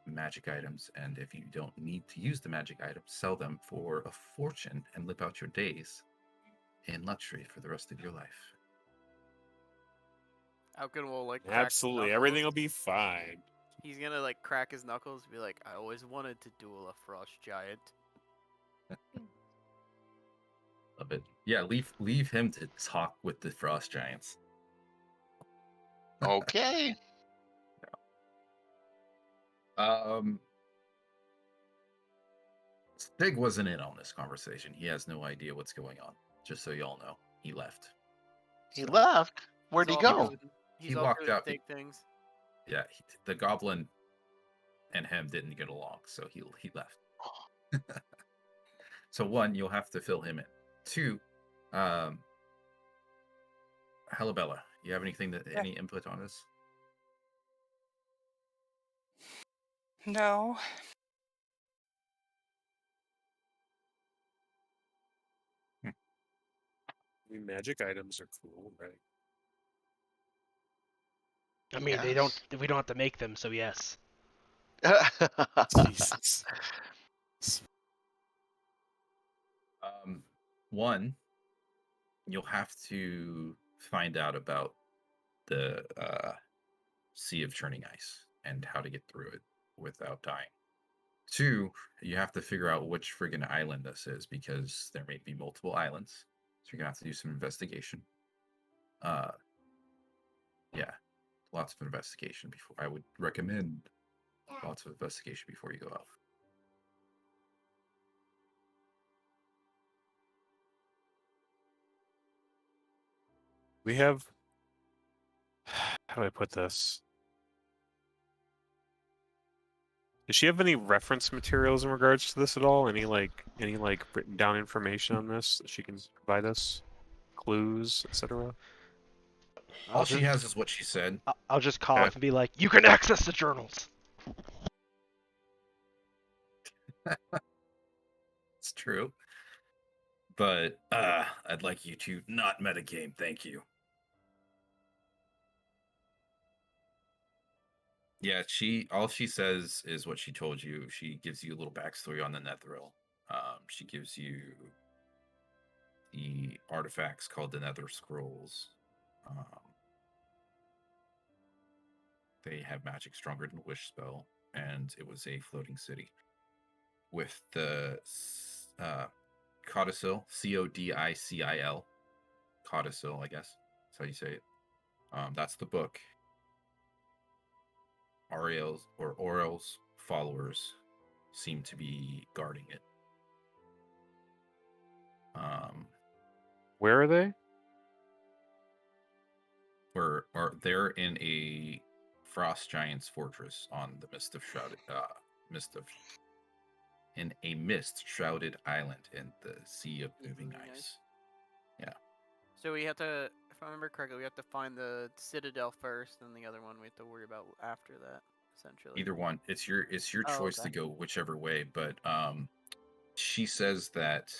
magic items, and if you don't need to use the magic items, sell them for a fortune and live out your days in luxury for the rest of your life. Alkin will crack his Absolutely, knuckles. everything will be fine. He's gonna crack his knuckles and be like, I always wanted to duel a frost giant. Love it. Yeah, leave him to talk with the frost giants. Okay. Stig wasn't in on this conversation. He has no idea what's going on. Just so y'all know, he left. He left. Where'd He's he all go? doing- He's He all walked doing out. Big things. Yeah, the goblin and him didn't get along, so he left. So 1, you'll have to fill him in. 2, Halabella, you have any input on this? No. I mean, magic items are cool, right? I mean, we don't have to make them, so yes. Jesus. 1, you'll have to find out about the Sea of Churning Ice and how to get through it without dying. 2, you have to figure out which friggin' island this is, because there may be multiple islands. So you're gonna have to do some investigation. Yeah, lots of investigation before. I would recommend lots of investigation before you go out. We have. How do I put this? Does she have any reference materials in regards to this at all? Any written down information on this that she can provide us? Clues, etc. All she has is what she said. I'll just cough and be like, "You can access the journals." It's true. But I'd like you to not metagame, thank you. Yeah, all she says is what she told you. She gives you a little backstory on the Netheril. She gives you the artifacts called the Nether Scrolls. They have magic stronger than Wish spell, and it was a floating city with the Codicil, Codicil, Codicil, I guess that's how you say it. That's the book. Aurel's followers seem to be guarding it. Where are they? They're in a frost giant's fortress on the in a mist shrouded island in the sea of moving ice. Yeah. So we have to, if I remember correctly, we have to find the citadel first, and the other one we have to worry about after that. Essentially. Either one. It's your choice to go whichever way, but she says that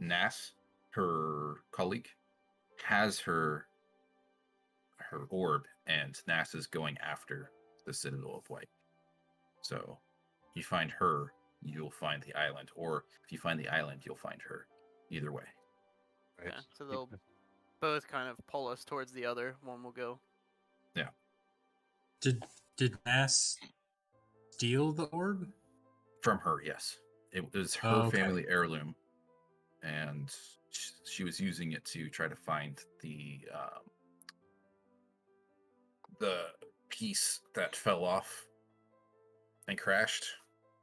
Nas, her colleague, has her orb, and Nas is going after the Citadel of White. So if you find her, you'll find the island, or if you find the island, you'll find her. Either way. Right. Yeah, so they'll both kind of pull us towards the other. One will go. Yeah. Did Mass steal the orb? From her, yes. It was her family heirloom, and she was using it to try to find the piece that fell off and crashed,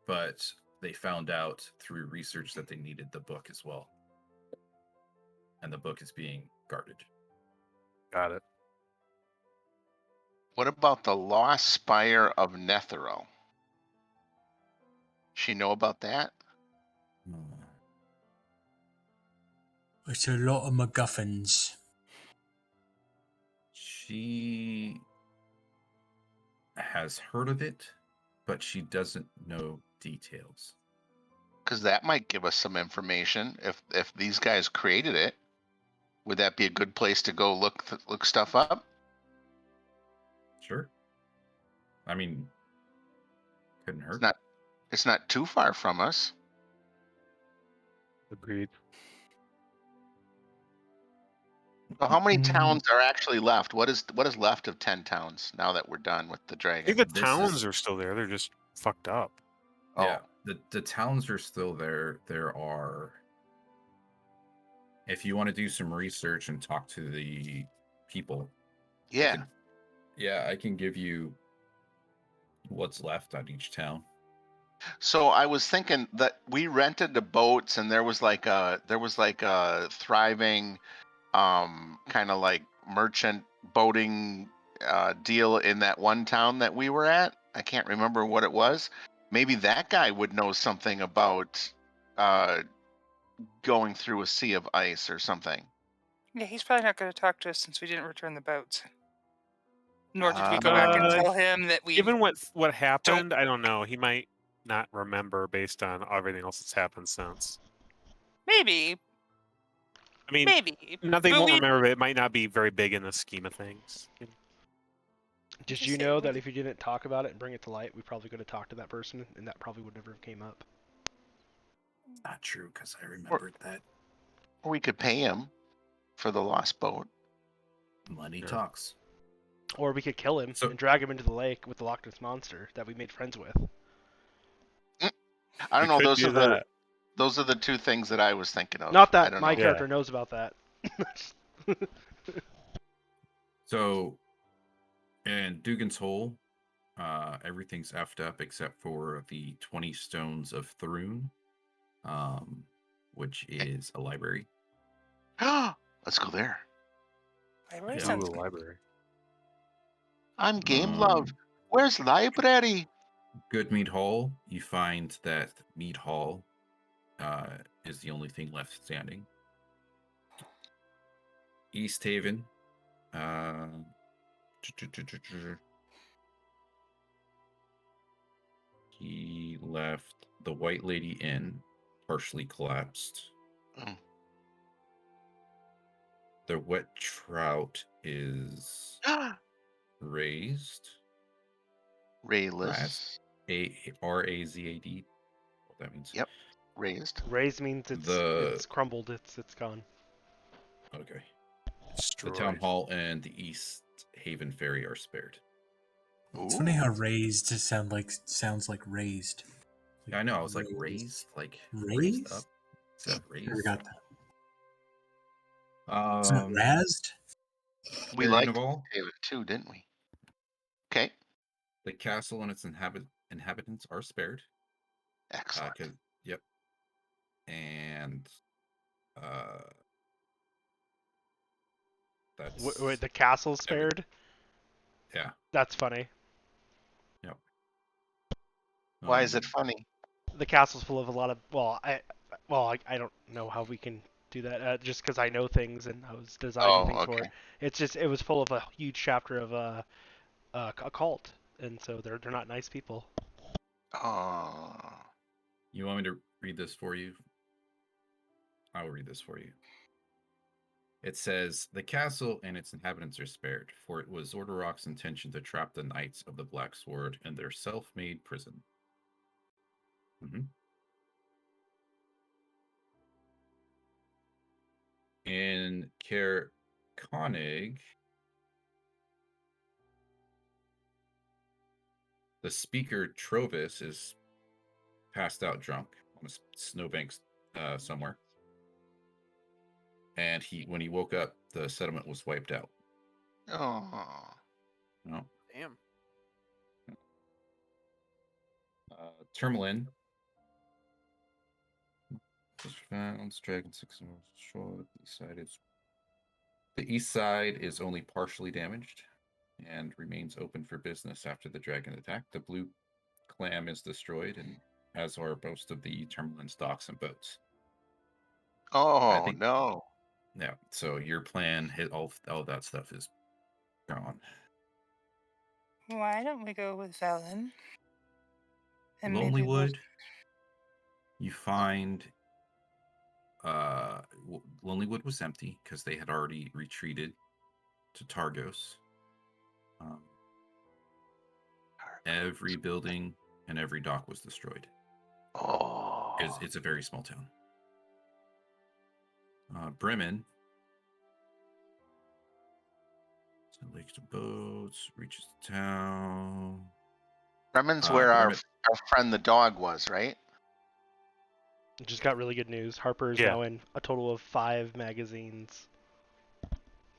but they found out through research that they needed the book as well. And the book is being guarded. Got it. What about the Lost Spire of Netheril? She know about that? It's a lot of MacGuffins. She has heard of it, but she doesn't know details. Because that might give us some information. If these guys created it, would that be a good place to go look stuff up? Sure. I mean, couldn't hurt. It's not too far from us. Agreed. So how many towns are actually left? What is left of 10 towns now that we're done with the I dragon? think the towns are still there. They're just fucked up. Yeah, the towns are still there. There are, if you want to do some research and talk to the people, Yeah. I can give you what's left on each town. So I was thinking that we rented the boats, and there was like a thriving kind of like merchant boating deal in that one town that we were at. I can't remember what it was. Maybe that guy would know something about going through a sea of ice or something. Yeah, he's probably not going to talk to us since we didn't return the boats. Nor did we go back and Uh, tell him that we Given what happened, I don't know. He might not remember based on everything else that's happened since. maybe, I mean, maybe. nothing But won't we remember, but it might not be very big in the scheme of things. Did Just you say know what- that if you didn't talk about it and bring it to light, we probably could have talked to that person, and that probably would never have came up. Not true, because I remembered that Or we could pay him for the lost boat. money Yeah. talks. Or we could kill him So- and drag him into the lake with the Loch Ness monster that we made friends with. I don't We know. could do that. Those are the two things that I was thinking of. Not I that don't my know. character knows about that. So, in Dugan's Hole, everything's effed up except for the 20 Stones of Thrune, which is a library. Let's go there. library Yeah. sounds Ooh, good. library. I'm Game Love. Where's library? Goodmead Hall, you find that Mead Hall is the only thing left standing. East Haven, he left the White Lady Inn, partially collapsed. Mm. The Wet Trout is raised. Rayless. Razad. What that means? Yep. Raised. Raised means it's crumbled. It's gone. Okay. Destroyed. The Town Hall and the East Haven Ferry are spared. It's funny how raised sounds like raised. Yeah, I know. I was like raised up. Raised? Except raised. Never got that. Um, It's not razzed? We Second liked of all, Taylor too, didn't we? Okay. the castle and its inhabitants are spared. Excellent. Yep. And that's Wait, the castle's spared? yeah. That's funny. Yep. Why is it funny? The castle's full of a lot of I don't know how we can do that just because I know things and I was designing things for it. It's just it was full of a huge chapter of a cult, and so they're not nice people. Oh. You want me to read this for you? I will read this for you. It says, the castle and its inhabitants are spared, for it was Ordorok's intention to trap the Knights of the Black Sword in their self-made prison. In Caer Konig, the speaker Trovis is passed out drunk on a snowbank somewhere. And when he woke up, the settlement was wiped out. Oh. No. Damn. Tourmaline. Dragon 6 short. The east side is only partially damaged and remains open for business after the dragon attack. The blue clam is destroyed, and as are most of the Tourmaline's docks and boats. Oh no. Yeah. So your plan hit all that stuff is gone. Why don't we go with Velen? And Lonelywood. maybe You find Lonelywood was empty because they had already retreated to Targos. Every building and every dock was destroyed. Oh. It's a very small town. Bremen. So lakes to boats, reaches the town. Bremen's where our friend the dog was, right? Just got really good news. Harper is now in a total of 5 magazines.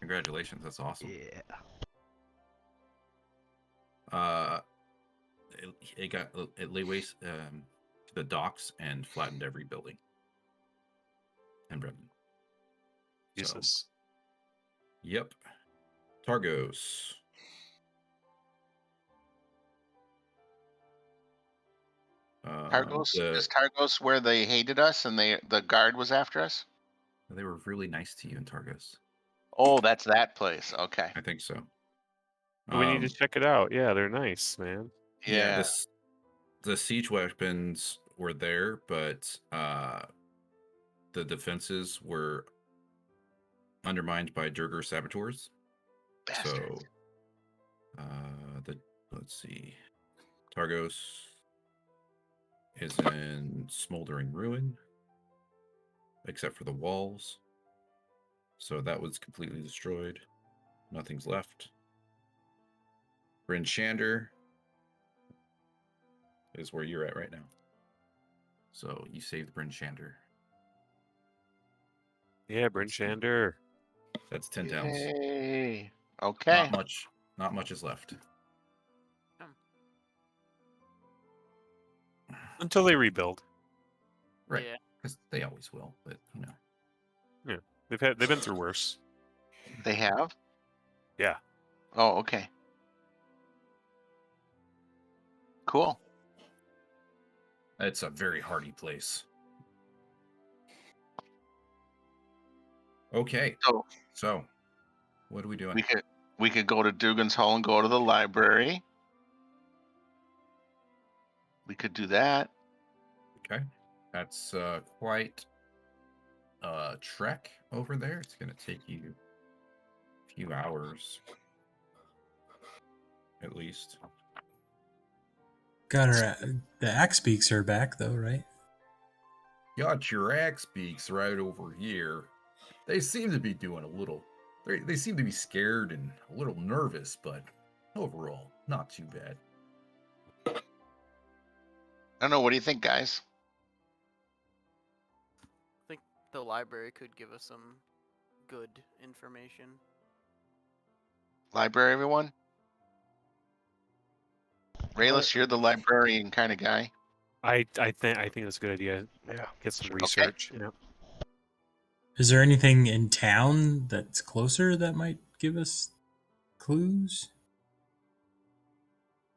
Congratulations, that's awesome. Yeah. It lay waste to the docks and flattened every building. And Bremen. Jesus. So, yep. Targos. Targos the is Targos where they hated us and the guard was after us? they were really nice to you in Targos. Oh, that's that place. Okay. I think so. We need to check it out. Yeah, they're nice, man. Yeah, Yeah. the siege weapons were there, but the defenses were undermined by Durgar saboteurs. Bastards. So, let's see, Targos is in smoldering ruin, except for the walls. So that was completely destroyed. Nothing's left. Bryn Shander is where you're at right now. So you saved Bryn Shander. Yeah, Bryn Shander. That's 10 towns. Yay. Okay. Not much is left. Until they rebuild. Right. Yeah. Because they always will, but you know. Yeah, they've been through worse. They have? Yeah. Oh, okay. Cool. It's a very hardy place. Okay. So what are we doing? We could go to Dugan's Hall and go to the library. We could do that. Okay. That's quite a trek over there. It's going to take you a few hours at least. Got her. The axe beaks are back though, right? Got your axe beaks right over here. They seem to be doing a little. They seem to be scared and a little nervous, but overall, not too bad. I don't know. What do you think, guys? I think the library could give us some good information. Library, everyone? Rayless, you're the librarian kind of guy. I think that's a good idea. Yeah. Get some Sure. research. Okay. Yeah. Is there anything in town that's closer that might give us clues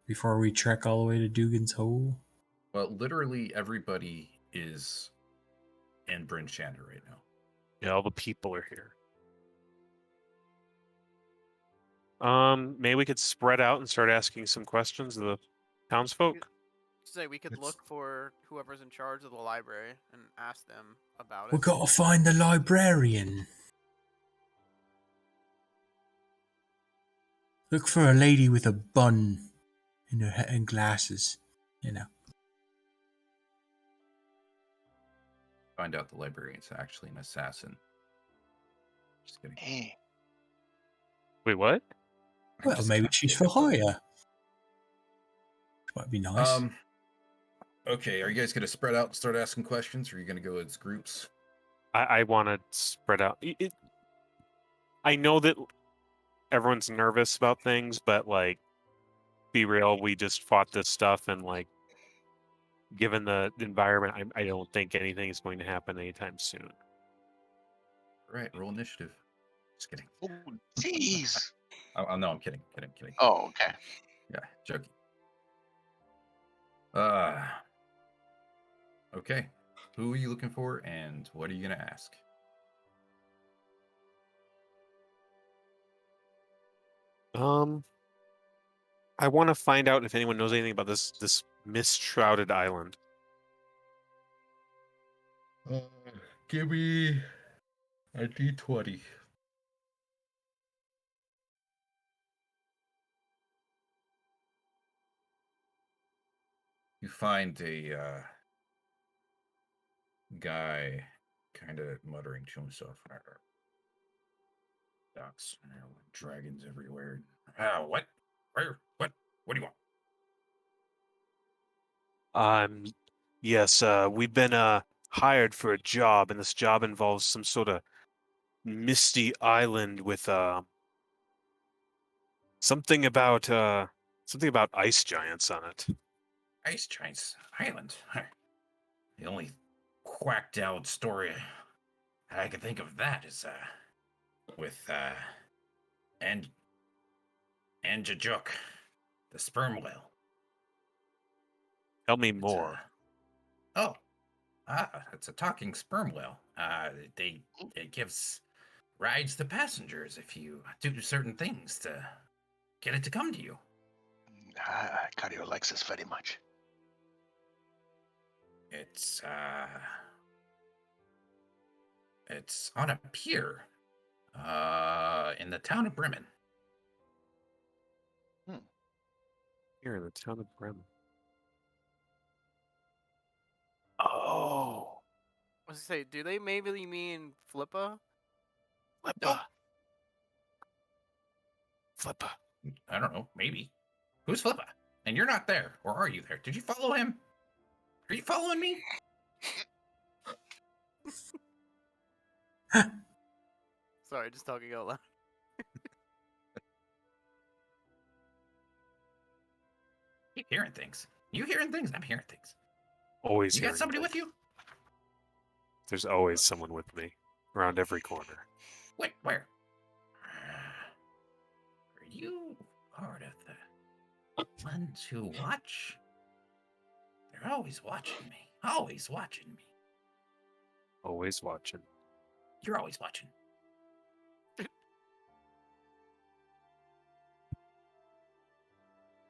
before we trek all the way to Dugan's Hole? Well, literally everybody is in Bryn Shander right now. Yeah, all the people are here. Maybe we could spread out and start asking some questions of the townsfolk. Say we could look for whoever's in charge of the library and ask them about We it. gotta find the librarian. Look for a lady with a bun in her head and glasses. You know. Find out the librarian's actually an assassin. Just kidding. Hey. Wait, what? I'm Well, just maybe kinda she's kidding. for hire. Might be nice. Okay, are you guys gonna spread out and start asking questions, or are you gonna go as groups? I want to spread out. I know that everyone's nervous about things, but like, be real. We just fought this stuff, and like, given the environment, I don't think anything is going to happen anytime soon. All right, roll initiative. Just kidding. Oh, jeez. No, I'm kidding. Kidding. Oh, okay. Yeah, joking. Okay. Who are you looking for, and what are you gonna ask? I want to find out if anyone knows anything about this mist-shrouded island. Give me a D20. You find a guy kind of muttering to himself. Ducks, dragons everywhere. What? Where? What? What do you want? Yes, we've been hired for a job, and this job involves some sort of misty island with something about ice giants on it. Ice Giants Island. The only quacked out story I can think of that is with Anjajuk, the sperm whale. Tell me It's, more. Oh, it's a talking sperm whale. It gives rides to passengers if you do certain things to get it to come to you. Cardio likes this very much. It's on a pier in the town of Bremen. Here in the town of Bremen. Oh, I was gonna say, do they maybe mean Flippa? Flippa. Nope. Flippa. I don't know, maybe. Who's Flippa? And you're not there, or are you there? Did you follow him? Are you following me? Sorry, just talking out loud. Keep hearing things. You hearing things? I'm hearing things. Always You got hearing somebody things. with you? There's always someone with me around every corner. Wait, where? Are you part of the ones who watch? They're always watching me. Always watching me. Always watching. You're always watching.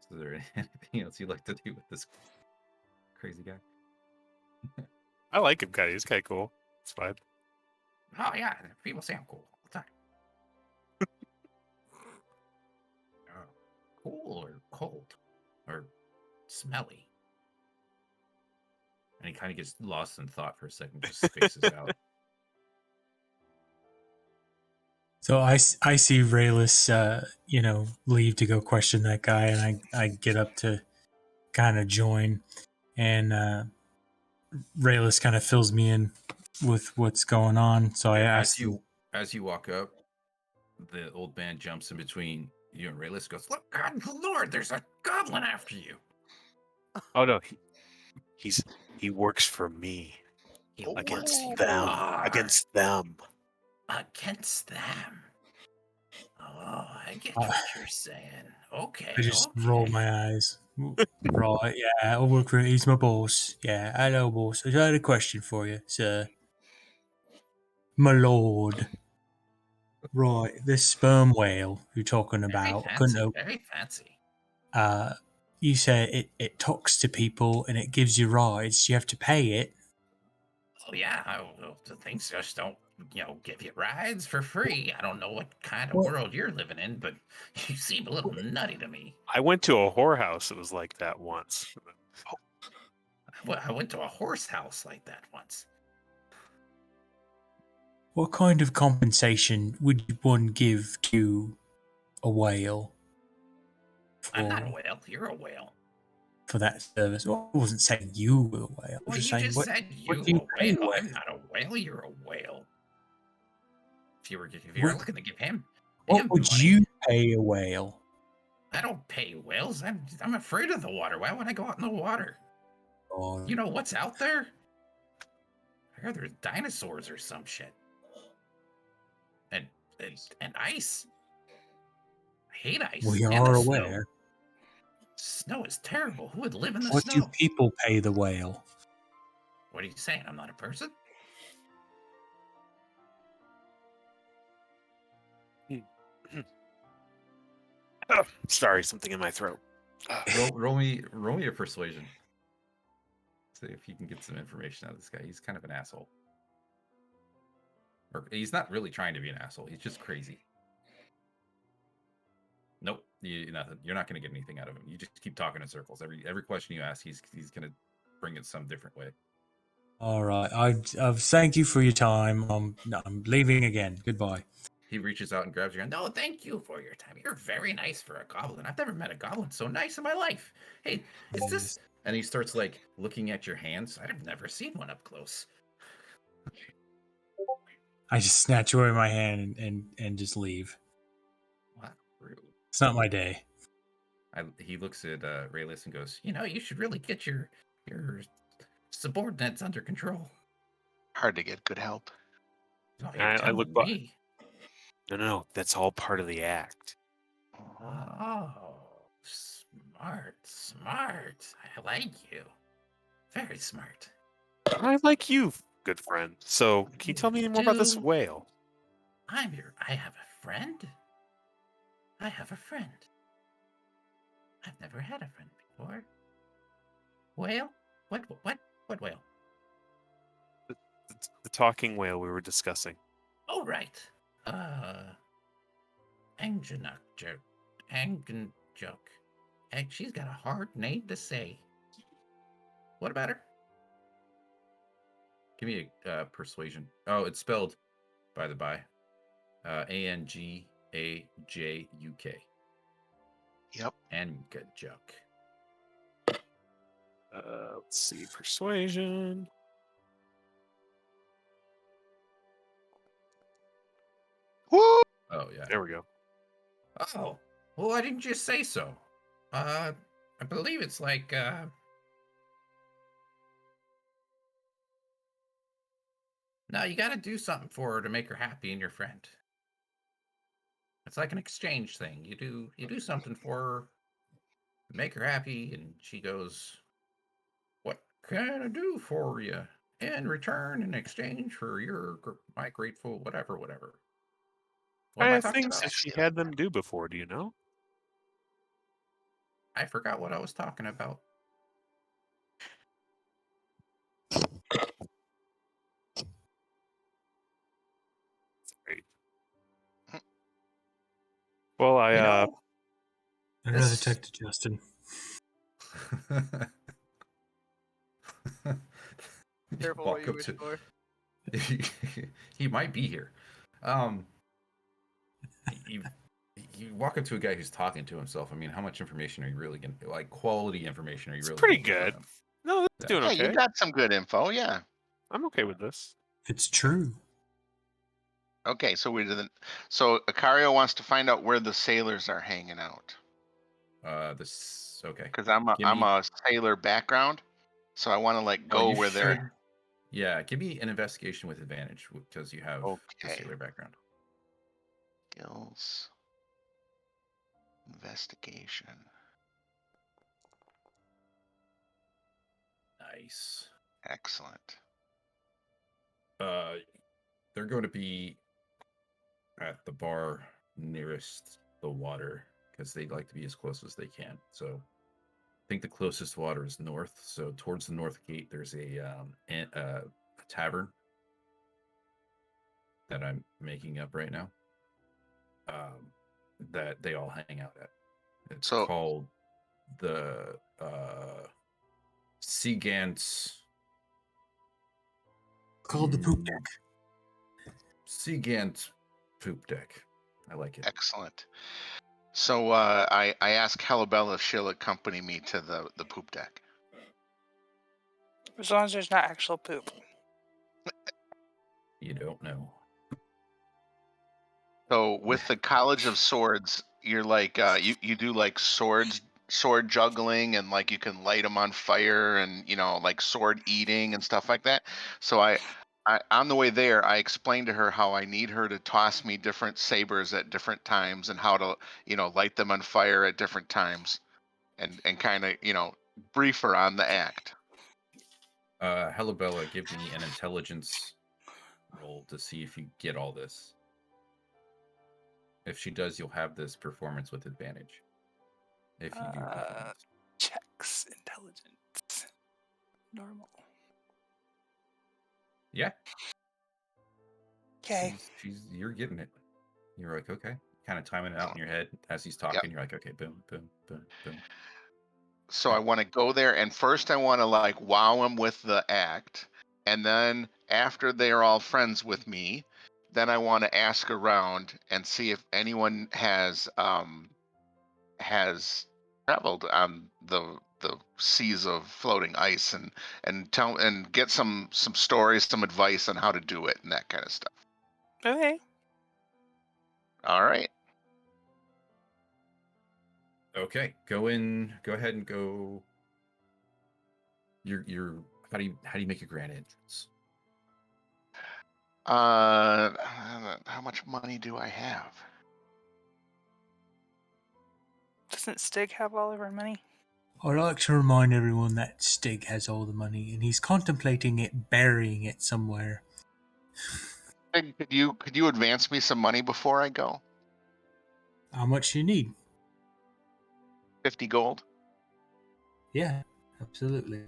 Is there anything else you'd like to do with this crazy guy? I like him, kind of. He's kind of cool. It's fine. Oh yeah, people say I'm cool all the time. Cool or cold or smelly. And he kind of gets lost in thought for a second, just spaces out. So I see Rayless, leave to go question that guy, and I get up to kind of join, and Rayless kind of fills me in with what's going on. So I asked As you walk up, the old man jumps in between you and Rayless, goes, "Look, God, Lord, there's a goblin after you." Oh no, he works for me. Against them. Against them. Against them. Oh, I get what you're saying. Okay. I just roll my eyes. Right, yeah, I work for. He's my boss. Yeah, hello, boss. I had a question for you, sir. My lord. Right, this sperm whale you're talking about. Very fancy. You say it talks to people and it gives you rides. You have to pay it. Oh yeah, the things just don't, give you rides for free. I don't know what kind of world you're living in, but you seem a little nutty to me. I went to a whorehouse that was like that once. Well, I went to a horse house like that once. What kind of compensation would one give to a whale I'm not a whale. You're a whale. for that service? Well, I wasn't saying you were a whale. Well, just you saying, just said what you do you a pay whale. a I'm not a whale. You're a whale. If you were What- looking to give him What would money, you pay a whale? I don't pay whales. I'm afraid of the water. Why would I go out in the water? Oh, You know what's out there? I heard there's dinosaurs or some shit. And ice. I hate ice. we and are the aware. Snow is terrible. Who would live in the What do snow? people pay the whale? What are you saying? I'm not a person? Sorry, something in my throat. Roll me a persuasion. See if you can get some information out of this guy. He's kind of an asshole. Or he's not really trying to be an asshole. He's just crazy. Nope. You're not going to get anything out of him. You just keep talking in circles. Every question you ask, he's going to bring it some different way. All right. I thank you for your time. I'm leaving again. Goodbye. He reaches out and grabs your hand. No, thank you for your time. You're very nice for a goblin. I've never met a goblin so nice in my life. Hey, is this? And he starts like looking at your hands. I've never seen one up close. I just snatch away my hand and just leave. Wow, rude. It's not my day. He looks at Rayless and goes, you should really get your subordinates under control. Hard to get good help. Oh, I look back. me. No, that's all part of the act. Oh, smart. I like you. Very smart. I like you, good friend. So, can you tell me more about this Do- whale? I'm here. I have a friend. I have a friend. I've never had a friend before. Whale? What whale? The talking whale we were discussing. Oh, right. Anganuk. Anganjuk. She's got a hard name to say. What about her? Give me a persuasion. Oh, it's spelled, by the by, Angajuk. Yep. Anganjuk. Let's see, persuasion. Woo! Oh, yeah. There we go. Oh, well, why didn't you say so? I believe it's like, no, you gotta do something for her to make her happy and your friend. It's like an exchange thing. You do something for her, make her happy, and she goes, "What can I do for you in return, in exchange for my grateful whatever." What I am I have talking things about? that she had them do before. Do you know? I forgot what I was talking about. Great. Well, You know, I'd rather This- talk to Justin. Careful Walk what you up wish to- for. he might be here. You walk up to a guy who's talking to himself. I mean, how much information are you really going to, like, quality information are you It's really pretty gonna get good. from him? No, it's Yeah. doing Yeah, okay. you got some good info. Yeah. I'm okay with this. It's true. Okay, so so Acario wants to find out where the sailors are hanging out This okay. because Give I'm me. a sailor background, so I want to like Oh, go you where they're. should. Yeah, give me an investigation with advantage because you have the Okay. sailor background. Skills. Investigation. Nice. Excellent. They're going to be at the bar nearest the water because they'd like to be as close as they can. So I think the closest water is north. So towards the north gate, there's a tavern that I'm making up right now. That they all hang out at. It's So called the Seagant's. Called the poop deck. Seagant's poop deck. I like it. excellent. So I asked Halabella if she'll accompany me to the poop deck. As long as there's not actual poop. You don't know. So with the College of Swords, you're like you do like sword juggling and like you can light them on fire and like sword eating and stuff like that. So I on the way there I explained to her how I need her to toss me different sabers at different times and how to light them on fire at different times and kind of brief her on the act. Helabella, give me an intelligence roll to see if you get all this. If she does, you'll have this performance with advantage. If you do performance. Checks intelligence. Normal. Yeah. Okay. You're getting it. You're like, okay. Kind of timing it out in your head as he's talking. You're like, okay, boom, boom, boom, boom. So I want to go there, and first I want to like wow them with the act, and then after they're all friends with me, then I want to ask around and see if anyone has traveled on the seas of floating ice and get some stories, some advice on how to do it and that kind of stuff. Okay. All right. Okay, go ahead and go. Your how do you make a grand entrance? How much money do I have? Doesn't Stig have all of our money? I'd like to remind everyone that Stig has all the money, and he's contemplating burying it somewhere. Hey, could you advance me some money before I go? How much do you need? 50 gold. Yeah, absolutely.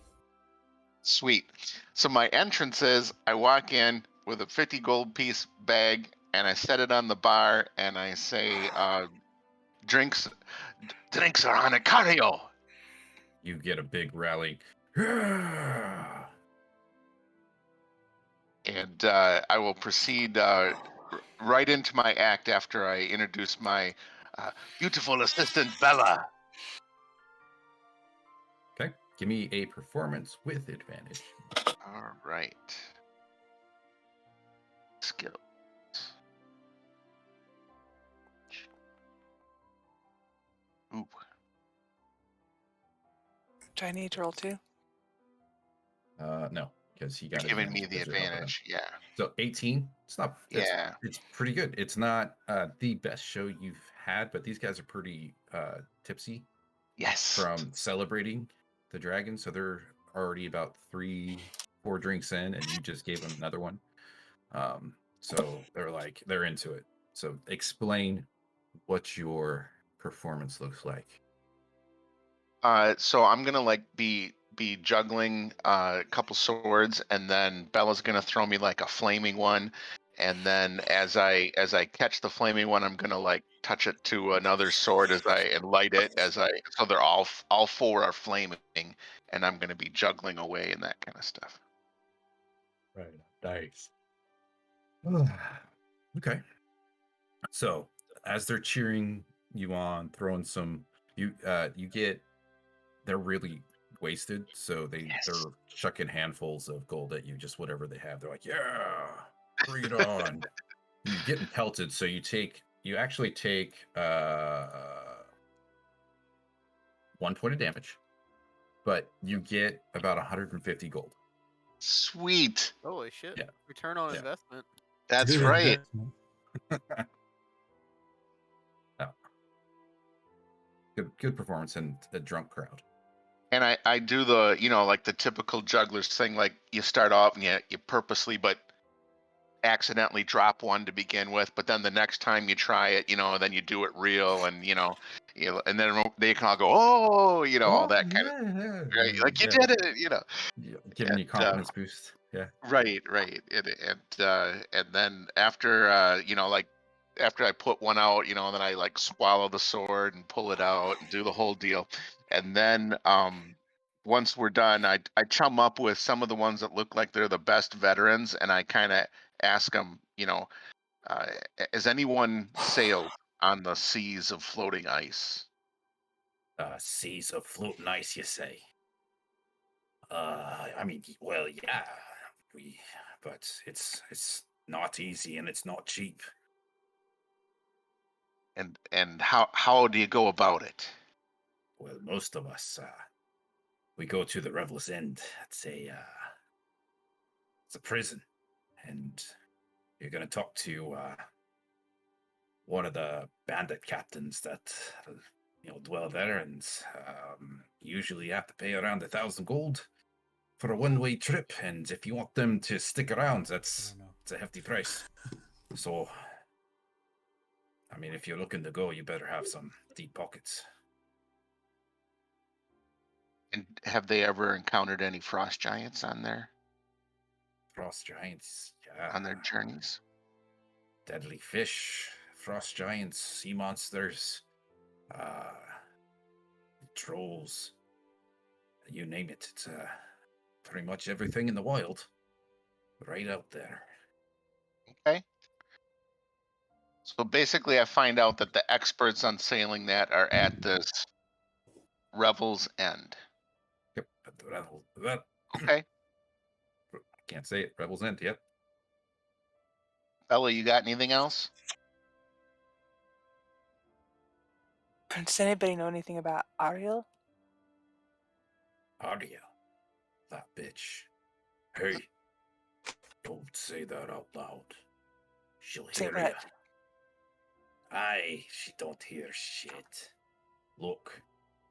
Sweet. So my entrance is I walk in with a 50 gold piece bag and I set it on the bar and I say, drinks are on a cario. You get a big rally. Yeah! And I will proceed right into my act after I introduce my beautiful assistant, Bella. Okay, give me a performance with advantage. All right. Skills. Ooh. Do I need to roll 2? No, because he got You're giving me advantage the because you're helping him. advantage. Yeah. So 18. It's not. Yeah. It's pretty good. It's not the best show you've had, but these guys are pretty tipsy Yes. from celebrating the dragon. So they're already about 3-4 drinks in, and you just gave them another one. So they're into it. So explain what your performance looks like. So I'm gonna be juggling a couple swords, and then Bella's gonna throw me like a flaming one, and then as I catch the flaming one, I'm gonna touch it to another sword and light it so they're all four are flaming, and I'm gonna be juggling away and that kind of stuff. Right. Nice. Okay. So as they're cheering you on, throwing some, you get, they're really wasted, so they're chucking handfuls of gold at you, just whatever they have. They're like, yeah, bring it on. You're getting pelted, so you actually take 1 point of damage, but you get about 150 gold. Sweet. Holy shit! Yeah. Return on Yeah. investment. That's Good right. investment. Good performance and a drunk crowd. And I do the the typical jugglers thing, like you start off and you purposely but accidentally drop one to begin with, but then the next time you try it, then you do it real, and and then they can all go, oh, all that kind of, right? Like you did it, Giving you confidence boost. Yeah. Right, and then after after I put one out, then I swallow the sword and pull it out and do the whole deal, and then once we're done, I chum up with some of the ones that look like they're the best veterans, and I kind of ask them, uh, has anyone sailed on the seas of floating ice? Seas of floating ice, you say? I mean, well, yeah, but it's not easy and it's not cheap. And how do you go about it? Well, most of us, we go to the Revel's End. It's a prison, and you're gonna talk to one of the bandit captains that dwell there, and usually you have to pay around 1,000 gold for a one-way trip, and if you want them to stick around, it's a hefty price. So, I mean, if you're looking to go, you better have some deep pockets. And have they ever encountered any frost giants on their Frost giants, yeah. on their journeys? Deadly fish, frost giants, sea monsters, trolls, you name it. It's pretty much everything in the wild right out there. Okay. So basically, I find out that the experts on sailing that are at this Revel's End. Yep, at the Revel. That Okay. I can't say it. Revel's End. Yep. Bella, you got anything else? Does anybody know anything about Ariel? Arya, that bitch. Hey, don't say that out loud. She'll Say hear what? you. Aye, she don't hear shit. Look,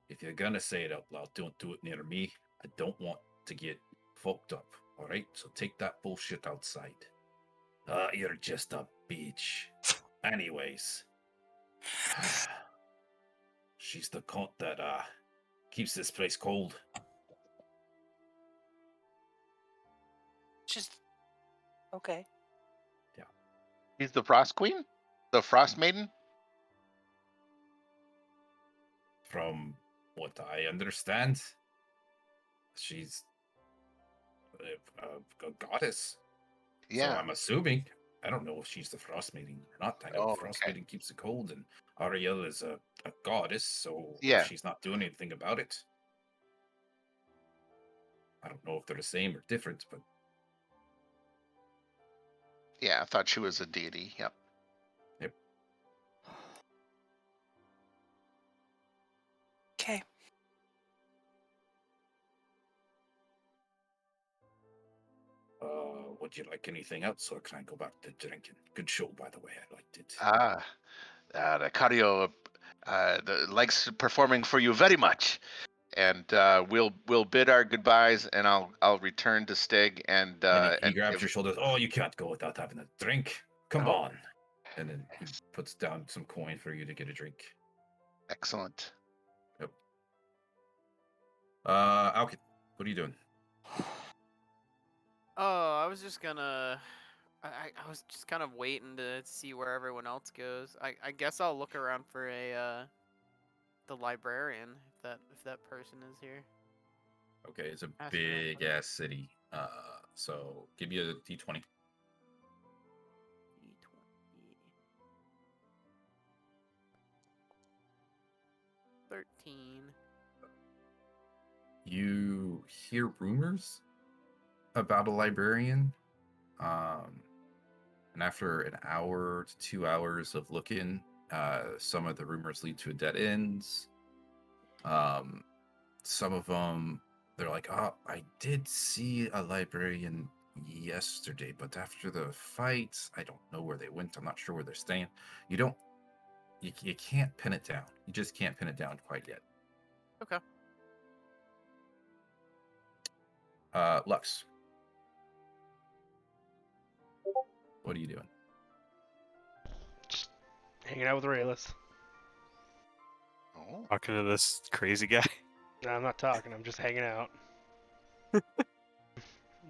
if you're gonna say it out loud, don't do it near me. I don't want to get fucked up. All right, so take that bullshit outside. You're just a bitch. Anyways, she's the cunt that keeps this place cold. Just okay. He's the Frost Queen? The Frostmaiden? From what I understand, she's a goddess. So Yeah. I'm assuming. I don't know if she's the Frostmaiden or not. I know Oh, the okay. Frostmaiden keeps it cold, and Ariel is a goddess, so Yeah. if she's not doing anything about it, I don't know if they're the same or different, but Yeah, I thought she was a deity. Yep. Okay. would you like anything else, or can I go back to drinking? Good show, by the way. I liked it. The cardio likes performing for you very much. And we'll bid our goodbyes, and I'll return to Stig and And he and grabs give- your shoulders. Oh, you can't go without having a drink. Come Oh. on. And then he puts down some coin for you to get a drink. Excellent. Alkin, what are you doing? Oh, I was just gonna. I was just kind of waiting to see where everyone else goes. I guess I'll look around for the librarian if that person is here. Okay, it's a Ask around big for ass city. So give me a d20. D20. 13. You hear rumors about a librarian. And after an hour to 2 hours of looking, some of the rumors lead to dead ends. Some of them, they're like, oh, I did see a librarian yesterday, but after the fight, I don't know where they went. I'm not sure where they're staying. You can't pin it down. You just can't pin it down quite yet. Okay. Lux, what are you doing? Just hanging out with Rayless. Oh. Talking to this crazy guy. No, I'm not talking. I'm just hanging out.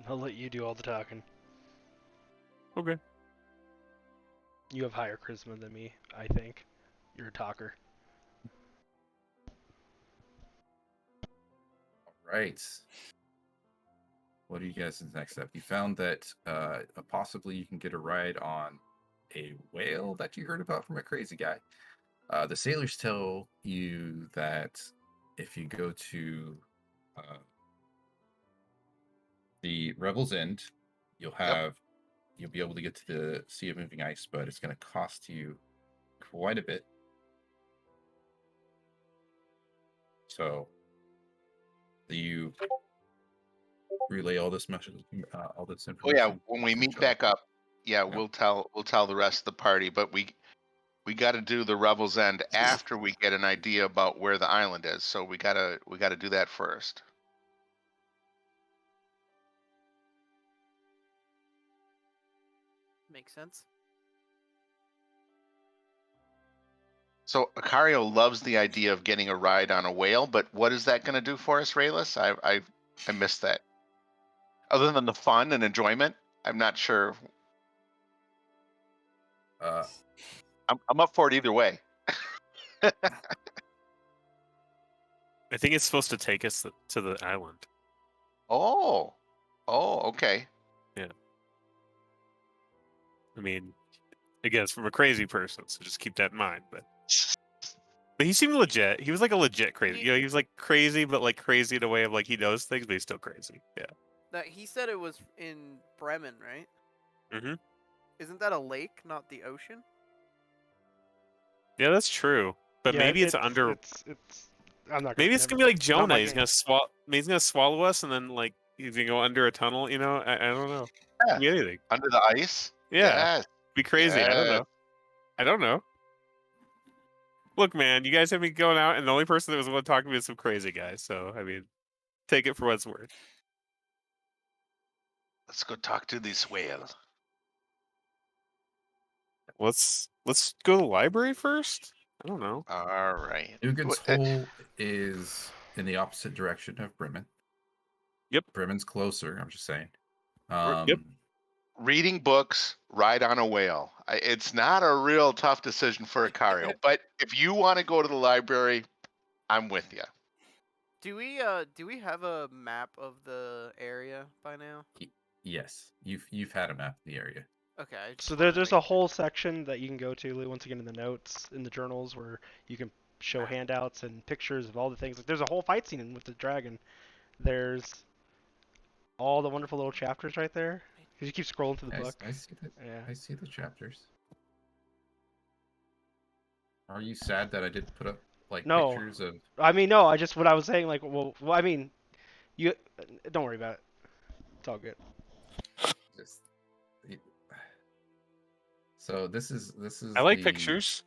I'll let you do all the talking. Okay. You have higher charisma than me, I think. You're a talker. All right. What are you guys' next step? You found that possibly you can get a ride on a whale that you heard about from a crazy guy. The sailors tell you that if you go to the Revel's End, you'll be able to get to the Sea of Moving Ice, but it's going to cost you quite a bit. So, do you relay all this message, all this Oh information? yeah, when we to meet John? back up, yeah, Yeah. we'll tell the rest of the party, but we got to do the Revel's End after we get an idea about where the island is. So we got to do that first. Makes sense. So Acario loves the idea of getting a ride on a whale, but what is that going to do for us, Rayless? I missed that. Other than the fun and enjoyment, I'm not sure. I'm up for it either way. I think it's supposed to take us to the island. Oh, okay. Yeah. I mean, again, it's from a crazy person, so just keep that in mind. But he seemed legit. He was like a legit crazy. He was like crazy, but like crazy in a way of like he knows things, but he's still crazy. Yeah. That he said it was in Bremen, right? Mm-hmm. Isn't that a lake, not the ocean? Yeah, that's true. But Yeah, maybe it's under. It's. I'm not. Maybe it's never- gonna be like not Jonah. my He's game. gonna swallow. He's gonna swallow us, and then like he's gonna go under a tunnel. You know, I don't know. Yeah. Could be anything. Under the ice. Yeah. Yes. Be crazy. I don't Yes. know. I don't know. Look, man, you guys have me going out, and the only person that was willing to talk to me is some crazy guy. So, I mean, take it for what it's worth. Let's go talk to this whale. Let's go to the library first. I don't know. All right. Dugan's Hole is in the opposite direction of Bremen. Yep. Bremen's closer. I'm just saying. Yep. Reading books, ride on a whale. It's not a real tough decision for Icario, but if you want to go to the library, I'm with you. Do we have a map of the area by now? Yes, you've had a map of the area. Okay. I just So wanted to there's make a whole section that you can go to once again in the notes in the journals where you can show handouts and pictures of all the things. Like there's a whole fight scene with the dragon. There's all the wonderful little chapters right there. Because you keep scrolling through the book. I see the Yeah. I see the chapters. Are you sad that I didn't put up like No. pictures of? I mean, no. What I was saying, like, well, I mean, you don't worry about it. It's all good. Just, so this is I like the- pictures.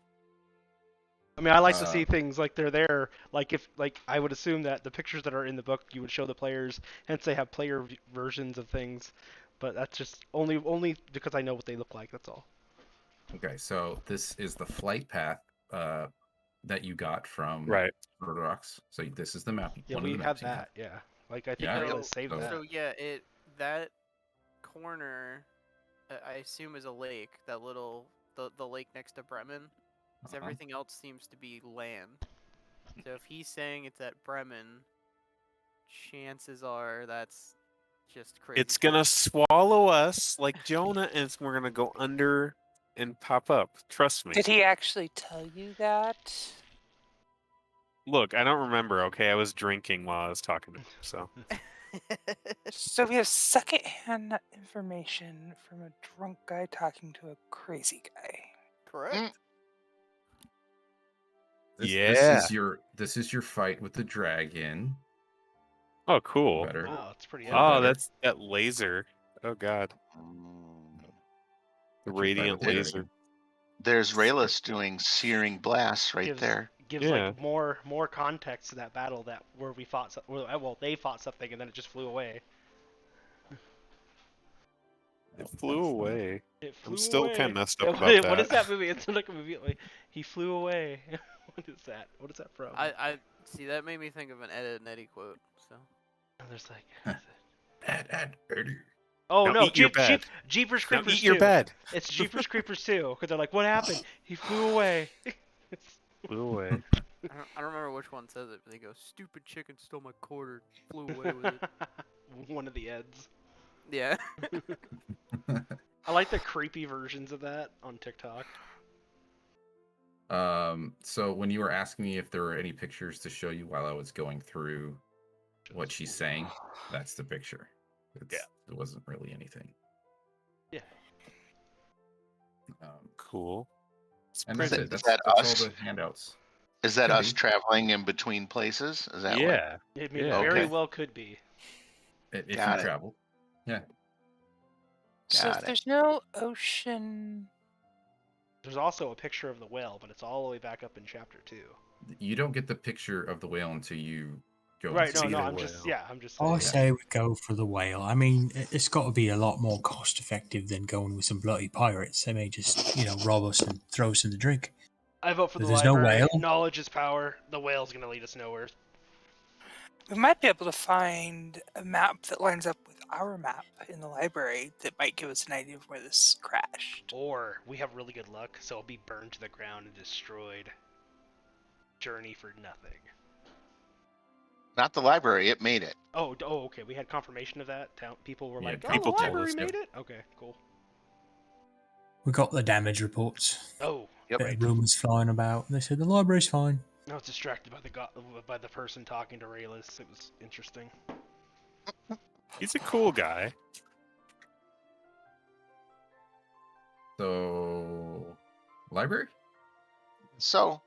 I mean, I like to see things like they're there. Like if, like, I would assume that the pictures that are in the book you would show the players, hence they have player versions of things. But that's just only because I know what they look like. That's all. Okay, so this is the flight path that you got from Right. Rocks. So this is the map. Yeah, one of we the have maps you that. Yeah. Like I think Yeah. I So- saved so- that. So yeah, that corner, I assume is a lake. That little the lake next to Bremen. 'Cause Uh-huh. everything else seems to be land. So if he's saying it's at Bremen, chances are that's just crazy. It's gonna swallow us like Jonah, and we're gonna go under and pop up. Trust me. Did he actually tell you that? Look, I don't remember. Okay, I was drinking while I was talking to him. So So we have secondhand information from a drunk guy talking to a crazy guy. Correct. This is your fight with the dragon. oh, cool. Better. Wow, it's pretty. Yeah. epic. Oh, better. that's that laser. Oh God, the But you fight radiant with the laser. dragon. There's Raylus doing searing blasts right there. Gives Yeah. like more context to that battle that where we fought. Well, they fought something and then it just flew away. It flew away. It flew I'm still away. kind of messed Yeah, up about what is that. that movie? It's like a movie. Like, he flew away. What is that? What is that from? I see that made me think of an Ed and Eddie quote. So And there's like. Eddie. Oh Now no, eat your bed. Jeepers Now Creepers eat your 2. bed. It's Jeepers Creepers 2 because they're like, what happened? He flew away. Flew away. I don't remember which one says it, but they go, "Stupid chicken stole my quarter, flew away with it." One of the Eds. Yeah. I like the creepy versions of that on TikTok. So when you were asking me if there were any pictures to show you while I was going through what she's saying, that's the picture. It wasn't really anything. Yeah. Cool. It's And pretty. that's it. Is That's, that that's us? all the handouts. Is that Could us be. traveling in between places? Is that what? Yeah. It mean, Yeah. very Okay. well could be. If you Got it. travel. Yeah. So Got if it. there's no ocean, There's also a picture of the whale, but it's all the way back up in chapter 2. You don't get the picture of the whale until you go Right? and No, see no. the I'm whale. just. Yeah, I'm just. I Saying. say we go for the whale. I mean, it's got to be a lot more cost effective than going with some bloody pirates. They may just, rob us and throw us in the drink. I vote for the There's no library. whale? Knowledge is power. The whale's gonna lead us nowhere. we might be able to find a map that lines up with our map in the library that might give us an idea of where this crashed. Or we have really good luck, so it'll be burned to the ground and destroyed. Journey for nothing. Not the library. It made it. Oh, okay. We had confirmation of that. People were Yeah, like, "Oh, people the told library us, made it." Okay, cool. We got the damage reports. Oh, Yep. Bit of rumours flying about. They said the library's fine. I was distracted by the person talking to Rayless. It was interesting. He's a cool guy. So, library? So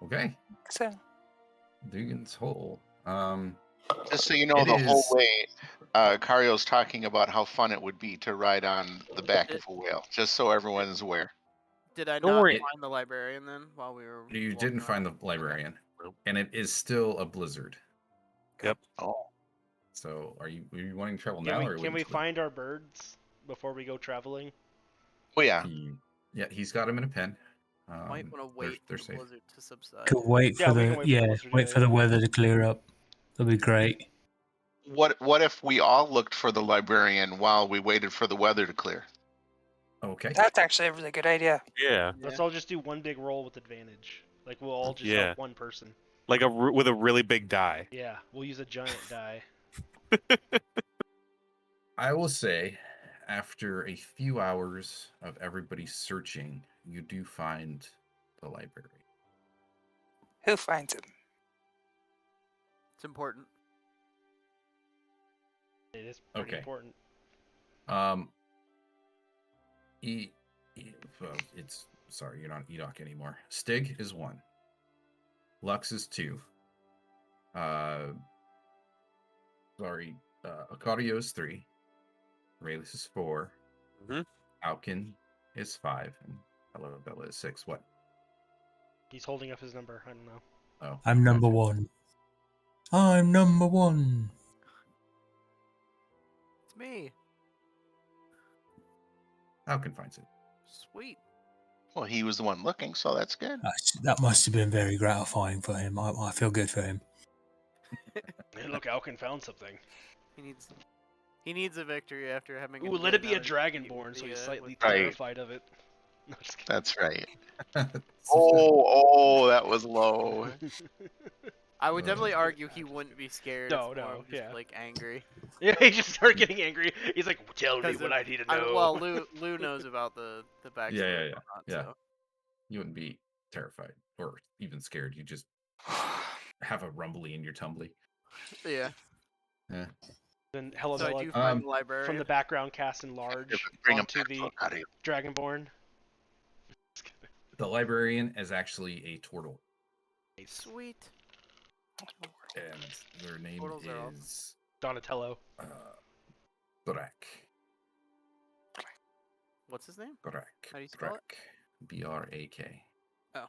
Okay. So Dugan's Hole. just so you know, It the whole is- way, Cario's talking about how fun it would be to ride on the back of a whale. Just so everyone is aware. Did I Don't not worry. find the librarian then while we were? You walking didn't find around? the librarian, Nope. and it is still a blizzard. Yep. Oh. So are you wanting to travel Can now we or can wait we until later? find our birds before we go traveling? Oh yeah. He's got him in a pen. Might want to wait they're for the safe. blizzard to subside. Could wait Yeah, for we the can wait for the blizzard, wait yeah, for the yeah. weather to clear up. That'd be great. What if we all looked for the librarian while we waited for the weather to clear? Okay. That's actually a really good idea. Yeah. Let's all just do one big roll with advantage. Like we'll all just Yeah. help one person. Like with a really big die. Yeah, we'll use a giant die. I will say, after a few hours of everybody searching, you do find the library. Who finds him? It's important. It is pretty Okay. important. It's sorry, you're not Enoch anymore. Stig is 1. Lux is 2. Acadio is 3. Raylus is 4. Mhm. Alkin is 5, and Bella is 6. What? He's holding up his number. I don't know. Oh, I'm number 1. I'm number 1. It's me. Alkin finds it. Sweet. Well, he was the one looking, so that's good. That must have been very gratifying for him. I feel good for him. Hey, look, Alkin found something. He needs a victory after having. Ooh, him let get it be a another dragonborn, defeat so with he's the, slightly Right. terrified of it. No, just kidding. That's right. Oh, that was low. I would definitely argue he wouldn't be scared. No, it's more no, of just, yeah. like angry. Yeah, he just started getting angry. He's like, "Tell me 'Cause what of- I need to I know." mean, well, Lou knows about the backstory. Yeah. and whatnot, Yeah. So. You wouldn't be terrified or even scared. You just have a rumbly in your tumbly. Yeah. Yeah. Then So I Helabella do find the from librarian. the background cast enlarge Bring him onto back the to Acadio. dragonborn. Just kidding. The librarian is actually a turtle, Sweet. and their name Turtles are awesome. is Donatello. Brak. What's his name? Brak. How do you spell it? Brak. Oh.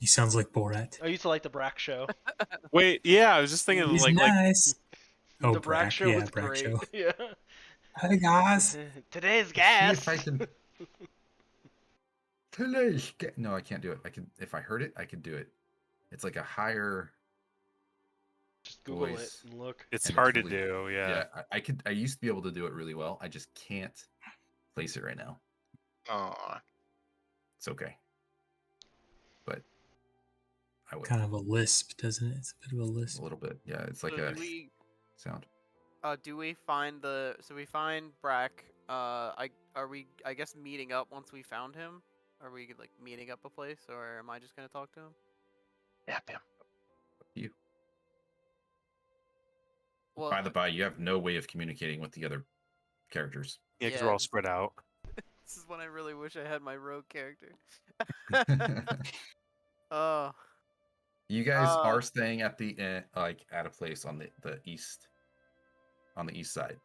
He sounds like Borat. I used to like the Brack show. Wait, yeah, I was just thinking He's like nice. Oh, The Brack show yeah, was Brack great. show. Yeah. Hey guys. Today's See gas. if I can. No, I can't do it. I can. If I heard it, I could do it. It's like a higher. Just Google voice. it and look. it's And hard to really- do. Yeah. Yeah, I could. I used to be able to do it really well. I just can't place it right now. Oh, It's okay. But I would Kind of a lisp, doesn't it? It's a bit of a lisp. a little bit. Yeah, it's like So a do we sound. do we find the so we find Brack? I guess meeting up once we found him. Are we like meeting up a place, or am I just gonna talk to him? yap him. You. Well, By the by, you have no way of communicating with the other characters. Yeah, because Yeah. we're all spread out. this is when I really wish I had my rogue character. Oh, You guys are staying at the like at a place on the east side.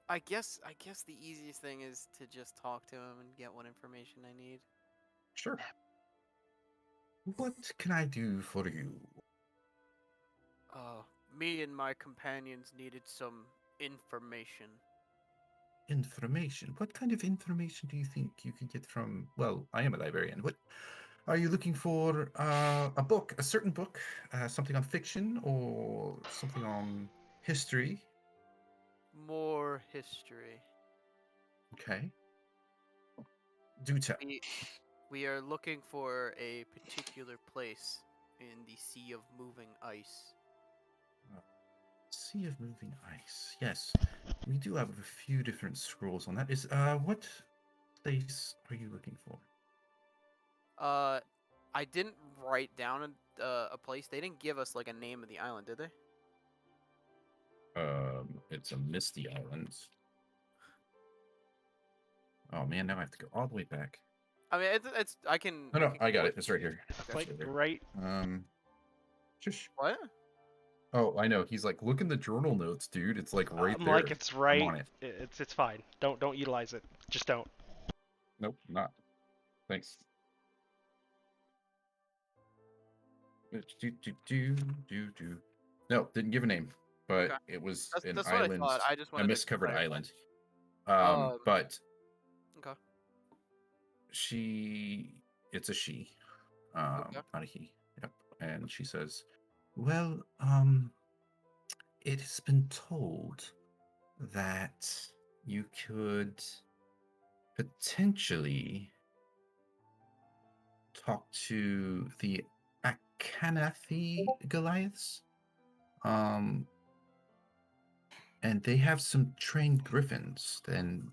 I guess the easiest thing is to just talk to him and get what information I need. Sure. What can I do for you? Me and my companions needed some information. Information. What kind of information do you think you could get from? Well, I am a librarian. What are you looking for? A book, a certain book, something on fiction or something on history? More history. Okay. Do tell. We are looking for a particular place in the Sea of Moving Ice. Sea of Moving Ice. Yes, we do have a few different scrolls on that. Is what place are you looking for? I didn't write down a place. They didn't give us like a name of the island, did they? It's a misty island. Oh man, now I have to go all the way back. I mean, it's I can. No, can I got go it. It's right here. It's It's like right there. right. Shush. What? Oh, I know. He's like, look in the journal notes, dude. It's like right I'm there. like it's right. I'm on it. It's fine. Don't utilize it. Just don't. Nope, not. Thanks. Do. No, didn't give a name, but Okay. it was That's, an that's what I island, thought. I just a wanted to miscovered clarify. island. Um, But Okay. it's a she, Okay. not a he. Yep. And she says, "Well, it has been told that you could potentially talk to the Akanathi Goliaths. And they have some trained griffins, and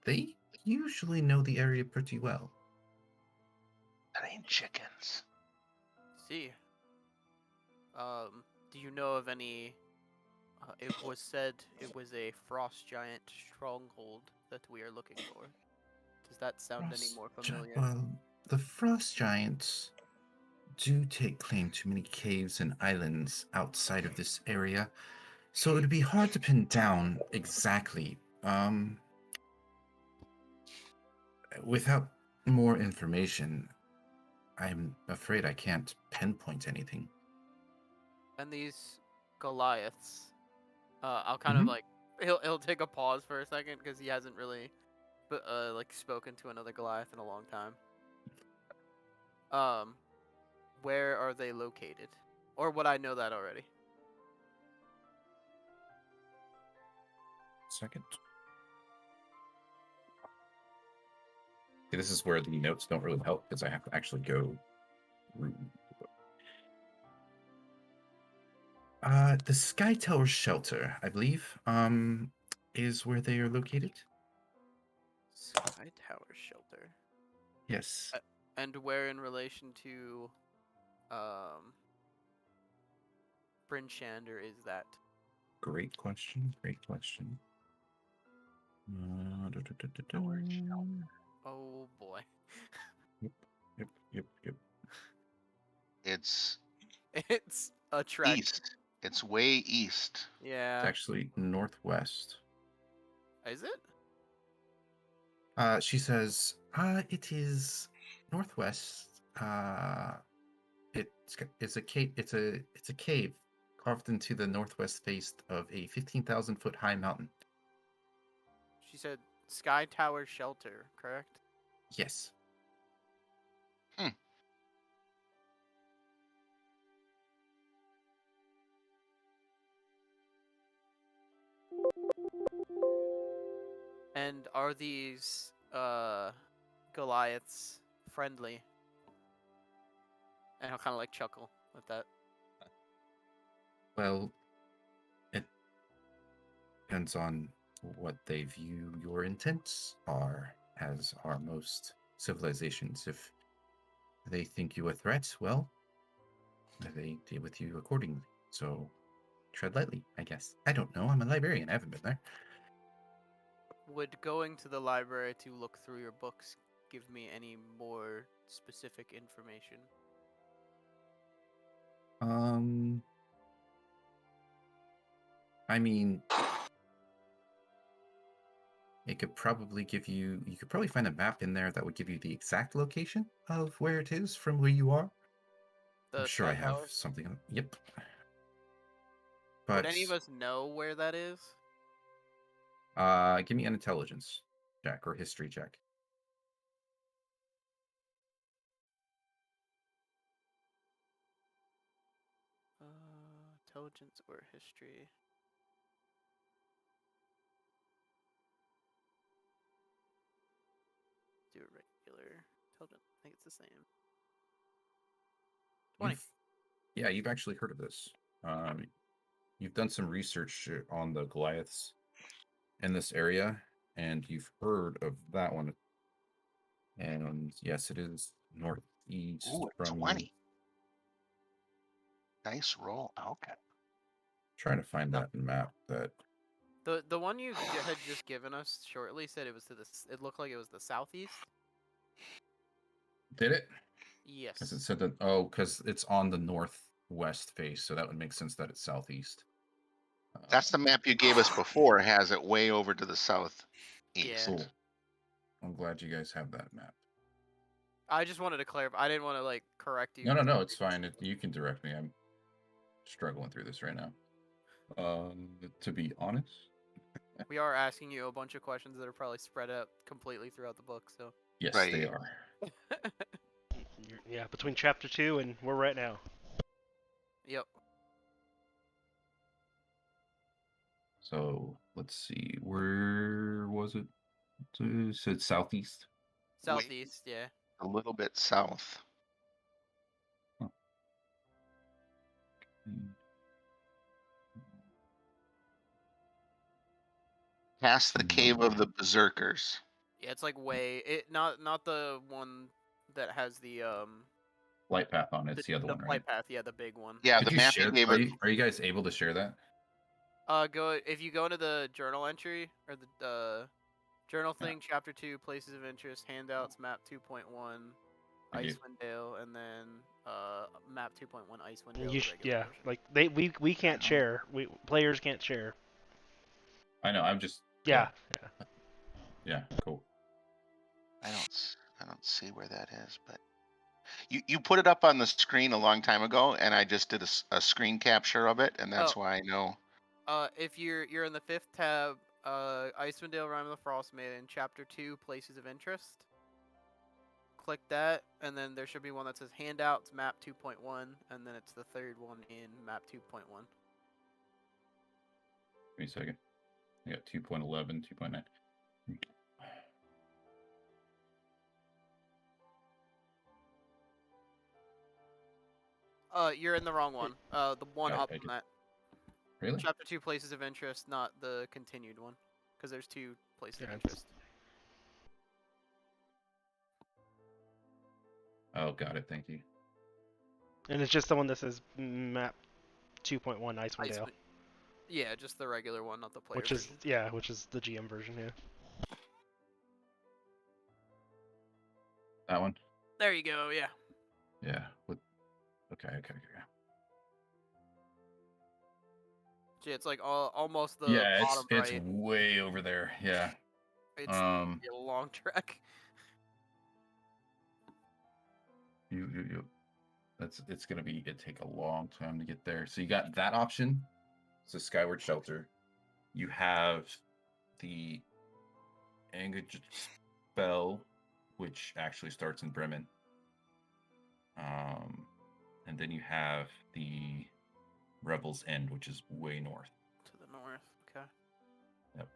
they usually know the area pretty well." That ain't chickens. See. Do you know of any? It was said it was a frost giant stronghold that we are looking for. Does that sound any more familiar? Well, the frost giants do take claim to many caves and islands outside of this area, so it would be hard to pin down exactly. Without more information, I'm afraid I can't pinpoint anything. And these Goliaths, I'll kind of Mhm. like he'll take a pause for a second because he hasn't really, like spoken to another Goliath in a long time. Where are they located? Or would I know that already? Second. Okay, this is where the notes don't really help because I have to actually go read the book. The Sky Tower Shelter, I believe, is where they are located. Sky Tower Shelter. Yes. And where in relation to, Bryn Shander is that? Great question. Great question. Oh boy. Yep. It's It's a trek. east. It's way east. It's Yeah. actually northwest. Is it? She says, it is northwest. It's a cave. It's a cave carved into the northwest face of a 15,000-foot high mountain. She said Sky Tower Shelter, correct? Yes. And are these Goliaths friendly? And I'll kind of like chuckle at that. Well, it depends on what they view your intents are, as are most civilizations. If they think you a threat, well, they deal with you accordingly. So tread lightly, I guess. I don't know. I'm a librarian. I haven't been there. Would going to the library to look through your books give me any more specific information? I mean, it could probably give you. You could probably find a map in there that would give you the exact location of where it is from where you are. I'm The sure I Sky have Tower? something. Yep. Would But any of us know where that is? give me an intelligence check or history check. Intelligence or history? Do a regular intelligence. I think it's the same. 20. You've actually heard of this. You've done some research on the Goliaths in this area, and you've heard of that one. And yes, it is northeast Ooh, from 20. Nice roll. Okay. Trying to find that map that The one you had just given us shortly said it was to the. It looked like it was the southeast. did it. Yes. Because it said that. Oh, because it's on the northwest face, so that would make sense that it's southeast. That's the map you gave us before. Has it way over to the southeast. Yeah. Cool. I'm glad you guys have that map. I just wanted to clarify. I didn't want to like correct you. No, it's fine. You can direct me. I'm struggling through this right now. To be honest, We are asking you a bunch of questions that are probably spread out completely throughout the book. So yes, Right. they are. Yeah, between chapter 2 and where we're at now. yep. So let's see. Where was it? It said southeast. Southeast, yeah. A little bit south. Hmm. Past the cave of the berserkers. Yeah, it's like not the one that has the Light path on it. It's the other one, right? flight path, yeah, the big one. Yeah, Could the you map share? you gave Are us. you guys able to share that? If you go into the journal entry or the journal Yeah. thing, chapter 2, places of interest, handouts, map 2.1, I do. Icewind Dale, and then map 2.1, Icewind Dale. You the sh- regular yeah, version. like we can't Oh. share. Players can't share. I know. I'm just. Yeah. Yeah. Cool. I don't see where that is, but you put it up on the screen a long time ago, and I just did a screen capture of it, and that's Oh. why I know. If you're in the 5th tab, Icewind Dale, Rime of the Frostmaiden, chapter 2, places of interest. Click that, and then there should be one that says handouts, map 2.1, and then it's the third one in map 2.1. Give me a second. I got 2.11, 2.9. You're in the wrong one. The one Got it, up thank from you. that. Really? Chapter 2, places of interest, not the continued one, because there's 2 places of Yeah, interest. Oh, got it. Thank you. And it's just the one that says map 2.1 Icewind Dale, Yeah, just the regular one, not the player which is version. which is the GM version. Yeah. That one. There you go. Yeah. Yeah. Okay. Gee, it's like almost the Yeah, bottom it's right. way over there. Yeah. It's a long trek. You. It's gonna be. It take a long time to get there. So you got that option. It's a Skyward Shelter. You have the Engage spell, which actually starts in Bremen. And then you have the Rebel's End, which is way north. To the north. Okay. Yep.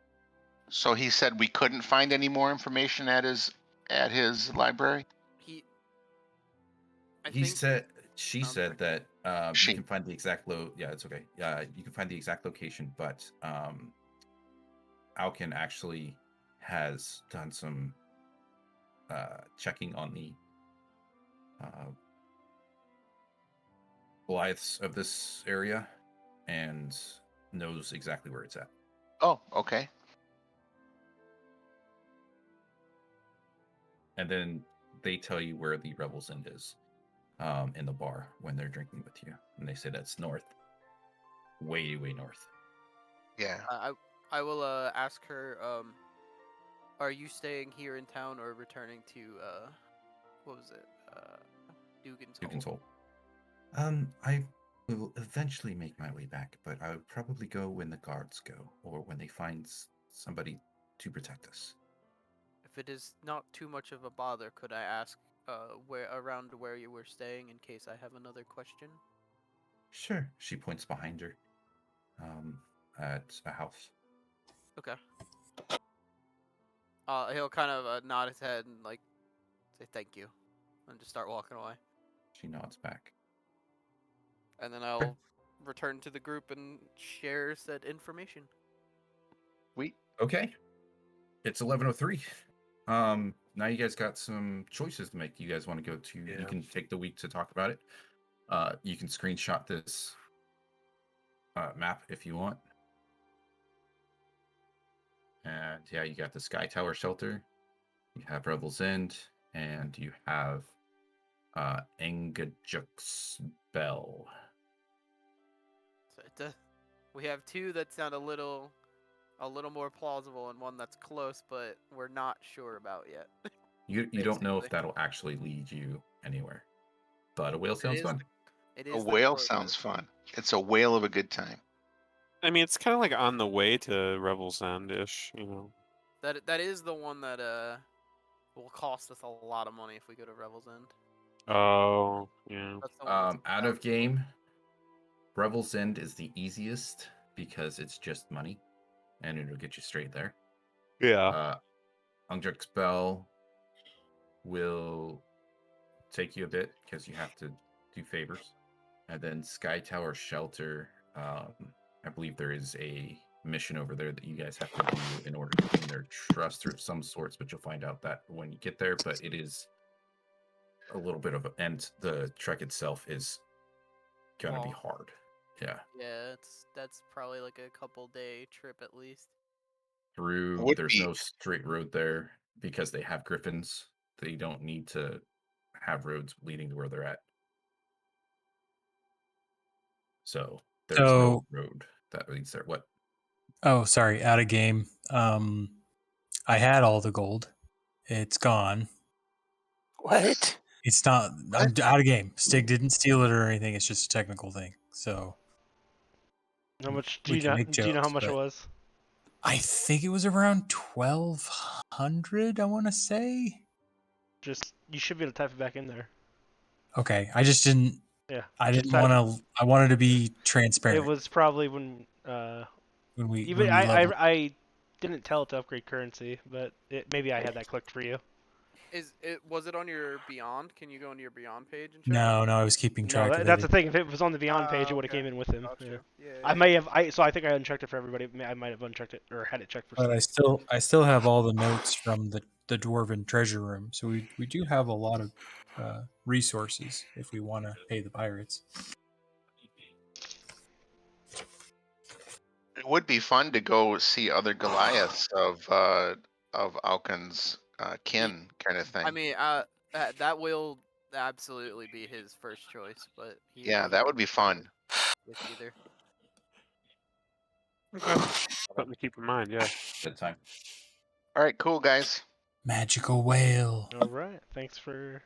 So he said we couldn't find any more information at his library. She said that you can find the exact yeah, it's okay. You can find the exact location, but Alkin actually has done some checking on the Goliaths of this area and knows exactly where it's at. Oh, okay. And then they tell you where the Rebel's End is in the bar when they're drinking with you. And they say that's north. Way north. Yeah. I will ask her, are you staying here in town or returning to what was it? Dugan's Hole? I will eventually make my way back, but I would probably go when the guards go or when they find somebody to protect us. If it is not too much of a bother, could I ask where you were staying in case I have another question? Sure. She points behind her at a house. Okay. He'll kind of nod his head and like say thank you, and just start walking away. She nods back. And then I'll return to the group and share said information. Okay. It's 11:03. Now you guys got some choices to make. You guys want to go to? Yeah. You can take the week to talk about it. You can screenshot this map if you want. And yeah, you got the Sky Tower Shelter. You have Rebel's End, and you have Engajuk's Bell. So we have 2 that sound a little more plausible, and one that's close, but we're not sure about yet. You don't know if Basically. that'll actually lead you anywhere. But a whale sounds is fun. It A is the whale core of sounds it. fun. It's a whale of a good time. I mean, it's kind of like on the way to Revel's End ish, you know. That is the one that will cost us a lot of money if we go to Revel's End. Oh, yeah. That's the one that's Out of game, Revel's End is the easiest because it's just money, and it'll get you straight there. Yeah. Ungdruk Spell will take you a bit because you have to do favors. And then Sky Tower Shelter, I believe there is a mission over there that you guys have to do in order to gain their trust or some sorts, but you'll find out that when you get there. But it is a little bit of a, and the trek itself is gonna be Long. hard. Yeah. Yeah, that's probably like a couple day trip at least. There's no straight road there because they have griffins. They don't need to have roads leading to where they're at. So there's no road that leads there. What? Oh, sorry, out of game. I had all the gold. It's gone. What? It's not. I'm out of game. Stig didn't steal it or anything. It's just a technical thing. So How much do we you can know? make Do you know how jokes, much it but was? I think it was around 1,200. I want to say. Just you should be able to type it back in there. Okay, I just didn't. Yeah. I just didn't type- want to. I wanted to be transparent. It was probably when we even leveled. I didn't tell it to upgrade currency, but maybe I had that clicked for you. Was it on your Beyond? Can you go into your Beyond page and check? No, I was keeping track of it. That's the thing. If it was on the Beyond page, it would have okay. came in with him. Gotcha. Yeah. Yeah. I may have. So I think I unchecked it for everybody. I might have unchecked it or had it checked for. But some. I still have all the notes from the dwarven treasure room. So we do have a lot of resources if we want to pay the pirates. It would be fun to go see other Goliaths of Alkin's kin, kind of thing. I mean, that will absolutely be his first choice, but Yeah, that would be fun. with either. Okay. Something to keep in mind, yeah. Good time. All right, cool guys. Magical whale. All right. Thanks for